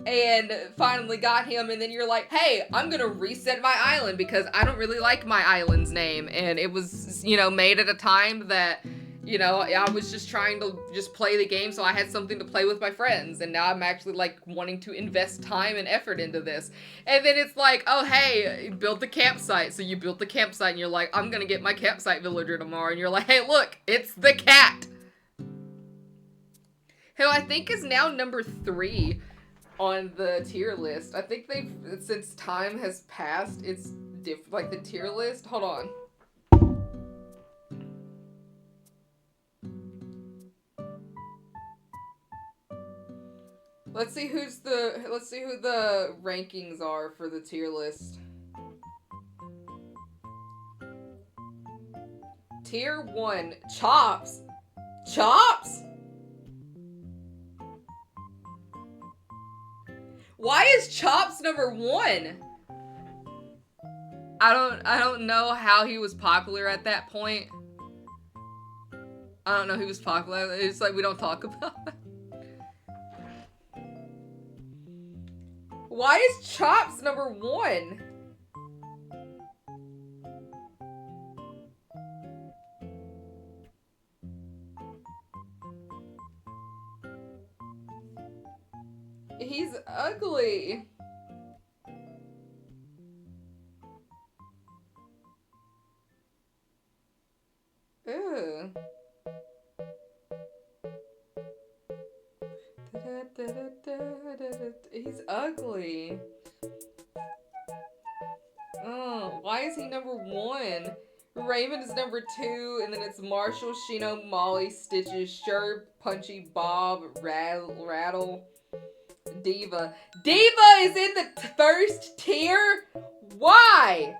and finally got him, and then you're like, hey, I'm gonna reset my island because I don't really like my island's name, and it was, you know, made at a time that, you know, I was just trying to just play the game so I had something to play with my friends, and now I'm actually like wanting to invest time and effort into this. And then it's like, oh hey, build the campsite. So you built the campsite and you're like, I'm gonna get my campsite villager tomorrow, and you're like, hey look, it's the cat, who I think is now number 3 on the tier list. I think since time has passed, it's like the tier list. Hold on. Let's see who the rankings are for the tier list. Tier 1, Chops. Chops? Why is Chops number 1? I don't know how he was popular at that point. I don't know who was popular. It's like we don't talk about that. Why is Chops number 1? He's ugly. Ew. He's ugly. Oh, why is he number 1? Raymond is number 2, and then it's Marshall, Shino, Molly, Stitches, Sure, Punchy, Bob, Rattle, Diva. Diva is in the first tier? Why?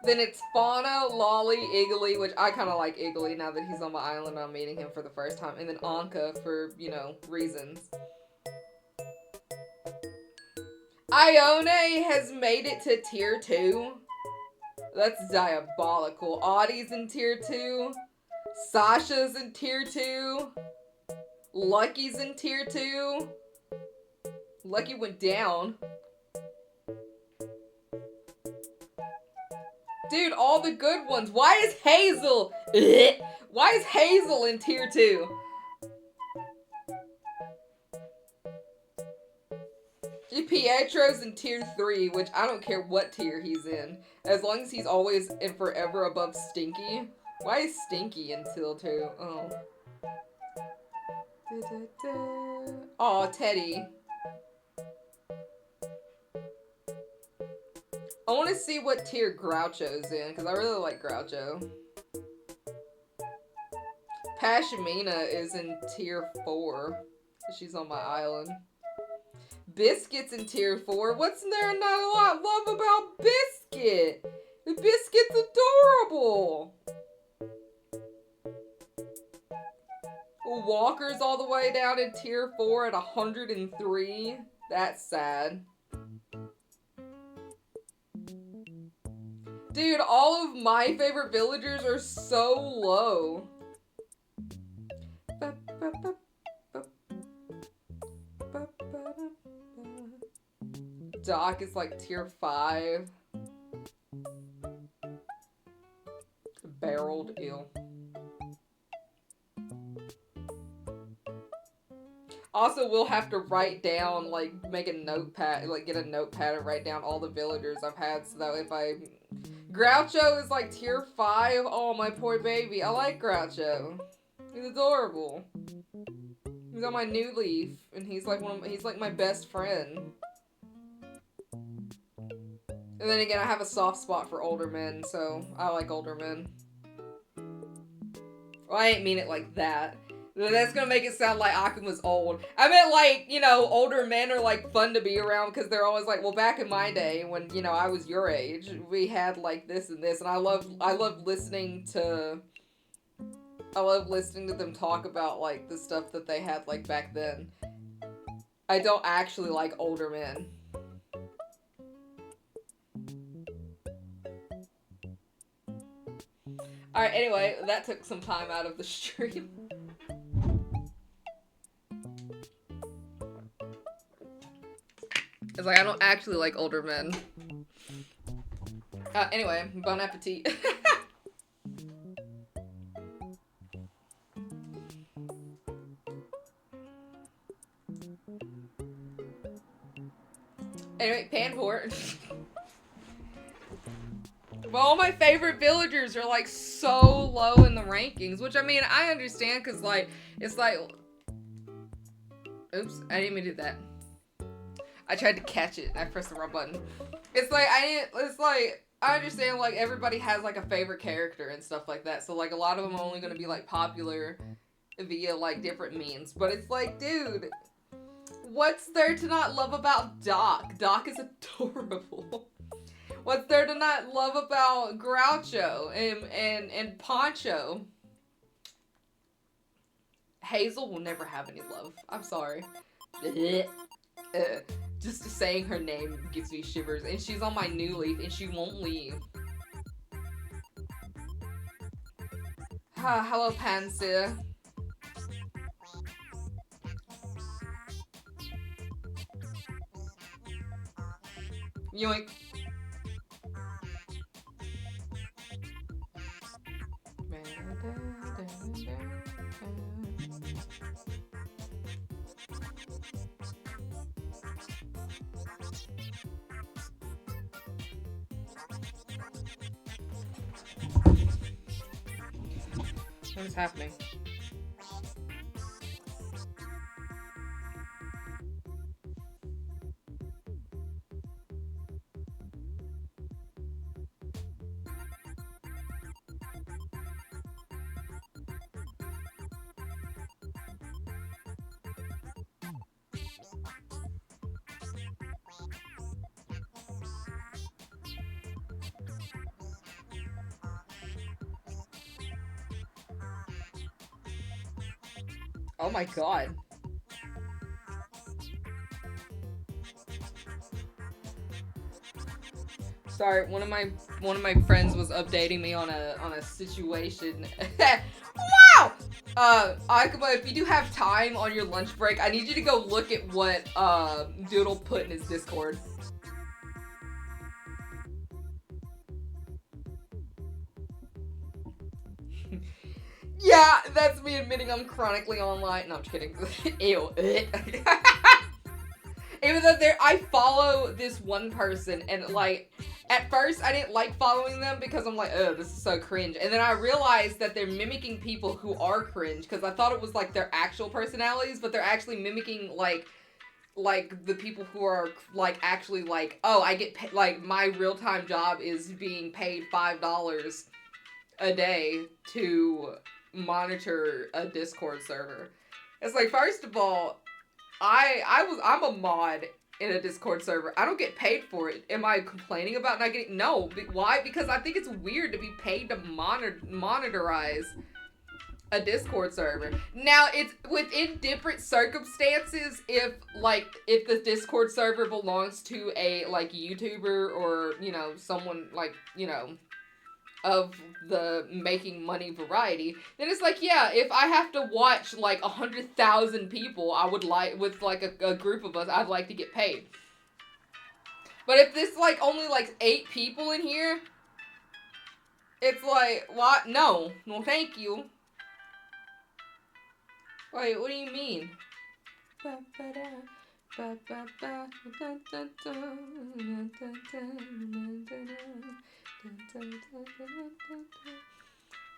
Then it's Fauna, Lolly, Iggly, which I kind of like Iggly now that he's on my island and I'm meeting him for the first time. And then Anka for, you know, reasons. Ione has made it to tier 2. That's diabolical. Audie's in tier 2. Sasha's in tier 2. Lucky's in tier 2. Lucky went down. Dude, all the good ones. Why is Hazel? Why is Hazel in tier 2? Pietro's in tier 3, which I don't care what tier he's in. As long as he's always and forever above Stinky. Why is Stinky in tier 2? Oh. Aw, Teddy. I want to see what tier Groucho's in, because I really like Groucho. Pashmina is in tier 4. She's on my island. Biscuit's in tier 4. What's there not a lot of love about Biscuit? Biscuit's adorable. Walker's all the way down in tier 4 at 103. That's sad. Dude, all of my favorite villagers are so low. Doc is like tier 5. Barreled eel. Also, we'll have to write down, like, make a notepad, like, get a notepad and write down all the villagers I've had, so that if I... Groucho is, like, tier 5. Oh, my poor baby. I like Groucho. He's adorable. He's on my new leaf, and he's, like, he's, like, my best friend. And then again, I have a soft spot for older men, so I like older men. Well, I didn't mean it like that. That's gonna make it sound like Akuma's old. I meant like, you know, older men are like fun to be around because they're always like, well, back in my day when, you know, I was your age, we had like this and this, and I love listening to them talk about like the stuff that they had like back then. I don't actually like older men. Alright, anyway, that took some time out of the stream. It's like, I don't actually like older men. Anyway, bon appetit. Anyway, Panport. But all my favorite villagers are, like, so low in the rankings. Which, I mean, I understand, because, like, it's like... Oops, I didn't even do that. I tried to catch it, and I pressed the wrong button. It's like, I understand, like, everybody has, like, a favorite character and stuff like that. So, like, a lot of them are only gonna be, like, popular via, like, different means. But it's like, dude, what's there to not love about Doc? Doc is adorable. What's there to not love about Groucho and Poncho? Hazel will never have any love. I'm sorry. Just saying her name gives me shivers. And she's on my new leaf and she won't leave. Hello, Pansy. Yoink. What is happening? Oh my god. Sorry, one of my friends was updating me on a situation. Wow! Akuma, if you do have time on your lunch break, I need you to go look at what Doodle put in his Discord. Yeah, that's me admitting I'm chronically online. No, I'm just kidding. Ew. Even though I follow this one person, and like, at first I didn't like following them because I'm like, oh, this is so cringe. And then I realized that they're mimicking people who are cringe, because I thought it was like their actual personalities, but they're actually mimicking like the people who are like actually like, oh, I get like my real-time job is being paid $5 a day to monitor a Discord server. It's like, first of all, I'm a mod in a Discord server. I don't get paid for it. Am I complaining about not getting? No. Why? Because I think it's weird to be paid to monitorize a Discord server. Now, it's within different circumstances. If the Discord server belongs to a like YouTuber or, you know, someone like, you know, of the making money variety, then it's like, yeah, if I have to watch like 100,000 people, I would like, with like a group of us, I'd like to get paid. But if there's like only like 8 people in here, it's like, what? No, thank you. Wait, what do you mean?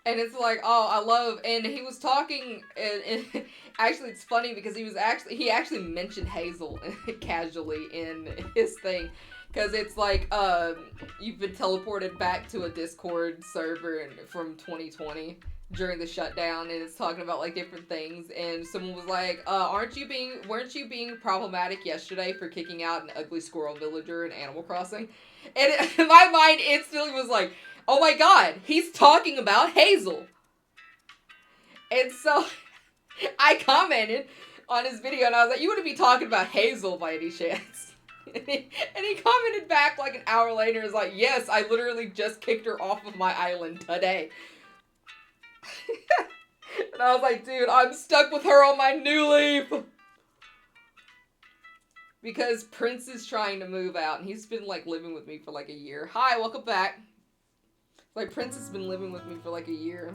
And it's like, oh, I love, and he was talking, and actually it's funny because he actually mentioned Hazel casually in his thing, because it's like, you've been teleported back to a Discord server from 2020 during the shutdown, and it's talking about like different things, and someone was like, weren't you being problematic yesterday for kicking out an ugly squirrel villager in Animal Crossing? And my mind instantly was like, oh my god, he's talking about Hazel. And so I commented on his video, and I was like, you wouldn't be talking about Hazel by any chance. And he commented back like an hour later and was like, yes, I literally just kicked her off of my island today. And I was like, dude, I'm stuck with her on my new leaf. Because Prince is trying to move out, and he's been like living with me for like a year. Hi, welcome back. Like, Prince has been living with me for like a year.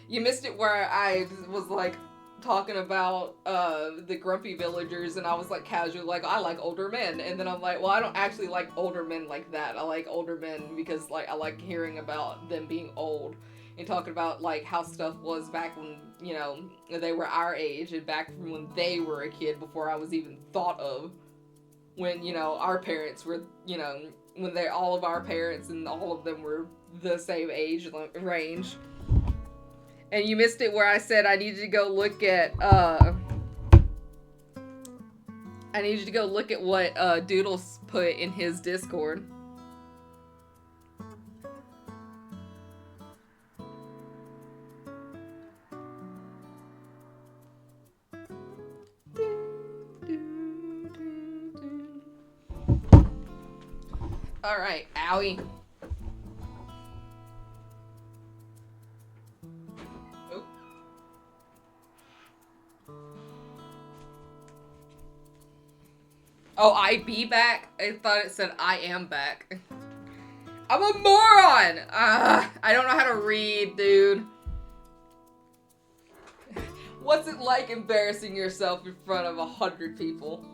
You missed it where I was like talking about the grumpy villagers, and I was like casually like, I like older men. And then I'm like, well, I don't actually like older men like that. I like older men because like I like hearing about them being old and talking about like how stuff was back when, you know, they were our age, and back from when they were a kid before I was even thought of. When, you know, our parents were, you know, when all of our parents and all of them were the same age range. And you missed it where I said I need you to go look at what Doodles put in his Discord. Alright, owie. Oh, I be back? I thought it said I am back. I'm a moron! I don't know how to read, dude. What's it like embarrassing yourself in front of 100 people?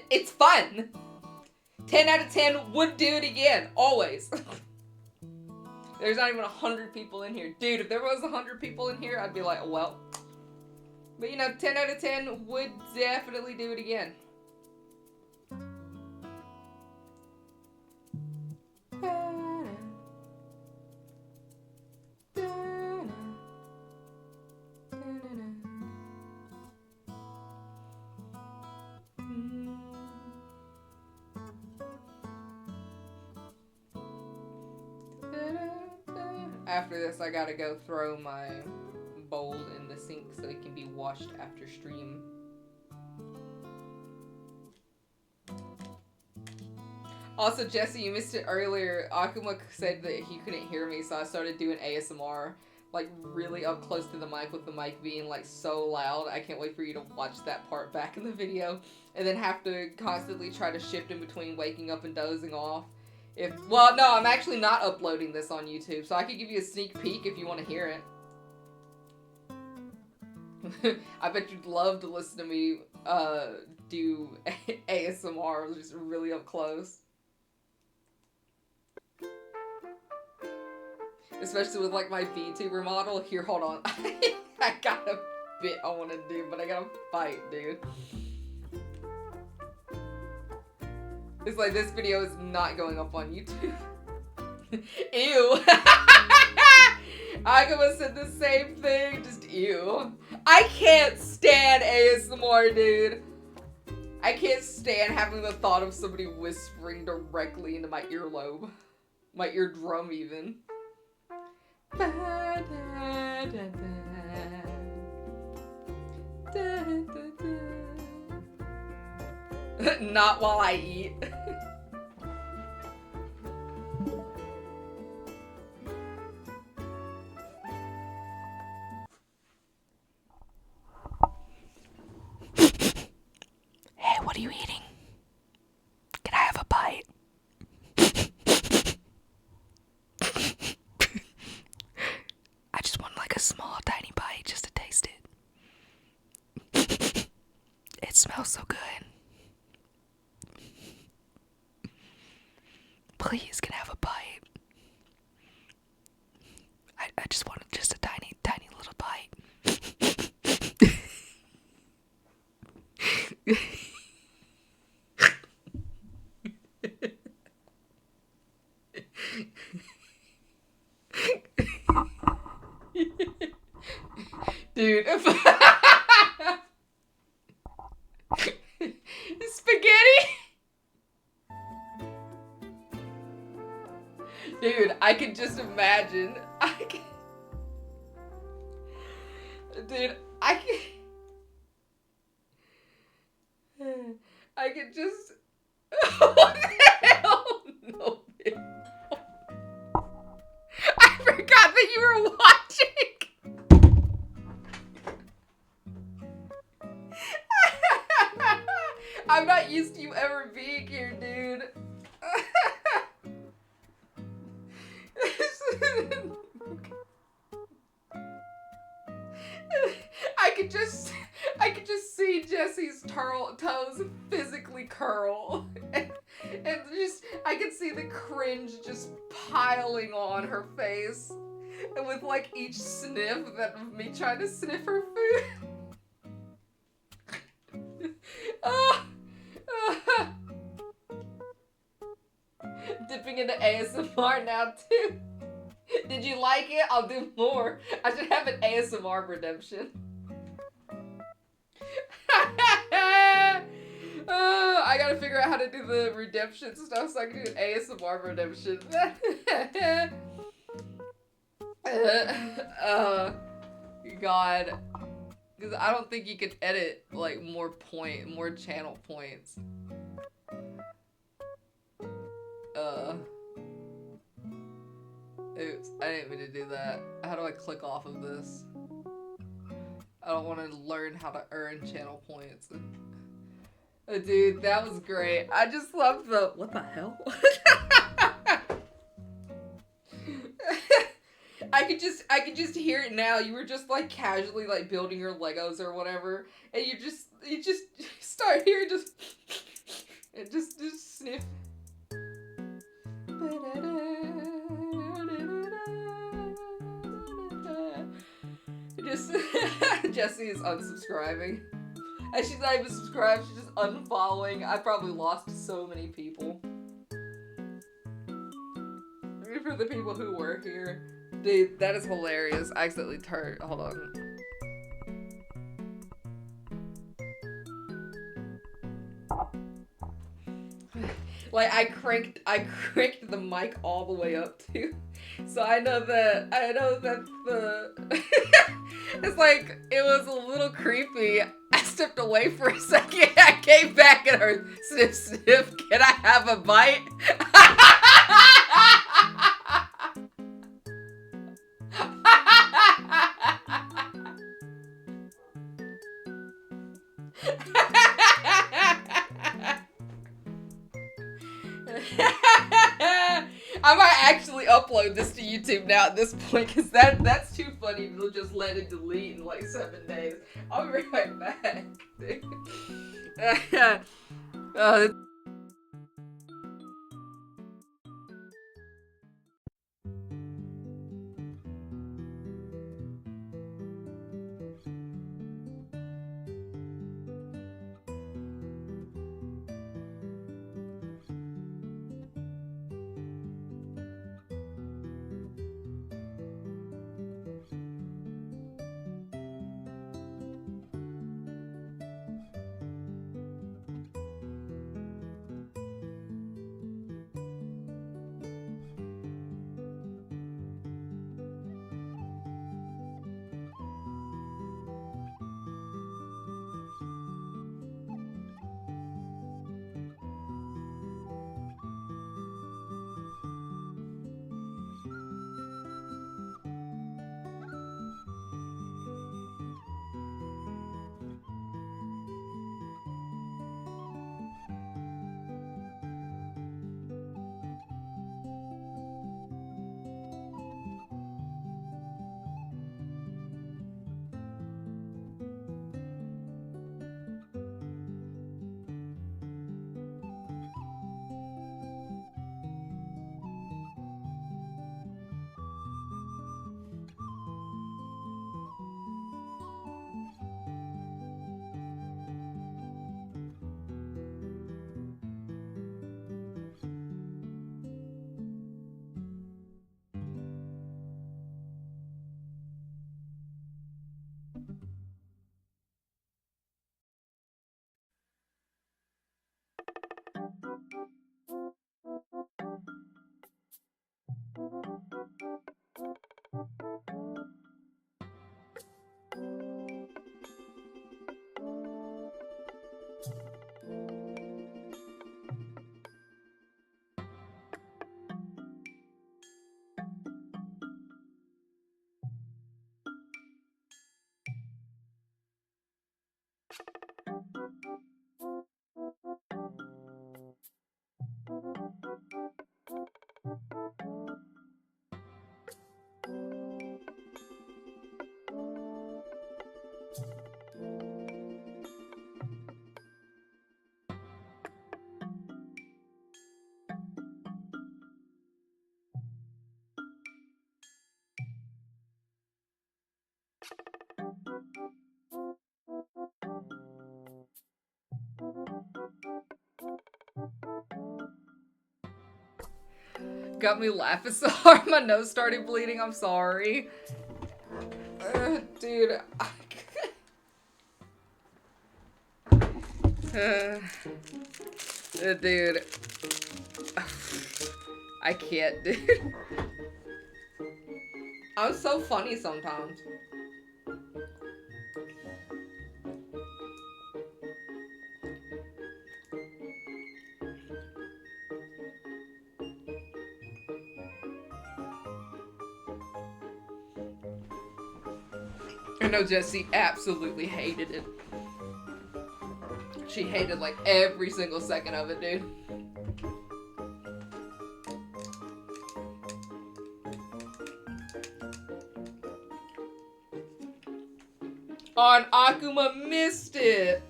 It's fun! 10 out of 10 would do it again, always. There's not even 100 people in here. Dude, if there was 100 people in here, I'd be like, well. But you know, 10 out of 10 would definitely do it again. After this, I gotta go throw my bowl in the sink so it can be washed after stream. Also, Jesse, you missed it earlier. Akuma said that he couldn't hear me, so I started doing ASMR, like, really up close to the mic, with the mic being, like, so loud. I can't wait for you to watch that part back in the video, and then have to constantly try to shift in between waking up and dozing off. Well, no, I'm actually not uploading this on YouTube, so I could give you a sneak peek if you want to hear it. I bet you'd love to listen to me, do ASMR, just really up close. Especially with, like, my VTuber model. Here, hold on. I got a bit I want to do, but I gotta fight, dude. It's like, this video is not going up on YouTube. Ew. Akuma said the same thing, just ew. I can't stand ASMR, dude. I can't stand having the thought of somebody whispering directly into my earlobe. My eardrum, even. Not while I eat. Hey, what are you eating? Can I have a bite? I just want like a small, tiny bite just to taste it. It smells so good. Please, can I have a bite? I just want just a tiny, tiny little bite. Dude, spaghetti? Dude, I can just imagine. Dude, I can just. What the hell? No. I forgot that you were watching. I'm not used to you ever being here, dude. I could just see Jesse's toes physically curl, and just I could see the cringe just piling on her face, and with like each sniff that of me trying to sniff her food. Dipping into ASMR now too. Did you like it? I'll do more. I should have an ASMR redemption. I gotta figure out how to do the redemption stuff so I can do an ASMR redemption. God. Because I don't think you could edit, like, more channel points. Oops, I didn't mean to do that. How do I click off of this? I don't want to learn how to earn channel points. Oh, dude, that was great. I just love the... What the hell? I could just hear it now. You were just like casually like building your Legos or whatever, and you just start hearing and just sniff. Just Jessie is unsubscribing. And she's not even subscribed, she's just unfollowing. I probably lost so many people. For the people who were here. Dude, that is hilarious. I accidentally turned. Hold on. Like I cranked the mic all the way up too. So I know that the it's like it was a little creepy. I stepped away for a second. I came back and heard sniff, sniff. Can I have a bite? I might actually upload this to YouTube now at this point because that's too funny to just let it delete in like 7 days. I'll be right back. uh, got me laughing so hard my nose started bleeding. I'm sorry. Dude. Dude. I can't, dude. I'm so funny sometimes. I know Jessie absolutely hated it. She hated like every single second of it, dude. On Akuma missed it.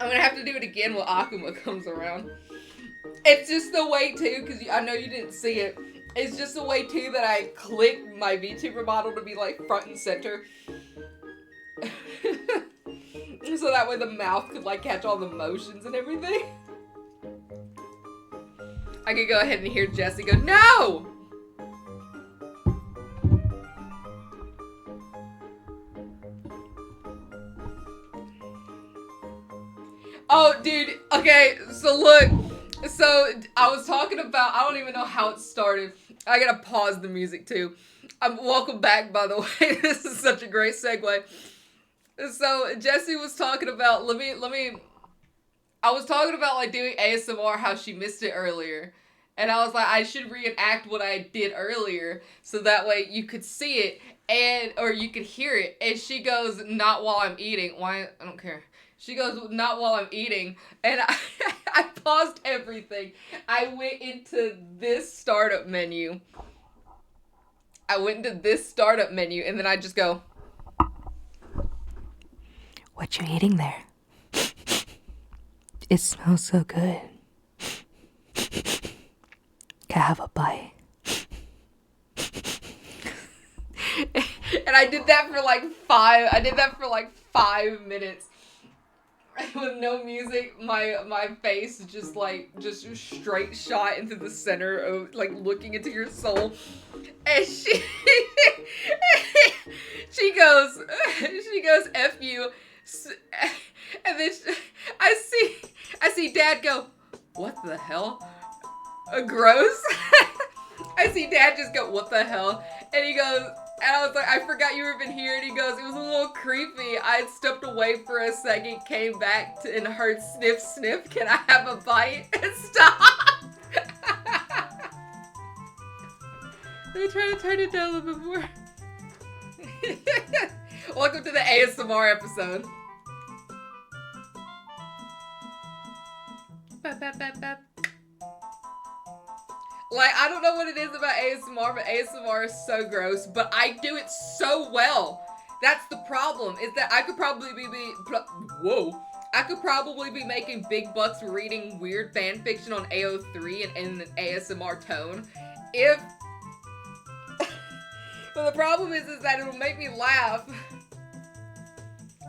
I'm gonna have to do it again when Akuma comes around. It's just the way too, because I know you didn't see it. It's just the way too that I clicked my VTuber model to be like front and center. So that way the mouth could like catch all the motions and everything. I could go ahead and hear Jessie go, no! Oh, dude, okay, so look. So, I was talking about, I don't even know how it started. I gotta pause the music too. Welcome back, by the way. This is such a great segue. So Jesse was talking about. I was talking about like doing ASMR, how she missed it earlier. And I was like, I should reenact what I did earlier so that way you could see it or you could hear it. And she goes, not while I'm eating. Why? I don't care. She goes, not while I'm eating. And I paused everything. I went into this startup menu. And then I just go, what you eating there? It smells so good. Can I have a bite? And I did that for like 5 minutes. With no music, my face just straight shot into the center of like looking into your soul. And she goes F you. And then I see Dad go, what the hell? Gross. I see Dad just go, what the hell? And he goes, and I was like, I forgot you were even here. And he goes, it was a little creepy. I had stepped away for a second, came back and heard sniff, sniff. Can I have a bite? And stop. Let me try to turn it down a little bit more. Welcome to the ASMR episode. Bap, bap, bap, bap. Like, I don't know what it is about ASMR, but ASMR is so gross, but I do it so well. That's the problem, is that I could probably be making big bucks reading weird fan fiction on AO3 and in an ASMR tone if but the problem is that it'll make me laugh.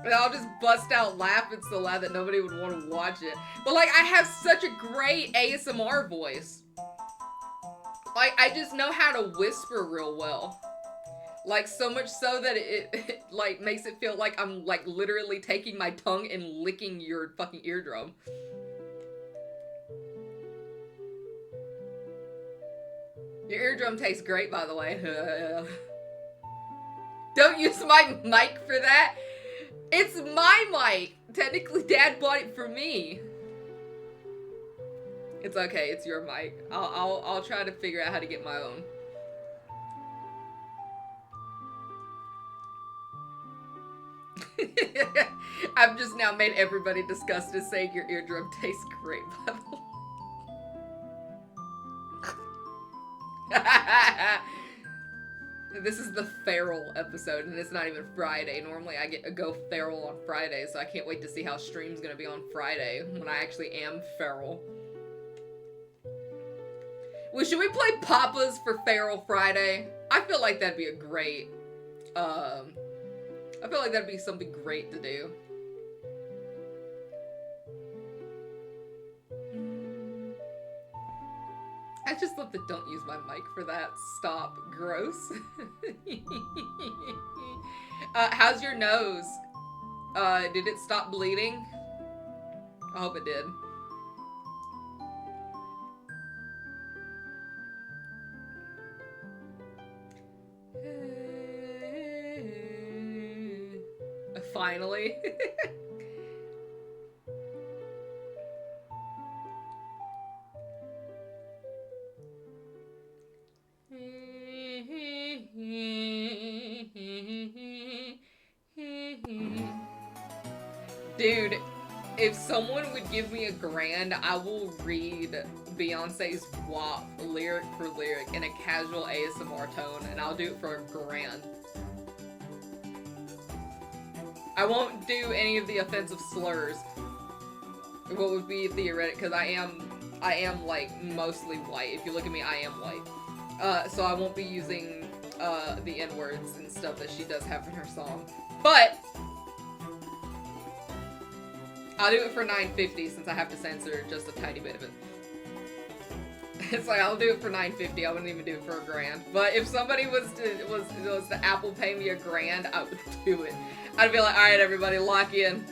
And I'll just bust out laughing so loud that nobody would want to watch it. But like, I have such a great ASMR voice. Like, I just know how to whisper real well. Like, so much so that it like, makes it feel like I'm, like, literally taking my tongue and licking your fucking eardrum. Your eardrum tastes great, by the way. Don't use my mic for that. It's my mic. Technically, Dad bought it for me. It's okay, it's your mic. I'll try to figure out how to get my own. I've just now made everybody disgusted saying your eardrum tastes great, by the way. This is the feral episode, and it's not even Friday. Normally I go feral on Friday, so I can't wait to see how stream's gonna be on Friday when I actually am feral. Well, should we play Papa's for Feral Friday? I feel like that'd be a great, I feel like that'd be something great to do. I just love the don't use my mic for that. Stop. Gross. How's your nose? Did it stop bleeding? I hope it did. Finally. Dude, if someone would give me $1,000, I will read Beyonce's WAP lyric for lyric in a casual ASMR tone, and I'll do it for $1,000. I won't do any of the offensive slurs. What would be theoretic, because I am like mostly white. If you look at me, I am white. So I won't be using the N-words and stuff that she does have in her song. But I'll do it for $9.50 since I have to censor just a tiny bit of it. It's like, I'll do it for $9.50. I wouldn't even do it for $1,000. But if somebody was to Apple pay me $1,000, I would do it. I'd be like, alright everybody, lock in.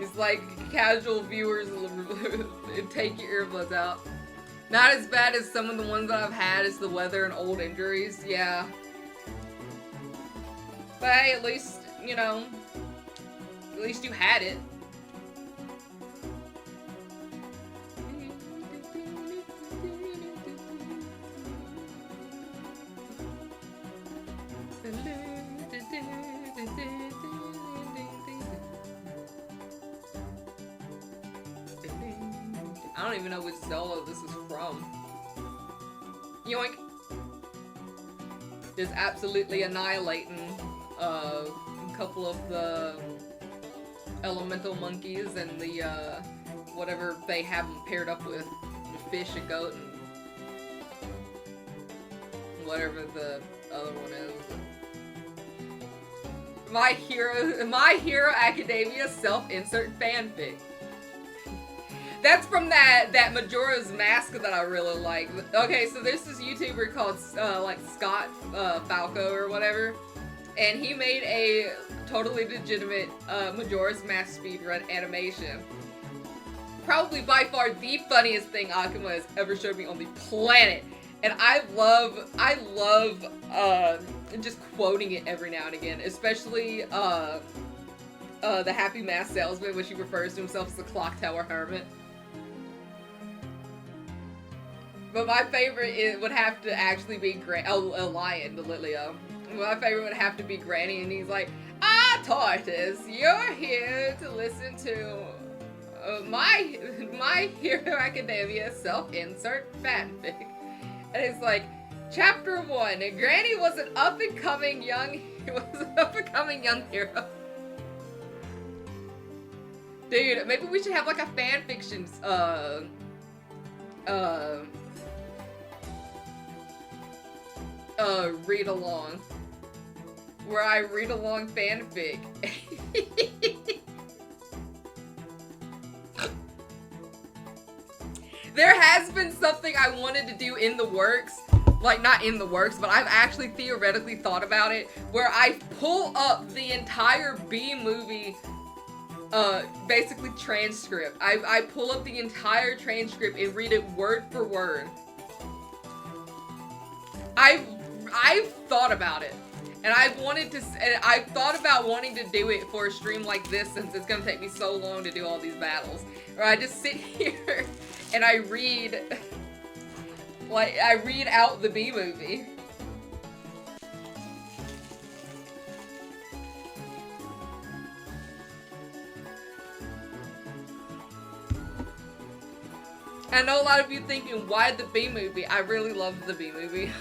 It's like casual viewers take your earbuds out. Not as bad as some of the ones that I've had as the weather and old injuries, yeah. But hey, at least, you know, at least you had it. I don't even know which Zelda this is from. Yoink! Just absolutely annihilating a couple of the elemental monkeys and the whatever they have them paired up with, the fish and goat and whatever the other one is. My Hero Academia self-insert fanfic. That's from that Majora's Mask that I really like. Okay, so there's this YouTuber called like Scott Falco or whatever, and he made a totally legitimate Majora's Mask speedrun animation. Probably by far the funniest thing Akuma has ever showed me on the planet, and I love just quoting it every now and again, especially the Happy Mask Salesman when she refers to himself as the Clock Tower Hermit. But my favorite would have to actually be a lion, the Litleo. My favorite would have to be Granny, and he's like, "Ah, Tortoise, you're here to listen to my Hero Academia self-insert fanfic." And it's like, Chapter 1, Granny was an up-and-coming young hero. Dude, maybe we should have like a fanfiction, read along. Where I read along fanfic. There has been something I wanted to do in the works. Like, not in the works, but I've actually theoretically thought about it. Where I pull up the entire B movie, basically transcript. I pull up the entire transcript and read it word for word. I've thought about it, and I've thought about wanting to do it for a stream like this since it's gonna take me so long to do all these battles. Where I just sit here and I read out the B movie. I know a lot of you thinking, why the B movie? I really love the B movie.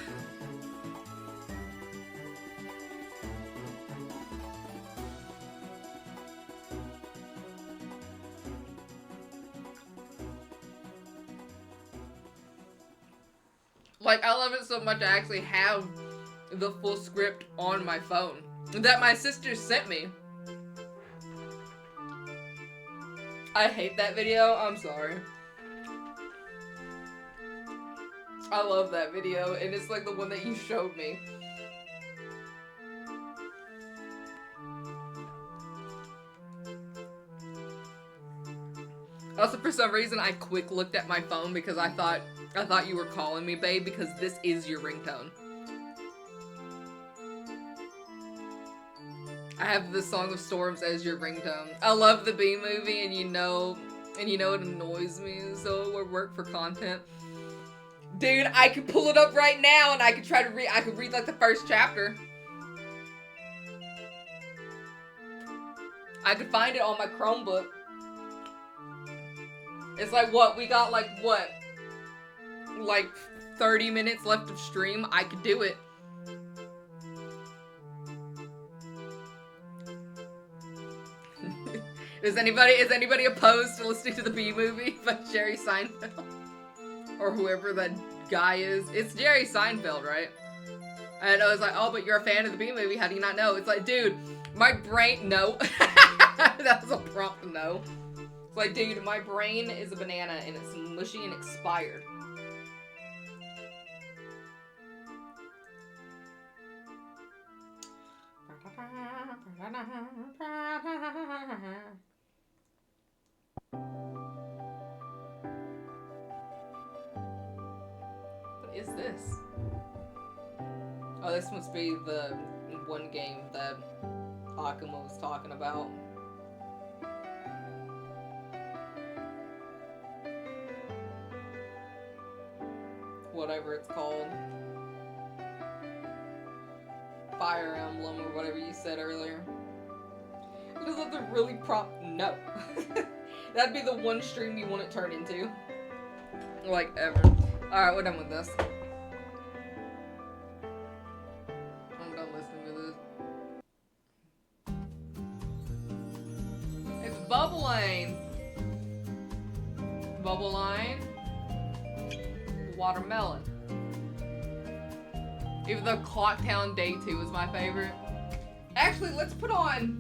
Like, I love it so much I actually have the full script on my phone that my sister sent me. I hate that video. I'm sorry. I love that video, and it's like the one that you showed me. Also, for some reason, I quick looked at my phone because I thought you were calling me, babe, because this is your ringtone. I have the Song of Storms as your ringtone. I love the B movie, and you know it annoys me, so it would work for content. Dude, I could pull it up right now, and I could try to read. I could read like the first chapter. I could find it on my Chromebook. It's like, what, we got like, what? Like 30 minutes left of stream? I could do it. Is anybody opposed to listening to the B movie by Jerry Seinfeld? Or whoever that guy is. It's Jerry Seinfeld, right? And I was like, oh, but you're a fan of the B movie, how do you not know? It's like, dude, my brain, no. That was a prompt no. It's like, dude, my brain is a banana and it's mushy and expired. is this? Oh, this must be the one game that Akuma was talking about. Whatever it's called. Fire Emblem or whatever you said earlier. Because that's a really no. That'd be the one stream you want it turned into. Like, ever. Alright, we're done with this. I'm done listening to this. It's Bubble Lane. Bubble Line. Watermelon. Even though Clocktown Day 2 is my favorite. Actually, let's put on...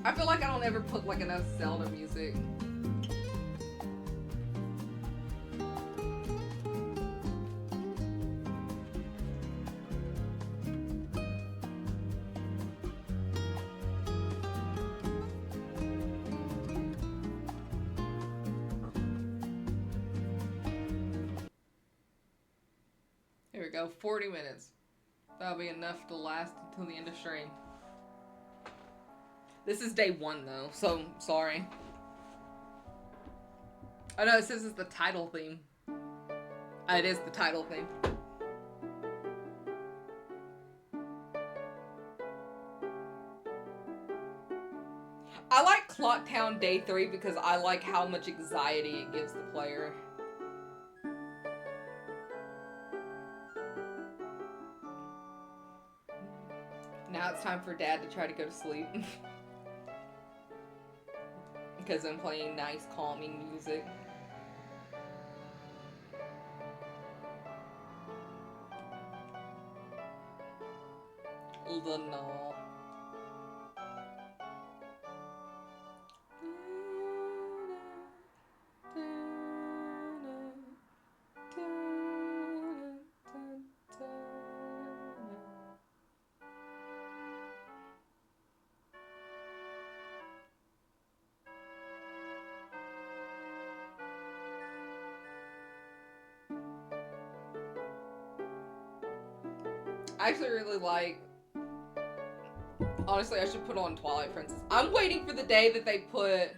I feel like I don't ever put like enough Zelda music. Here we go, 40 minutes. That'll be enough to last until the end of stream. This is day 1 though, so sorry. Oh no, it says it's the title theme. It is the title theme. I like Clocktown Day 3 because I like how much anxiety it gives the player. Now it's time for Dad to try to go to sleep. Because I'm playing nice, calming music. No. I actually really like... Honestly, I should put on Twilight Princess. I'm waiting for the day that they put...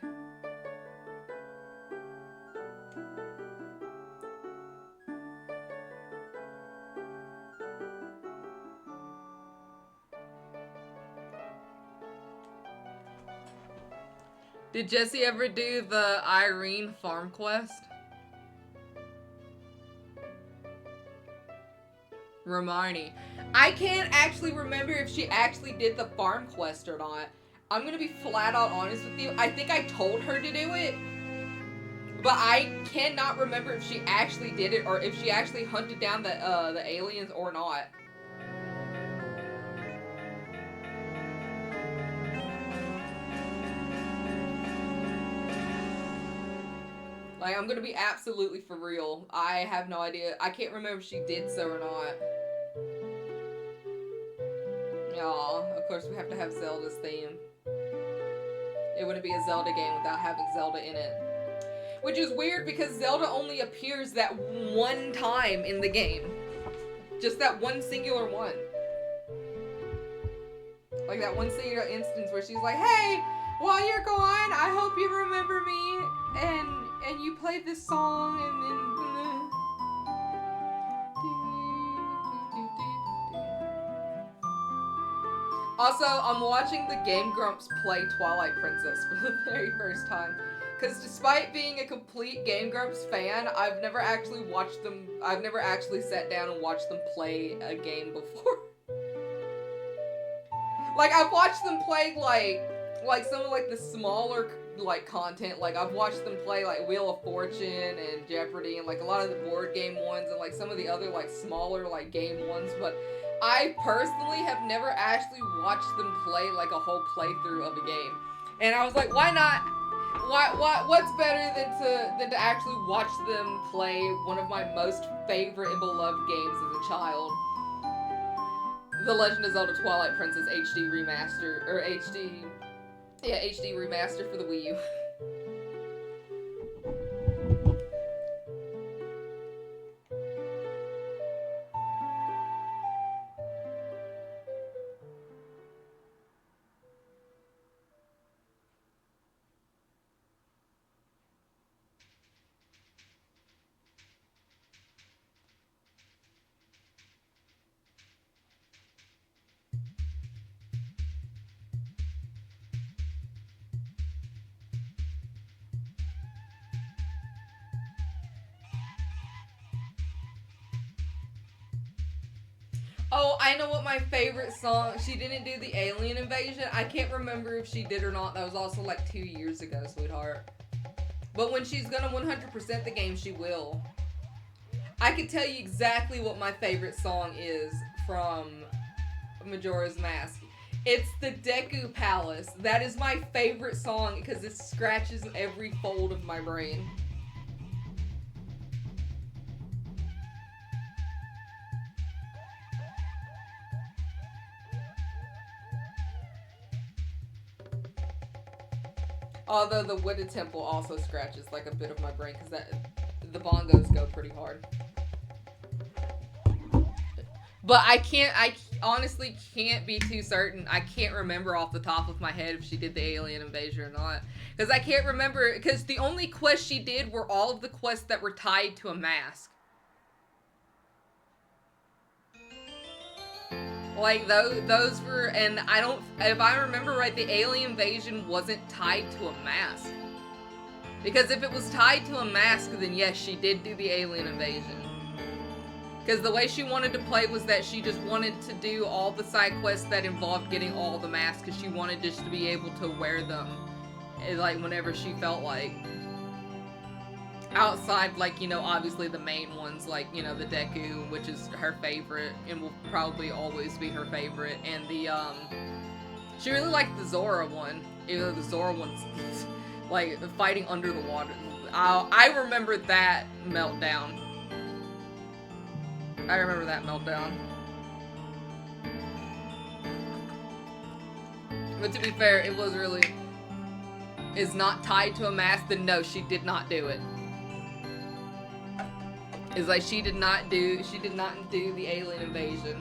Did Jesse ever do the Irene farm quest? Romani. I can't actually remember if she actually did the farm quest or not. I'm gonna be flat out honest with you. I think I told her to do it, but I cannot remember if she actually did it or if she actually hunted down the aliens or not. Like, I'm gonna be absolutely for real. I have no idea. I can't remember if she did so or not. Aw, of course we have to have Zelda's theme. It wouldn't be a Zelda game without having Zelda in it. Which is weird because Zelda only appears that one time in the game. Just that one singular one. Like that one singular instance where she's like, hey, while you're gone, I hope you remember me and you play this song and Also, I'm watching the Game Grumps play Twilight Princess for the very first time. Because despite being a complete Game Grumps fan, I've never actually sat down and watched them play a game before. Like, I've watched them play, like some of, like, the smaller, like, content. Like, I've watched them play, like, Wheel of Fortune and Jeopardy and, like, a lot of the board game ones and, like, some of the other, like, smaller, like, game ones, but I personally have never actually watched them play, like, a whole playthrough of a game. And I was like, why not? What's better than to actually watch them play one of my most favorite and beloved games as a child? The Legend of Zelda Twilight Princess HD Remaster, or HD remaster for the Wii U. Oh, I know what my favorite song. She didn't do the alien invasion. I can't remember if she did or not. That was also like 2 years ago, sweetheart. But when she's gonna 100% the game, she will. I can tell you exactly what my favorite song is from Majora's Mask. It's the Deku Palace. That is my favorite song because it scratches every fold of my brain. Although the Wooded Temple also scratches like a bit of my brain because the bongos go pretty hard. But I honestly can't be too certain. I can't remember off the top of my head if she did the alien invasion or not. Because I can't remember, because the only quests she did were all of the quests that were tied to a mask. Like, those were, and I don't, if I remember right, the alien invasion wasn't tied to a mask. Because if it was tied to a mask, then yes, she did do the alien invasion. Because the way she wanted to play was that she just wanted to do all the side quests that involved getting all the masks, because she wanted just to be able to wear them, like, whenever she felt like. Outside, like, you know, obviously the main ones, like, you know, the Deku, which is her favorite, and will probably always be her favorite, and the, she really liked the Zora one, even though the Zora one's, like, fighting under the water. I remember that meltdown. I remember that meltdown. But to be fair, it was really, is not tied to a mask, then no, she did not do it. It's like she did not do the alien invasion.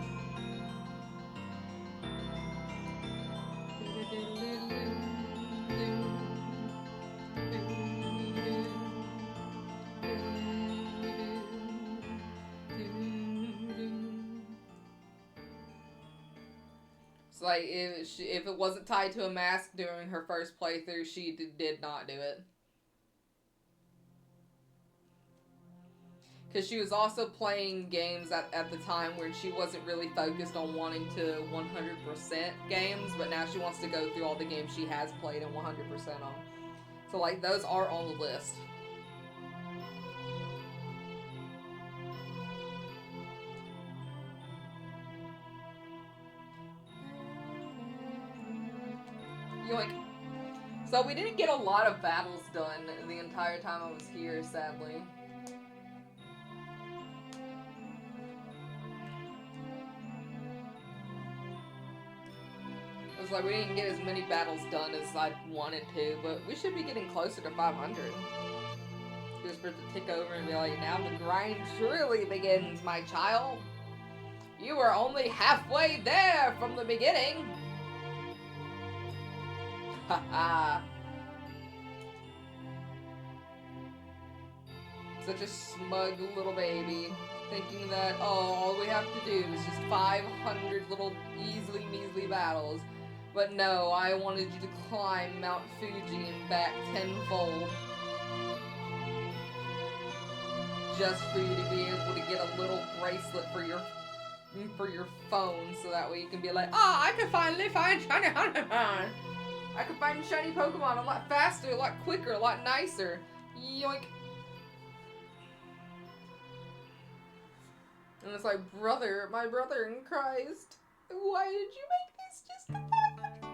It's like if it wasn't tied to a mask during her first playthrough, she did not do it. Because she was also playing games at the time where she wasn't really focused on wanting to 100% games, but now she wants to go through all the games she has played and 100% on. So, like, those are on the list. Yoink. So we didn't get a lot of battles done the entire time I was here, sadly. It was like we didn't get as many battles done as I wanted to, but we should be getting closer to 500. Just for it to tick over and be like, now the grind truly begins, my child. You were only halfway there from the beginning. Haha. Such a smug little baby, thinking that, oh, all we have to do is just 500 little easily measly battles. But no, I wanted you to climb Mount Fuji and back tenfold. Just for you to be able to get a little bracelet for your phone, so that way you can be like, I can finally find shiny Pokemon. I can find shiny Pokemon a lot faster, a lot quicker, a lot nicer. Yoink. And it's like, brother, my brother in Christ, why did you make this just the 500?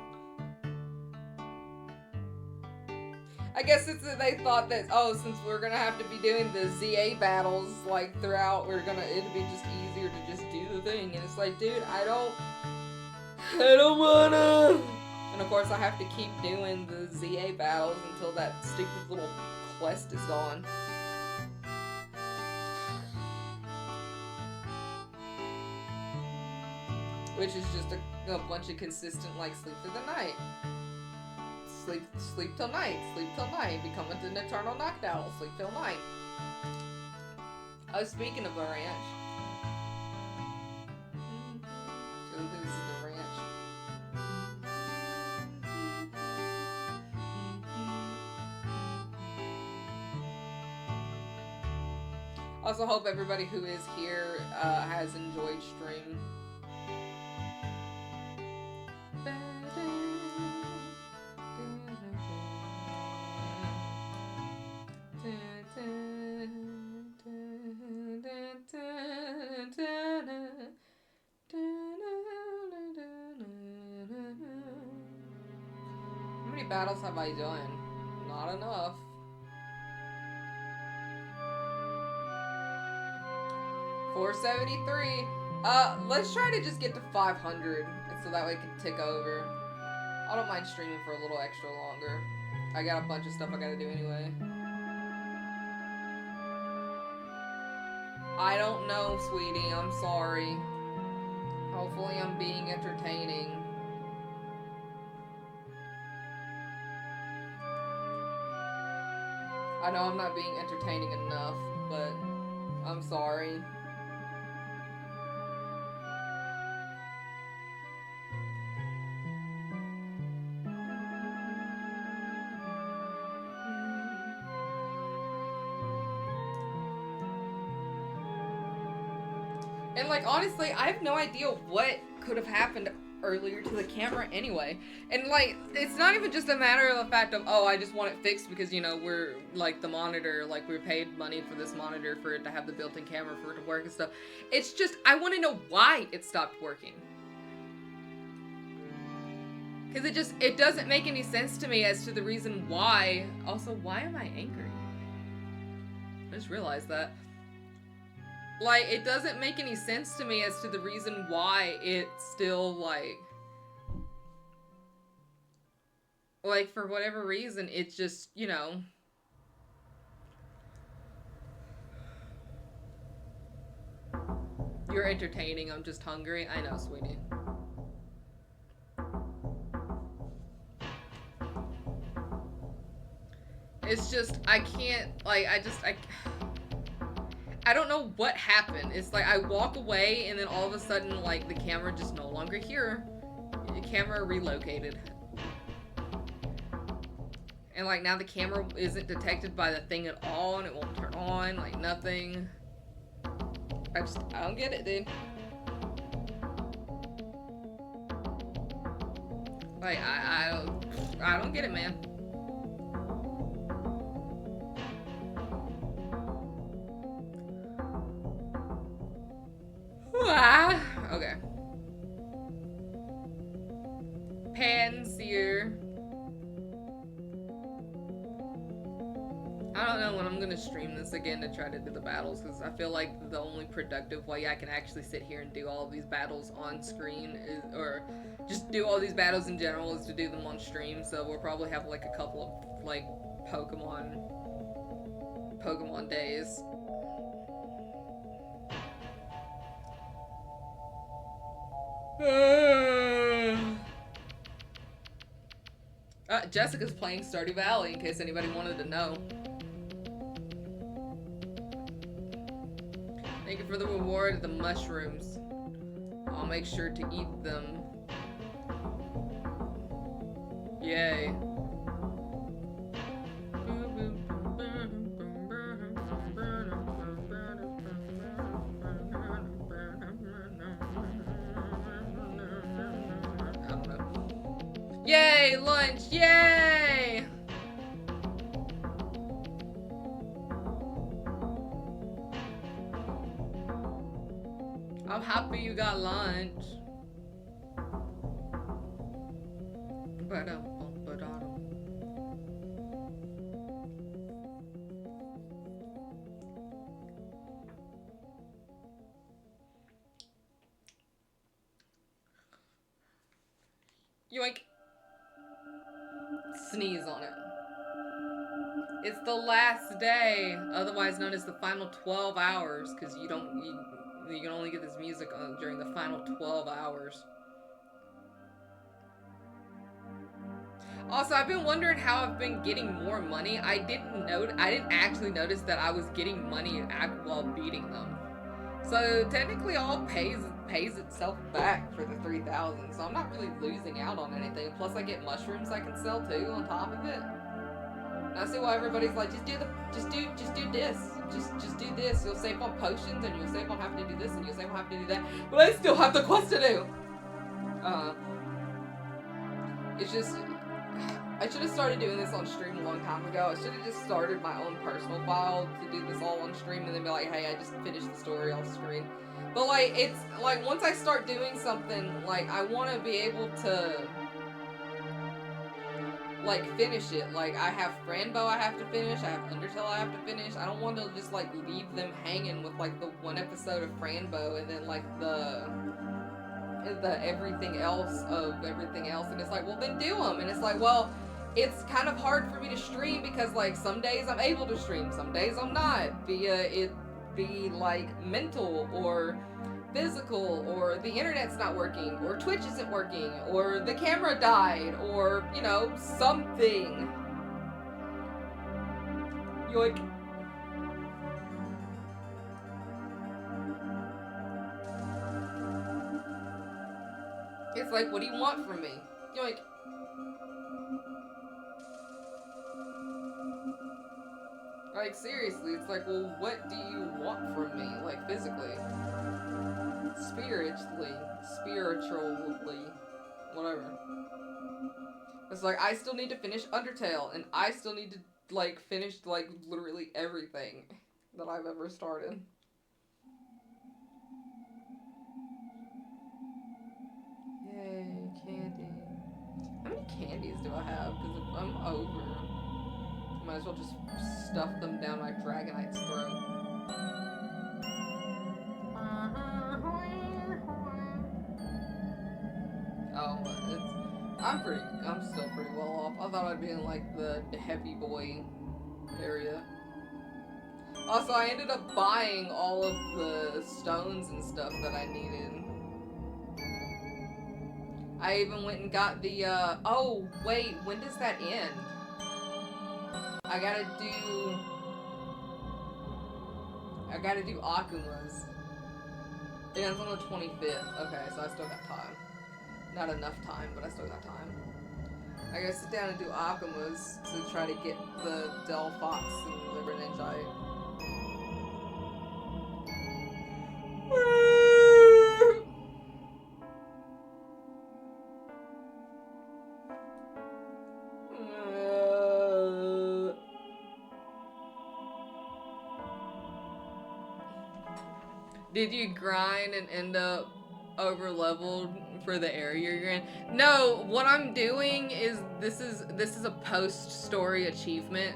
I guess it's that they thought that, since we're gonna have to be doing the ZA battles, like, throughout, it'd be just easier to just do the thing. And it's like, dude, I don't wanna. And of course I have to keep doing the ZA battles until that stupid little quest is gone. Which is just a bunch of consistent, like, sleep through the night. Sleep till night. Sleep till night. Become an eternal knockdown. Sleep till night. Speaking of the ranch. This is the ranch. Also hope everybody who is here has enjoyed stream. many battles have I done? Not enough. $473. Let's try to just get to 500, so that way it can tick over. I don't mind streaming for a little extra longer. I got a bunch of stuff I gotta do anyway. I don't know, sweetie. I'm sorry. Hopefully I'm being entertaining. I know I'm not being entertaining enough, but I'm sorry. And like, honestly, I have no idea what could have happened earlier to the camera anyway. And like, it's not even just a matter of the fact of, oh, I just want it fixed because, you know, we're like the monitor, like we're paid money for this monitor for it to have the built-in camera for it to work and stuff. It's just, I want to know why it stopped working. Because it doesn't make any sense to me as to the reason why. Also, why am I angry? I just realized that. Like, it doesn't make any sense to me as to the reason why it's still, like, for whatever reason, it's just, you know. You're entertaining, I'm just hungry. I know, sweetie. It's just, I can't, like, I don't know what happened. It's like I walk away and then all of a sudden, like, the camera just no longer here. The camera relocated. And like now the camera isn't detected by the thing at all and it won't turn on, like nothing. I don't get it, dude. Like, I don't get it, man. Okay. Panseer. I don't know when I'm gonna stream this again to try to do the battles, because I feel like the only productive way I can actually sit here and do all of these battles on screen is, or just do all these battles in general, is to do them on stream. So we'll probably have like a couple of like Pokemon days. Jessica's playing Stardew Valley, in case anybody wanted to know. Thank you for the reward of the mushrooms. I'll make sure to eat them. Yay. Yay, lunch, yay! I'm happy you got lunch. Yoink. Sneeze on it. It's the last day, otherwise known as the final 12 hours, because you can only get this music during the final 12 hours. Also, I've been wondering how I've been getting more money. I didn't actually notice that I was getting money while beating them. So technically all pays itself back for the 3,000, so I'm not really losing out on anything. Plus I get mushrooms I can sell too on top of it. And I see why everybody's like, just do this. Just do this. You'll save on potions and you'll save on having to do this and you'll save on having to do that. But I still have the quest to do. It's just, I should have started doing this on stream a long time ago. I should have just started my own personal file to do this all on stream and then be like, hey, I just finished the story off screen. But like, it's like, once I start doing something, like, I want to be able to, like finish it. Like I have Franbow I have to finish, I have Undertale I have to finish. I don't want to just like leave them hanging with like the one episode of Franbow and then like the everything else of everything else, and it's like, well then do them, and it's like, well, it's kind of hard for me to stream because like some days I'm able to stream, some days I'm not, via it be like mental or physical, or the internet's not working, or Twitch isn't working, or the camera died, or you know, something. Yoink. It's like, what do you want from me? Yoink. Like, seriously, it's like, well, what do you want from me? Like, physically. Spiritually. Whatever. It's like, I still need to finish Undertale, and I still need to, like, finish, like, literally everything that I've ever started. Yay, candy. How many candies do I have? Because if I'm over, I might as well just stuff them down my Dragonite's throat. Oh, I'm still pretty well off. I thought I'd be in like the heavy boy area. Also, I ended up buying all of the stones and stuff that I needed. I even went and got the, oh, wait, when does that end? I gotta do Akuma's. It ends on the 25th. Okay, so I still got time. Not enough time, but I still got time. I gotta sit down and do Akuma's to try to get the Delphox and the Greninjite. Did you grind and end up over leveled for the area you're in? No, what I'm doing is this is a post story achievement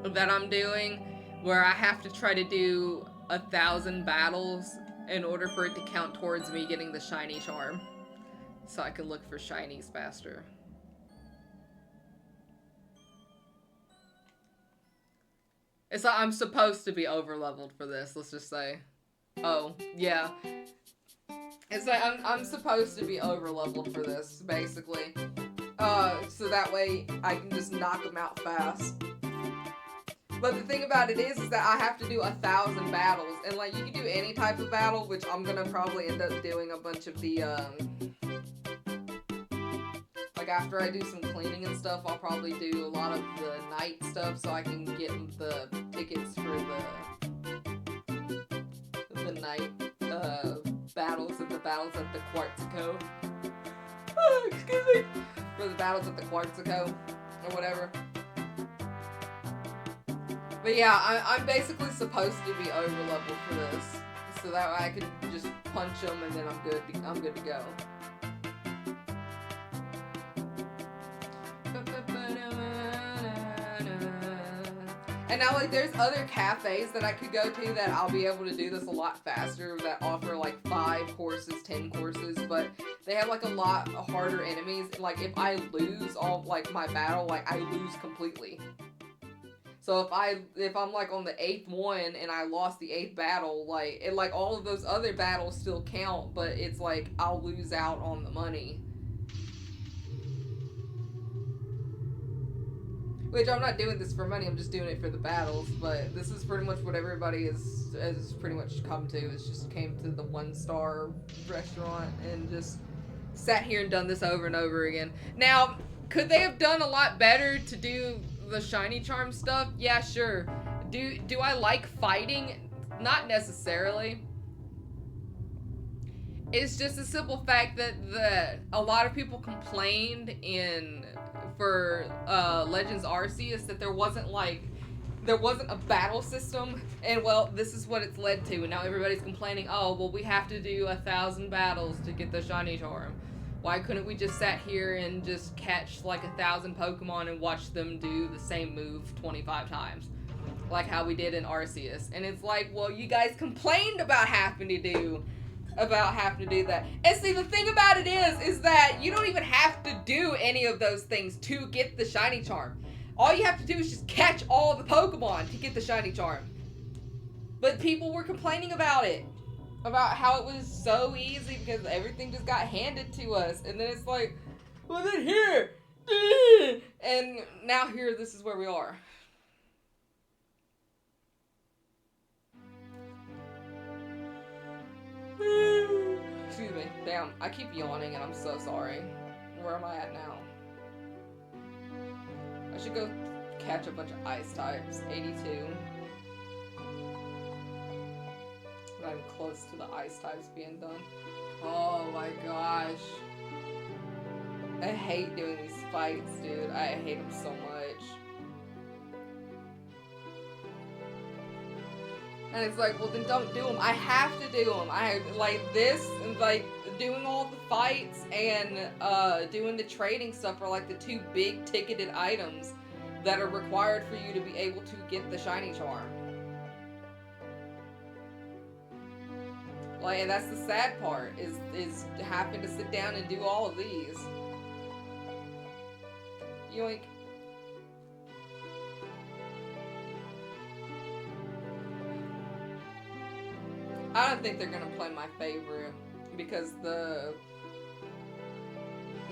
that I'm doing where I have to try to do 1,000 battles in order for it to count towards me getting the shiny charm, so I can look for shinies faster. It's like I'm supposed to be over leveled for this, let's just say. Oh, yeah. It's like I'm supposed to be over leveled for this, basically. So that way I can just knock them out fast. But the thing about it is that I have to do 1,000 battles, and like you can do any type of battle, which I'm gonna probably end up doing a bunch of the like after I do some cleaning and stuff, I'll probably do a lot of the night stuff so I can get the tickets for the night battles and the battles at the Quartzico. Oh, excuse me. For the battles at the Quartzico or whatever. But yeah, I'm basically supposed to be over leveled for this, so that way I can just punch them and then I'm good to go. And now, like, there's other cafes that I could go to that I'll be able to do this a lot faster, that offer, like, 5 courses, 10 courses, but they have, like, a lot harder enemies. Like, if I lose all, like, my battle, like, I lose completely. So if I'm, like, on the 8th one and I lost the 8th battle, like, all of those other battles still count, but it's, like, I'll lose out on the money. Which, I'm not doing this for money, I'm just doing it for the battles, but this is pretty much what everybody has pretty much come to. It's just came to the 1-star restaurant and just sat here and done this over and over again. Now, could they have done a lot better to do the shiny charm stuff? Yeah, sure. Do I like fighting? Not necessarily. It's just a simple fact that a lot of people complained for Legends Arceus that there wasn't a battle system, and well, this is what it's led to, and now everybody's complaining, oh, well, we have to do 1,000 battles to get the shiny charm. Why couldn't we just sat here and just catch like 1,000 Pokemon and watch them do the same move 25 times? Like how we did in Arceus. And it's like, well, you guys complained about having to do that. And see, the thing about it is that you don't even have to do any of those things to get the shiny charm. All you have to do is just catch all the Pokemon to get the shiny charm. But people were complaining about it. About how it was so easy because everything just got handed to us. And then it's like, well then here. And now here, this is where we are. Excuse me. Damn, I keep yawning and I'm so sorry. Where am I at now? I should go catch a bunch of ice types. 82. Not even close to the ice types being done. Oh my gosh. I hate doing these fights, dude. I hate them so much. And it's like, well then don't do them. I have to do them. I like this and like doing all the fights and doing the trading stuff are like the two big ticketed items that are required for you to be able to get the shiny charm. Like, and that's the sad part, is having to sit down and do all of these. Yoink. I don't think they're gonna play my favorite, because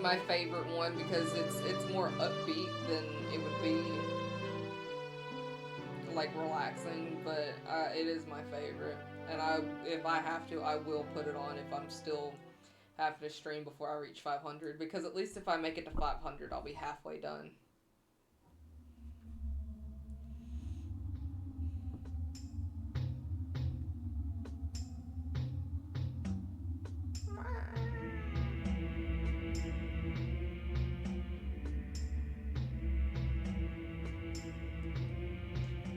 my favorite one, because it's more upbeat than it would be like relaxing, but it is my favorite. And if I have to, I will put it on if I'm still having to stream before I reach 500. Because at least if I make it to 500, I'll be halfway done.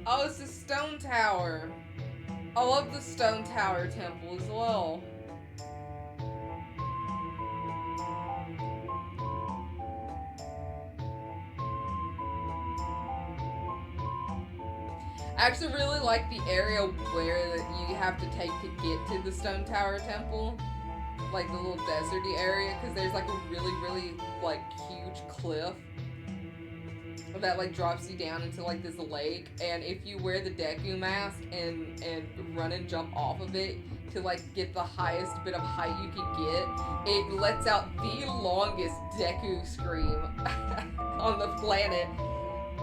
Oh, it's the Stone Tower. I love the Stone Tower temple as well. I actually really like the area where you have to take to get to the Stone Tower temple. Like the little deserty area, because there's like a really, really like huge cliff that like drops you down into like this lake, and if you wear the Deku mask and run and jump off of it to like get the highest bit of height you can get, it lets out the longest Deku scream on the planet,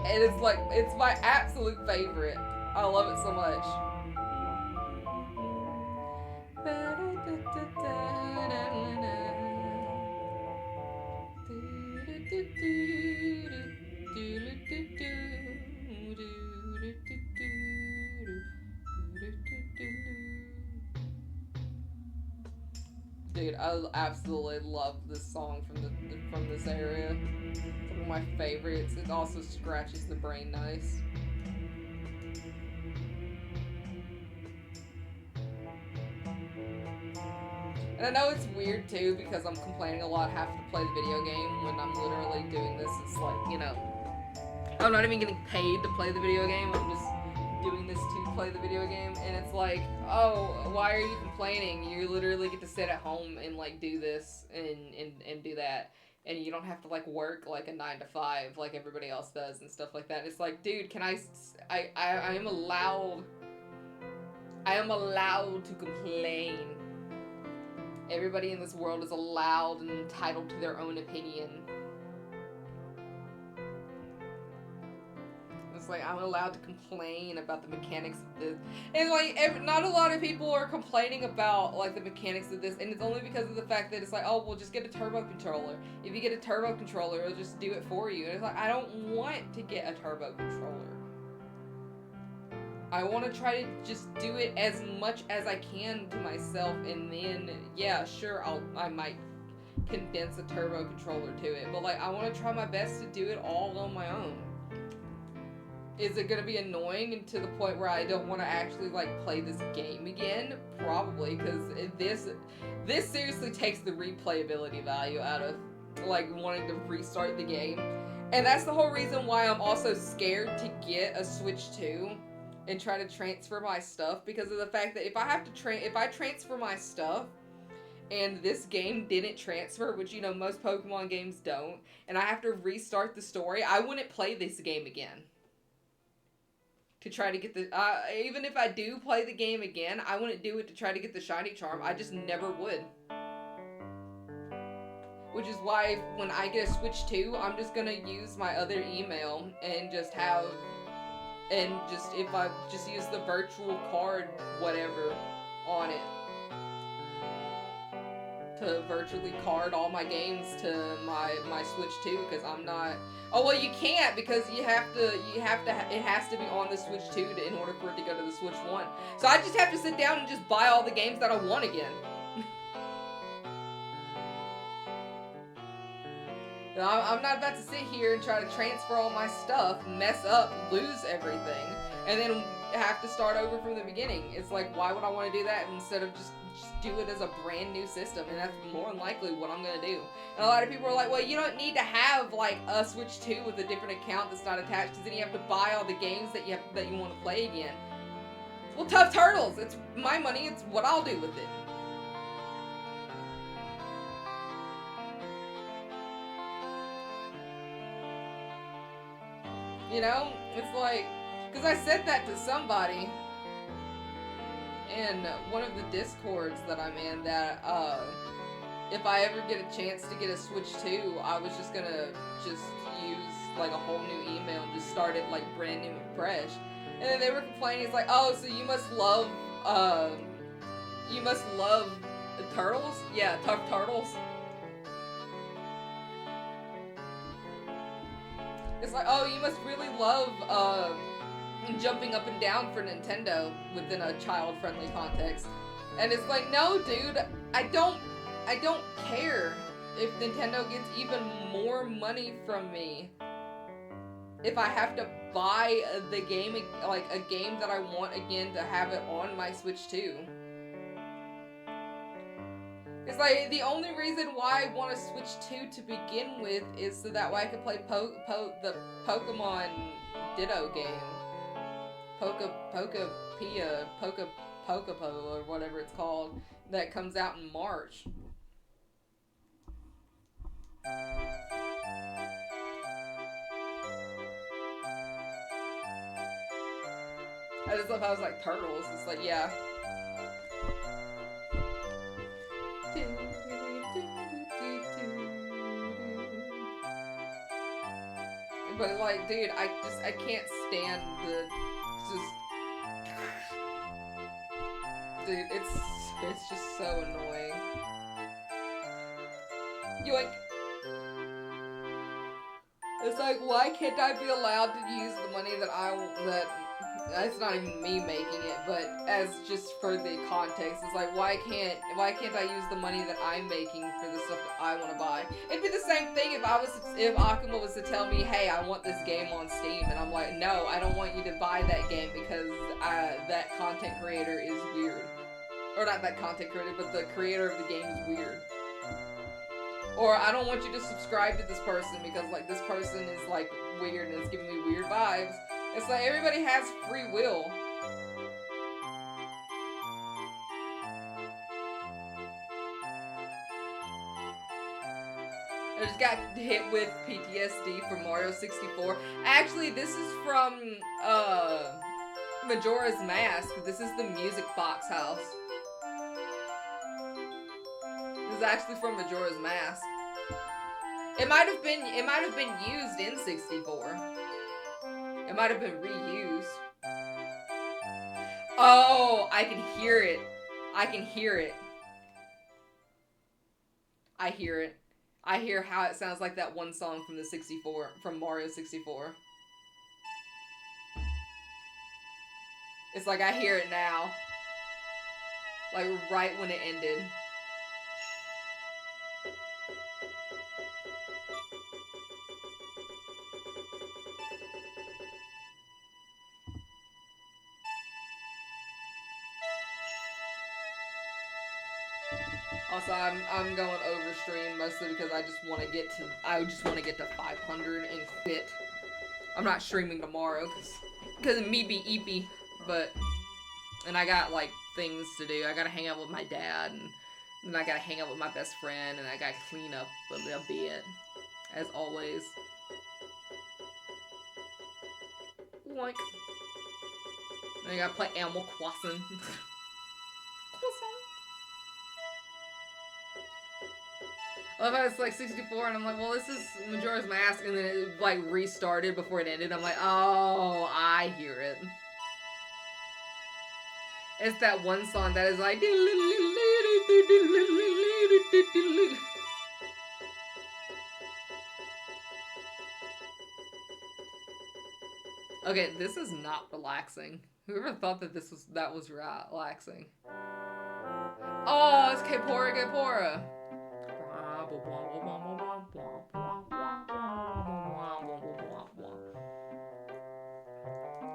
and it's like, it's my absolute favorite. I love it so much. Dude, I absolutely love this song from this area. It's one of my favorites. It also scratches the brain nice. And I know it's weird too, because I'm complaining a lot having to play the video game when I'm literally doing this. It's like, you know, I'm not even getting paid to play the video game. I'm just doing this to play the video game. And it's like, oh, why are you complaining? You literally get to sit at home and like do this and do that. And you don't have to like work like a 9 to 5 like everybody else does and stuff like that. It's like, dude, can I am allowed to complain. Everybody in this world is allowed and entitled to their own opinion. It's like, I'm allowed to complain about the mechanics of this. And like, not a lot of people are complaining about like the mechanics of this, and it's only because of the fact that it's like, oh, well, just get a turbo controller. If you get a turbo controller, it'll just do it for you. And it's like, I don't want to get a turbo controller. I want to try to just do it as much as I can to myself, and then, yeah, sure, I might condense a turbo controller to it, but like, I want to try my best to do it all on my own. Is it gonna be annoying and to the point where I don't want to actually like play this game again? Probably, because this seriously takes the replayability value out of like wanting to restart the game, and that's the whole reason why I'm also scared to get a Switch 2 and try to transfer my stuff, because of the fact that if I transfer my stuff and this game didn't transfer, which you know most Pokemon games don't, and I have to restart the story, I wouldn't play this game again. To try to get the even if I do play the game again, I wouldn't do it to try to get the shiny charm. I just never would. Which is why when I get a Switch 2, I'm just gonna use my other email and just have if I just use the virtual card whatever on it to virtually card all my games to my Switch 2, because I'm not. Oh well, you can't, because it has to be on the Switch 2 in order for it to go to the Switch 1. So I just have to sit down and just buy all the games that I want again. I'm not about to sit here and try to transfer all my stuff, mess up, lose everything, and then have to start over from the beginning. It's like, why would I want to do that instead of just do it as a brand new system? And that's more than likely what I'm going to do. And a lot of people are like, well, you don't need to have like a Switch 2 with a different account that's not attached, because then you have to buy all the games that you want to play again. Well, tough turtles. It's my money. It's what I'll do with it. You know, it's like, because I said that to somebody in one of the Discords that I'm in, that if I ever get a chance to get a Switch 2, I was just gonna use like a whole new email and just start it like brand new and fresh. And then they were complaining, it's like, oh, so you must love turtles? Yeah, tough turtles. It's like, oh, you must really love jumping up and down for Nintendo within a child-friendly context. And it's like, no, dude, I don't care if Nintendo gets even more money from me if I have to buy the game, like a game that I want again, to have it on my Switch 2. It's like, the only reason why I want a Switch 2 to begin with is so that way I can play the Pokemon Ditto game. Pokapo, or whatever it's called, that comes out in March. I just love how it's like turtles. It's like, yeah. But like, dude, I can't stand dude, it's just so annoying. Yoink. It's like, why can't I be allowed to use the money that's not even me making it, but as just for the context, it's like, why can't I use the money that I'm making for the stuff that I want to buy? It'd be the same thing if Akuma was to tell me, hey, I want this game on Steam, and I'm like, no, I don't want you to buy that game because that content creator is weird. Or not that content creator, but the creator of the game is weird. Or I don't want you to subscribe to this person because like this person is like weird and it's giving me weird vibes. It's like, everybody has free will. I just got hit with PTSD from Mario 64. Actually, this is from Majora's Mask. This is the Music Box House. This is actually from Majora's Mask. It might have been used in 64. It might have been reused. Oh, I can hear it. I can hear it. I hear it. I hear how it sounds like that one song from the 64, from Mario 64. It's like I hear it now. Like right when it ended. Also, I'm going over stream mostly because I just want to get to 500 and quit. I'm not streaming tomorrow because of me be eepy, and I got like things to do. I gotta hang out with my dad, and then I gotta hang out with my best friend, and I gotta clean up a bit, as always. Like, and I gotta play Animal Crossing. I love how it's like 64, and I'm like, well, this is Majora's Mask, and then it like restarted before it ended. I'm like, oh, I hear it. It's that one song that is like. Okay, this is not relaxing. Whoever thought that that was relaxing? Oh, it's Kaepora Gaepora.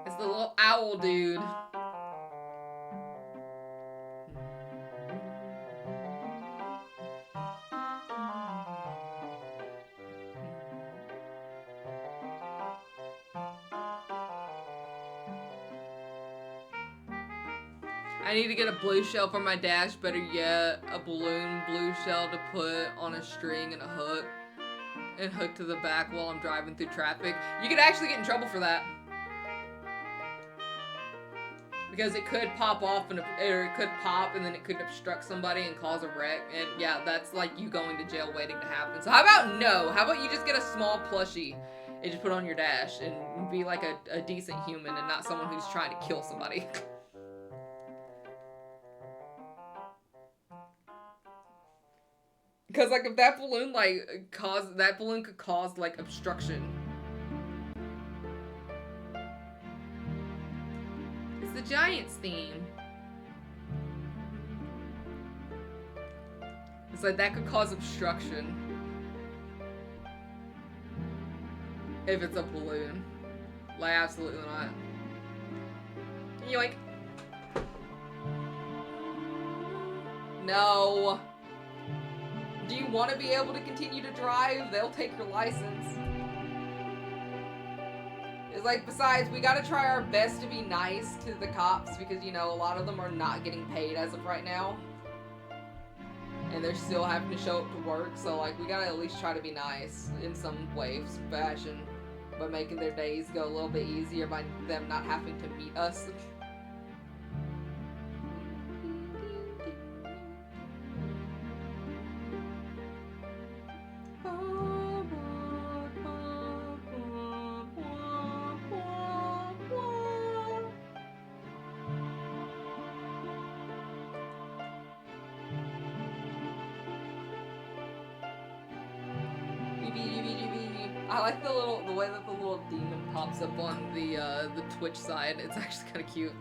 It's the little owl dude. I need to get a blue shell for my dash, better yet, a balloon blue shell to put on a string and a hook, and hook to the back while I'm driving through traffic. You could actually get in trouble for that. Because it could pop off, or it could pop, and then it could obstruct somebody and cause a wreck, and yeah, that's like you going to jail waiting to happen. So how about no? How about you just get a small plushie and just put on your dash, and be like a decent human, and not someone who's trying to kill somebody. Because, like, if that balloon, could cause, like, obstruction. It's the Giants theme. It's like, that could cause obstruction. If it's a balloon. Like, absolutely not. Yoink. No. Do you want to be able to continue to drive? They'll take your license. It's like, besides, we gotta try our best to be nice to the cops because, you know, a lot of them are not getting paid as of right now. And they're still having to show up to work, so, like, we gotta at least try to be nice in some way, fashion, by making their days go a little bit easier by them not having to meet us. I like the way that the little demon pops up on the Twitch side. It's actually kind of cute.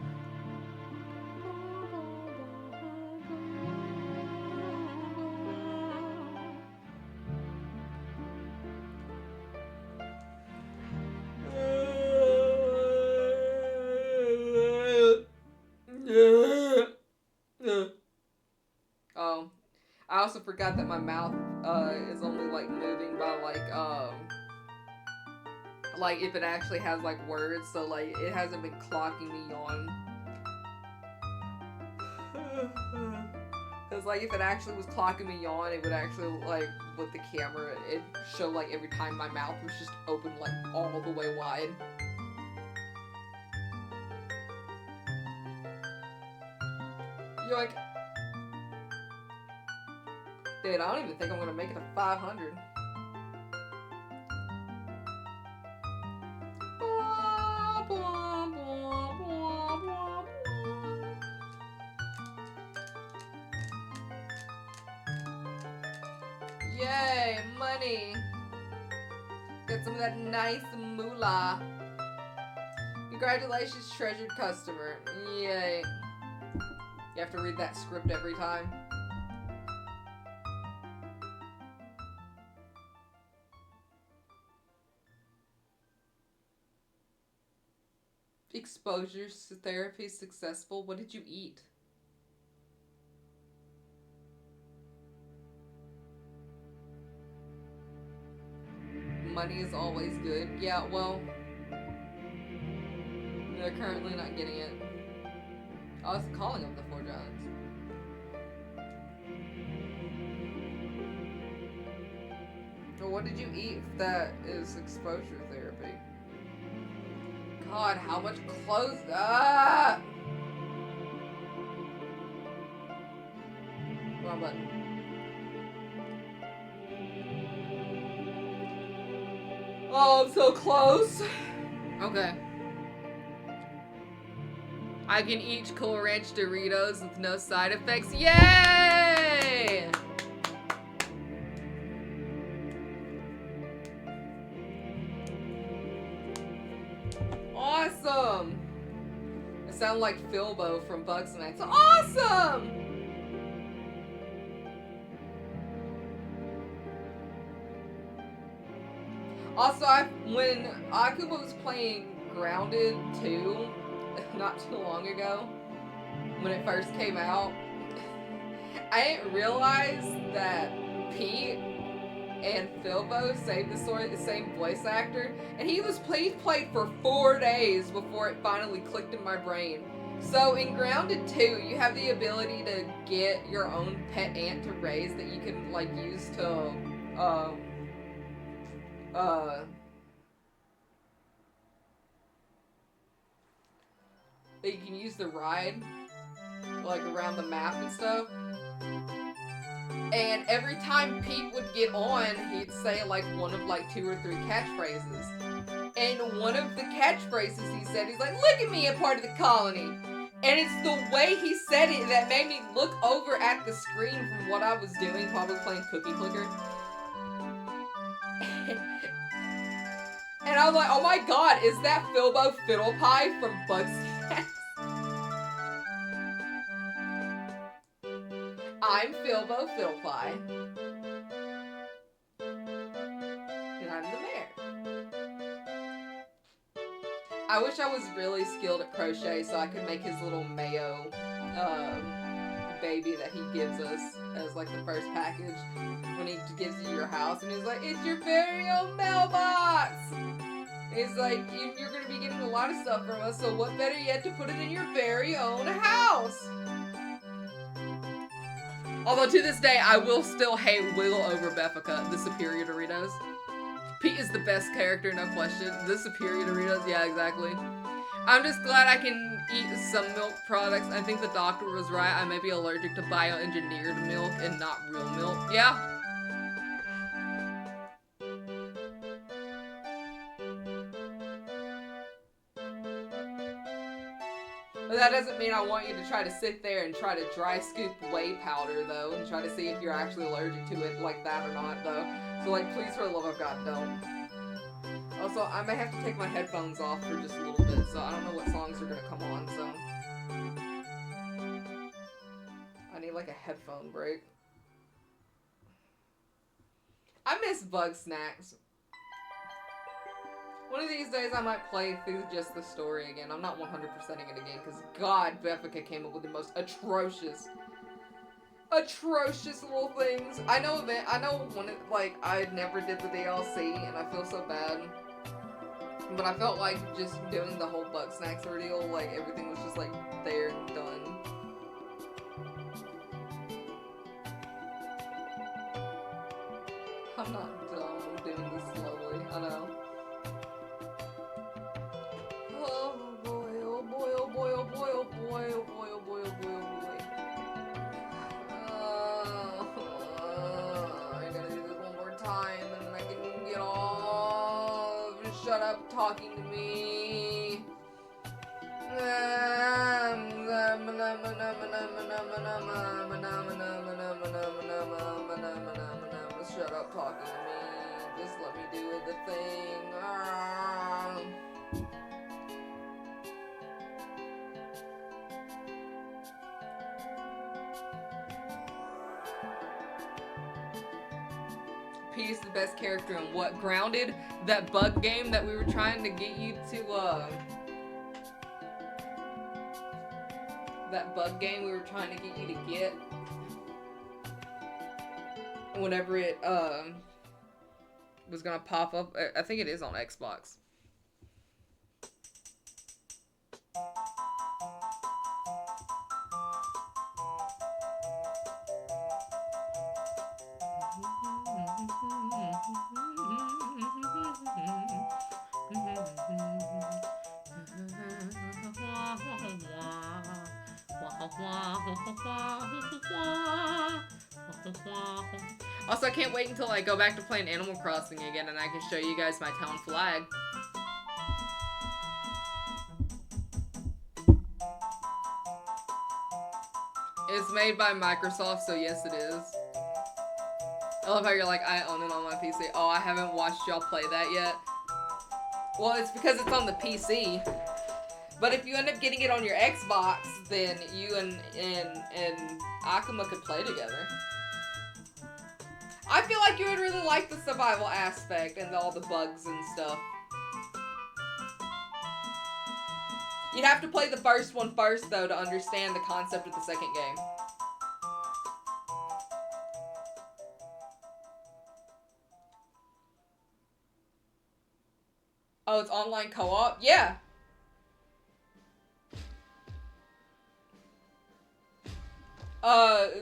Oh, I also forgot that my mouth is only like moving by like if it actually has like words, so like it hasn't been clocking me yawn. Cause like if it actually was clocking me yawn, it would actually like with the camera it show like every time my mouth was just open like all the way wide. Yoink. Dude, I don't even think I'm gonna make it to 500. Yay, money! Get some of that nice moolah. Congratulations, treasured customer. Yay. You have to read that script every time. Exposure therapy successful. What did you eat? money is always good. Yeah, well, they're currently not getting it. Oh, it's the Calling of the Four Giants. Well, what did you eat that is exposure therapy? God, how much clothes? Ah! Wrong button. Oh, I'm so close. Okay. I can eat Cool Ranch Doritos with no side effects. Yay! Awesome! I sound like Philbo from Bugsnax. Awesome! Also, when Akuma was playing Grounded 2, not too long ago, when it first came out, I didn't realize that Pete and Philbo saved the same voice actor, and he played for 4 days before it finally clicked in my brain. So in Grounded 2, you have the ability to get your own pet ant to raise that you can like use to that you can use to ride like around the map and stuff. And every time Pete would get on, he'd say like one of like 2 or 3 catchphrases. And one of the catchphrases he said, he's like, "Look at me, a part of the colony." And it's the way he said it that made me look over at the screen from what I was doing, probably playing Cookie Clicker. And I'm like, oh my god, is that Philbo Fiddlepie from Bugsnax? I'm Philbo Fiddlepie. And I'm the mayor. I wish I was really skilled at crochet so I could make his little mayo baby that he gives us as like the first package when he gives you your house, and he's like, "It's your very own mailbox." He's like, "You're gonna be getting a lot of stuff from us, so what better yet to put it in your very own house?" Although to this day, I will still hate Wiggle over Beffica, the superior Doritos. Pete is the best character, no question. The superior Doritos, yeah, exactly. I'm just glad I can eat some milk products. I think the doctor was right. I may be allergic to bioengineered milk and not real milk. Yeah. But that doesn't mean I want you to try to sit there and try to dry scoop whey powder, though, and try to see if you're actually allergic to it like that or not, though. So, like, please, for the love of God, don't. Also, I may have to take my headphones off for just a little bit, so I don't know what songs are gonna come on, so. I need, like, a headphone break. I miss Bugsnax. One of these days I might play through just the story again. I'm not 100%ing it again, because God, Beffica came up with the most atrocious little things. I know when it, like, I never did the DLC, and I feel so bad. But I felt like just doing the whole Bugsnax ordeal, like, everything was just, like, there and done. I'm not dumb, I'm doing this slowly, I know. Oh boy, oh boy, oh boy, oh boy, oh boy, oh boy, oh boy, oh boy, oh boy. I gotta do this one more time and I can get off. Shut up talking to me. Shut up talking to me. Just let me do the thing. Pete's the best character in what? Grounded? That bug game that we were trying to get you to, that bug game we were trying to get you to get. Whenever it, was gonna pop up. I think it is on Xbox. Also, I can't wait until I go back to playing Animal Crossing again and I can show you guys my town flag. It's made by Microsoft, so yes it is. I love how you're like, I own it on my PC. Oh, I haven't watched y'all play that yet. Well, it's because it's on the PC. But if you end up getting it on your Xbox, then you and Akuma could play together. I feel like you would really like the survival aspect and all the bugs and stuff. You'd have to play the first one first, though, to understand the concept of the second game. Oh, it's online co-op? Yeah.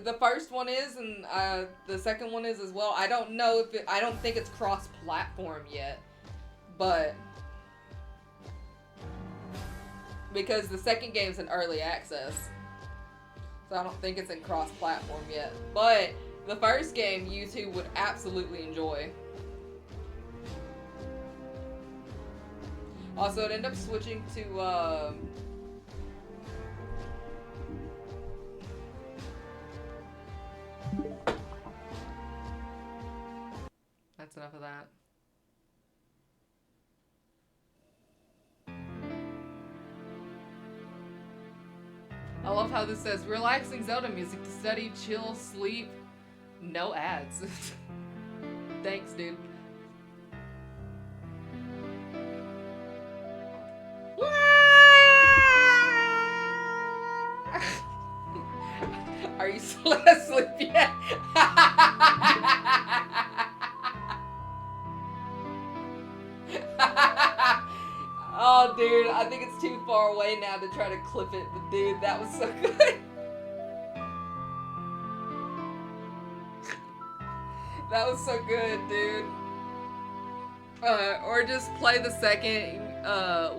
The first one is, and the second one is as well. I don't know if I don't think it's cross-platform yet, but because the second game's in early access, so I don't think it's in cross-platform yet. But the first game, you two would absolutely enjoy. Also, it ended up switching to that's enough of that. I love how this says, relaxing Zelda music to study, chill, sleep, no ads. Thanks, dude. Are you asleep yet? Oh, dude, I think it's too far away now to try to clip it, but dude, that was so good. That was so good, dude. Or just play the second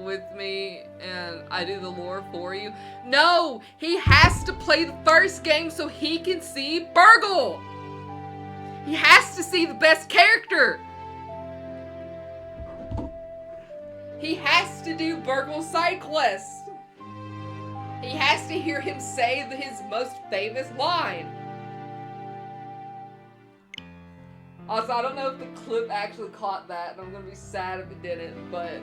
with me and I do the lore for you. No! He has to play the first game so he can see Burgle! He has to see the best character! He has to do Burgle's side quest. He has to hear him say his most famous line. Also, I don't know if the clip actually caught that, and I'm gonna be sad if it didn't, but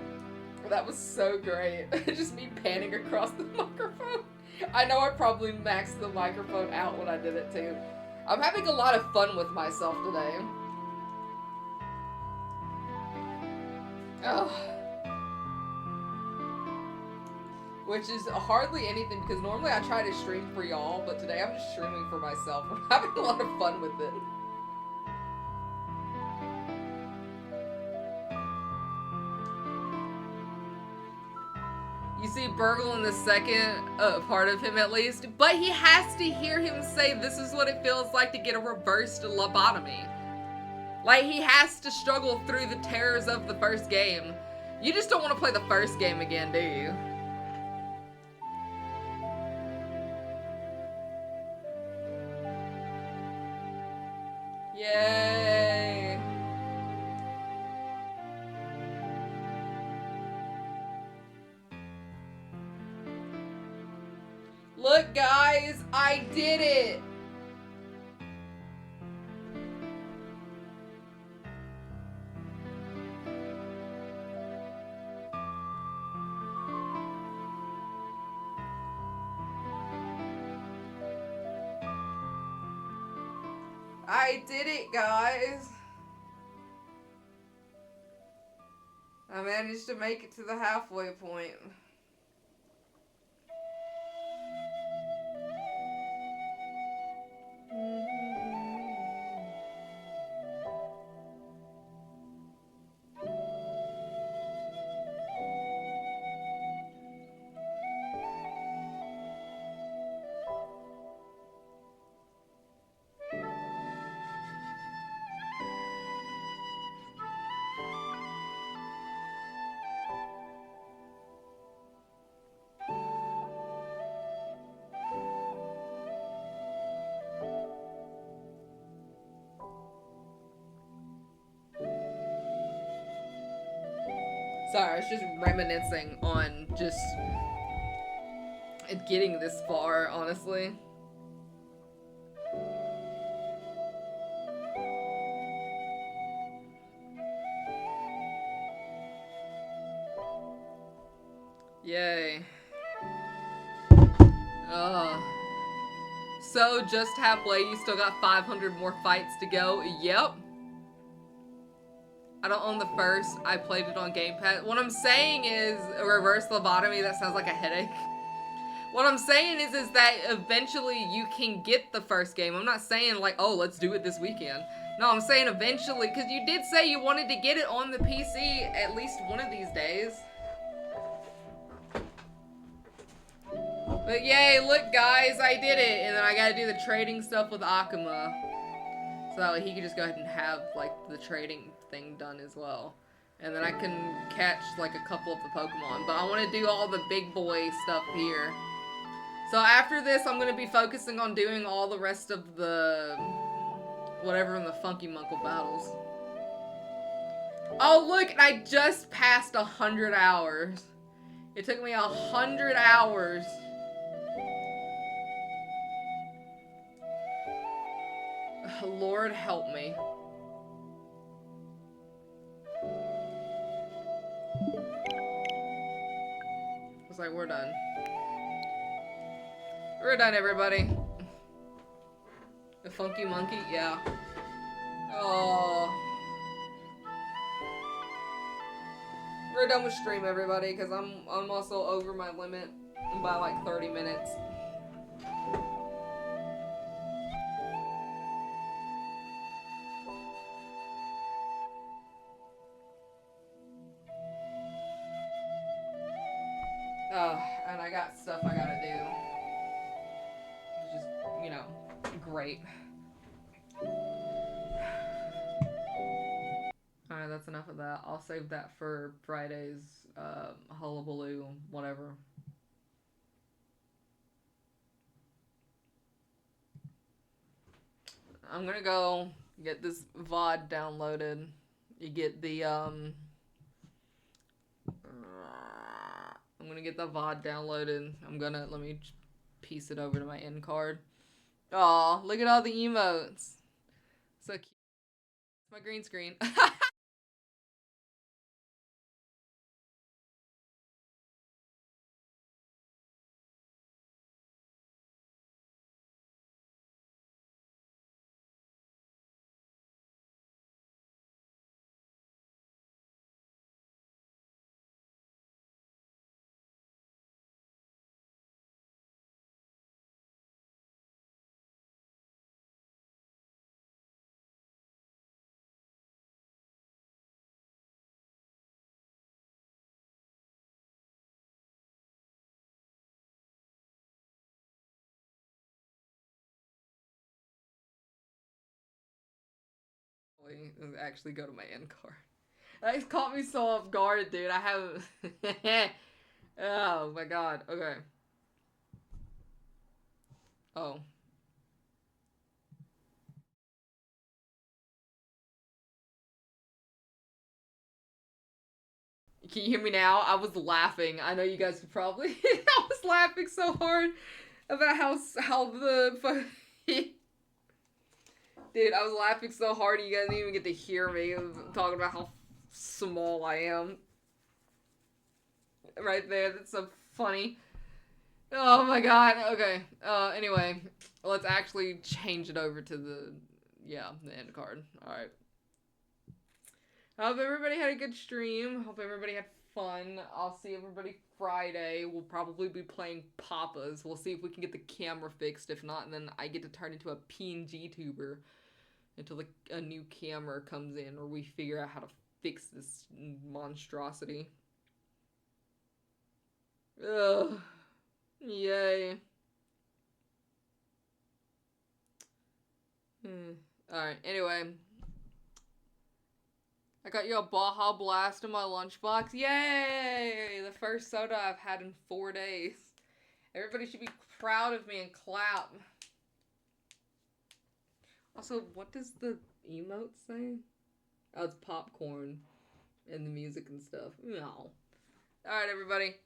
that was so great. Just me panning across the microphone. I know I probably maxed the microphone out when I did it too. I'm having a lot of fun with myself today. Oh. Which is hardly anything, because normally I try to stream for y'all, but today I'm just streaming for myself. I'm having a lot of fun with it. You see Burgle in the second part of him at least, but he has to hear him say this is what it feels like to get a reversed lobotomy. Like, he has to struggle through the terrors of the first game. You just don't want to play the first game again, do you? Yay! Look, guys, I did it! I did it, guys! I managed to make it to the halfway point. Sorry, I was just reminiscing on just getting this far, honestly. Yay. So, just halfway, you still got 500 more fights to go. Yep. I don't own the first. I played it on Game Pass. What I'm saying is, a reverse lobotomy, that sounds like a headache. What I'm saying is that eventually you can get the first game. I'm not saying like, oh, let's do it this weekend. No, I'm saying eventually, because you did say you wanted to get it on the PC at least one of these days. But yay, look guys, I did it. And then I gotta do the trading stuff with Akuma. So that way he can just go ahead and have like the trading thing done as well. And then I can catch like a couple of the Pokemon. But I want to do all the big boy stuff here. So after this, I'm going to be focusing on doing all the rest of the whatever in the Funky Munkle battles. Oh look, I just passed 100 hours. It took me 100 hours. Lord help me. It's like, we're done. We're done, everybody. The Funky Monkey? Yeah. Oh. We're done with stream, everybody, because I'm also over my limit by like 30 minutes. And I got stuff I gotta do. Which is, you know, great. Alright, that's enough of that. I'll save that for Friday's hullabaloo, whatever. I'm gonna go get this VOD downloaded. You get the, I'm gonna get the VOD downloaded. Let me piece it over to my end card. Aw, look at all the emotes. So cute. It's my green screen. Actually go to my end card. That caught me so off guard, dude. I haven't. Oh my god. Okay. Oh. Can you hear me now? I was laughing. I know you guys could probably. I was laughing so hard about how the. Dude, I was laughing so hard you guys didn't even get to hear me. I was talking about how small I am. Right there. That's so funny. Oh my god. Okay. Anyway, let's actually change it over to the end card. Alright. Hope everybody had a good stream. Hope everybody had fun. I'll see everybody Friday. We'll probably be playing Papas. We'll see if we can get the camera fixed. If not, then I get to turn into a PNG tuber until a new camera comes in or we figure out how to fix this monstrosity. Ugh. Yay. Alright, anyway. I got you a Baja Blast in my lunchbox. Yay! The first soda I've had in 4 days. Everybody should be proud of me and clap. Also, what does the emote say? Oh, it's popcorn. and the music and stuff. No. Alright, everybody.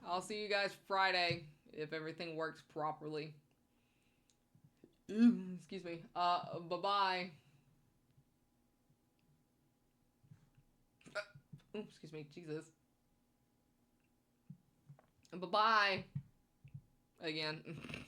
I'll see you guys Friday if everything works properly. Excuse me. Bye-bye. Excuse me. Jesus. Bye-bye. Again.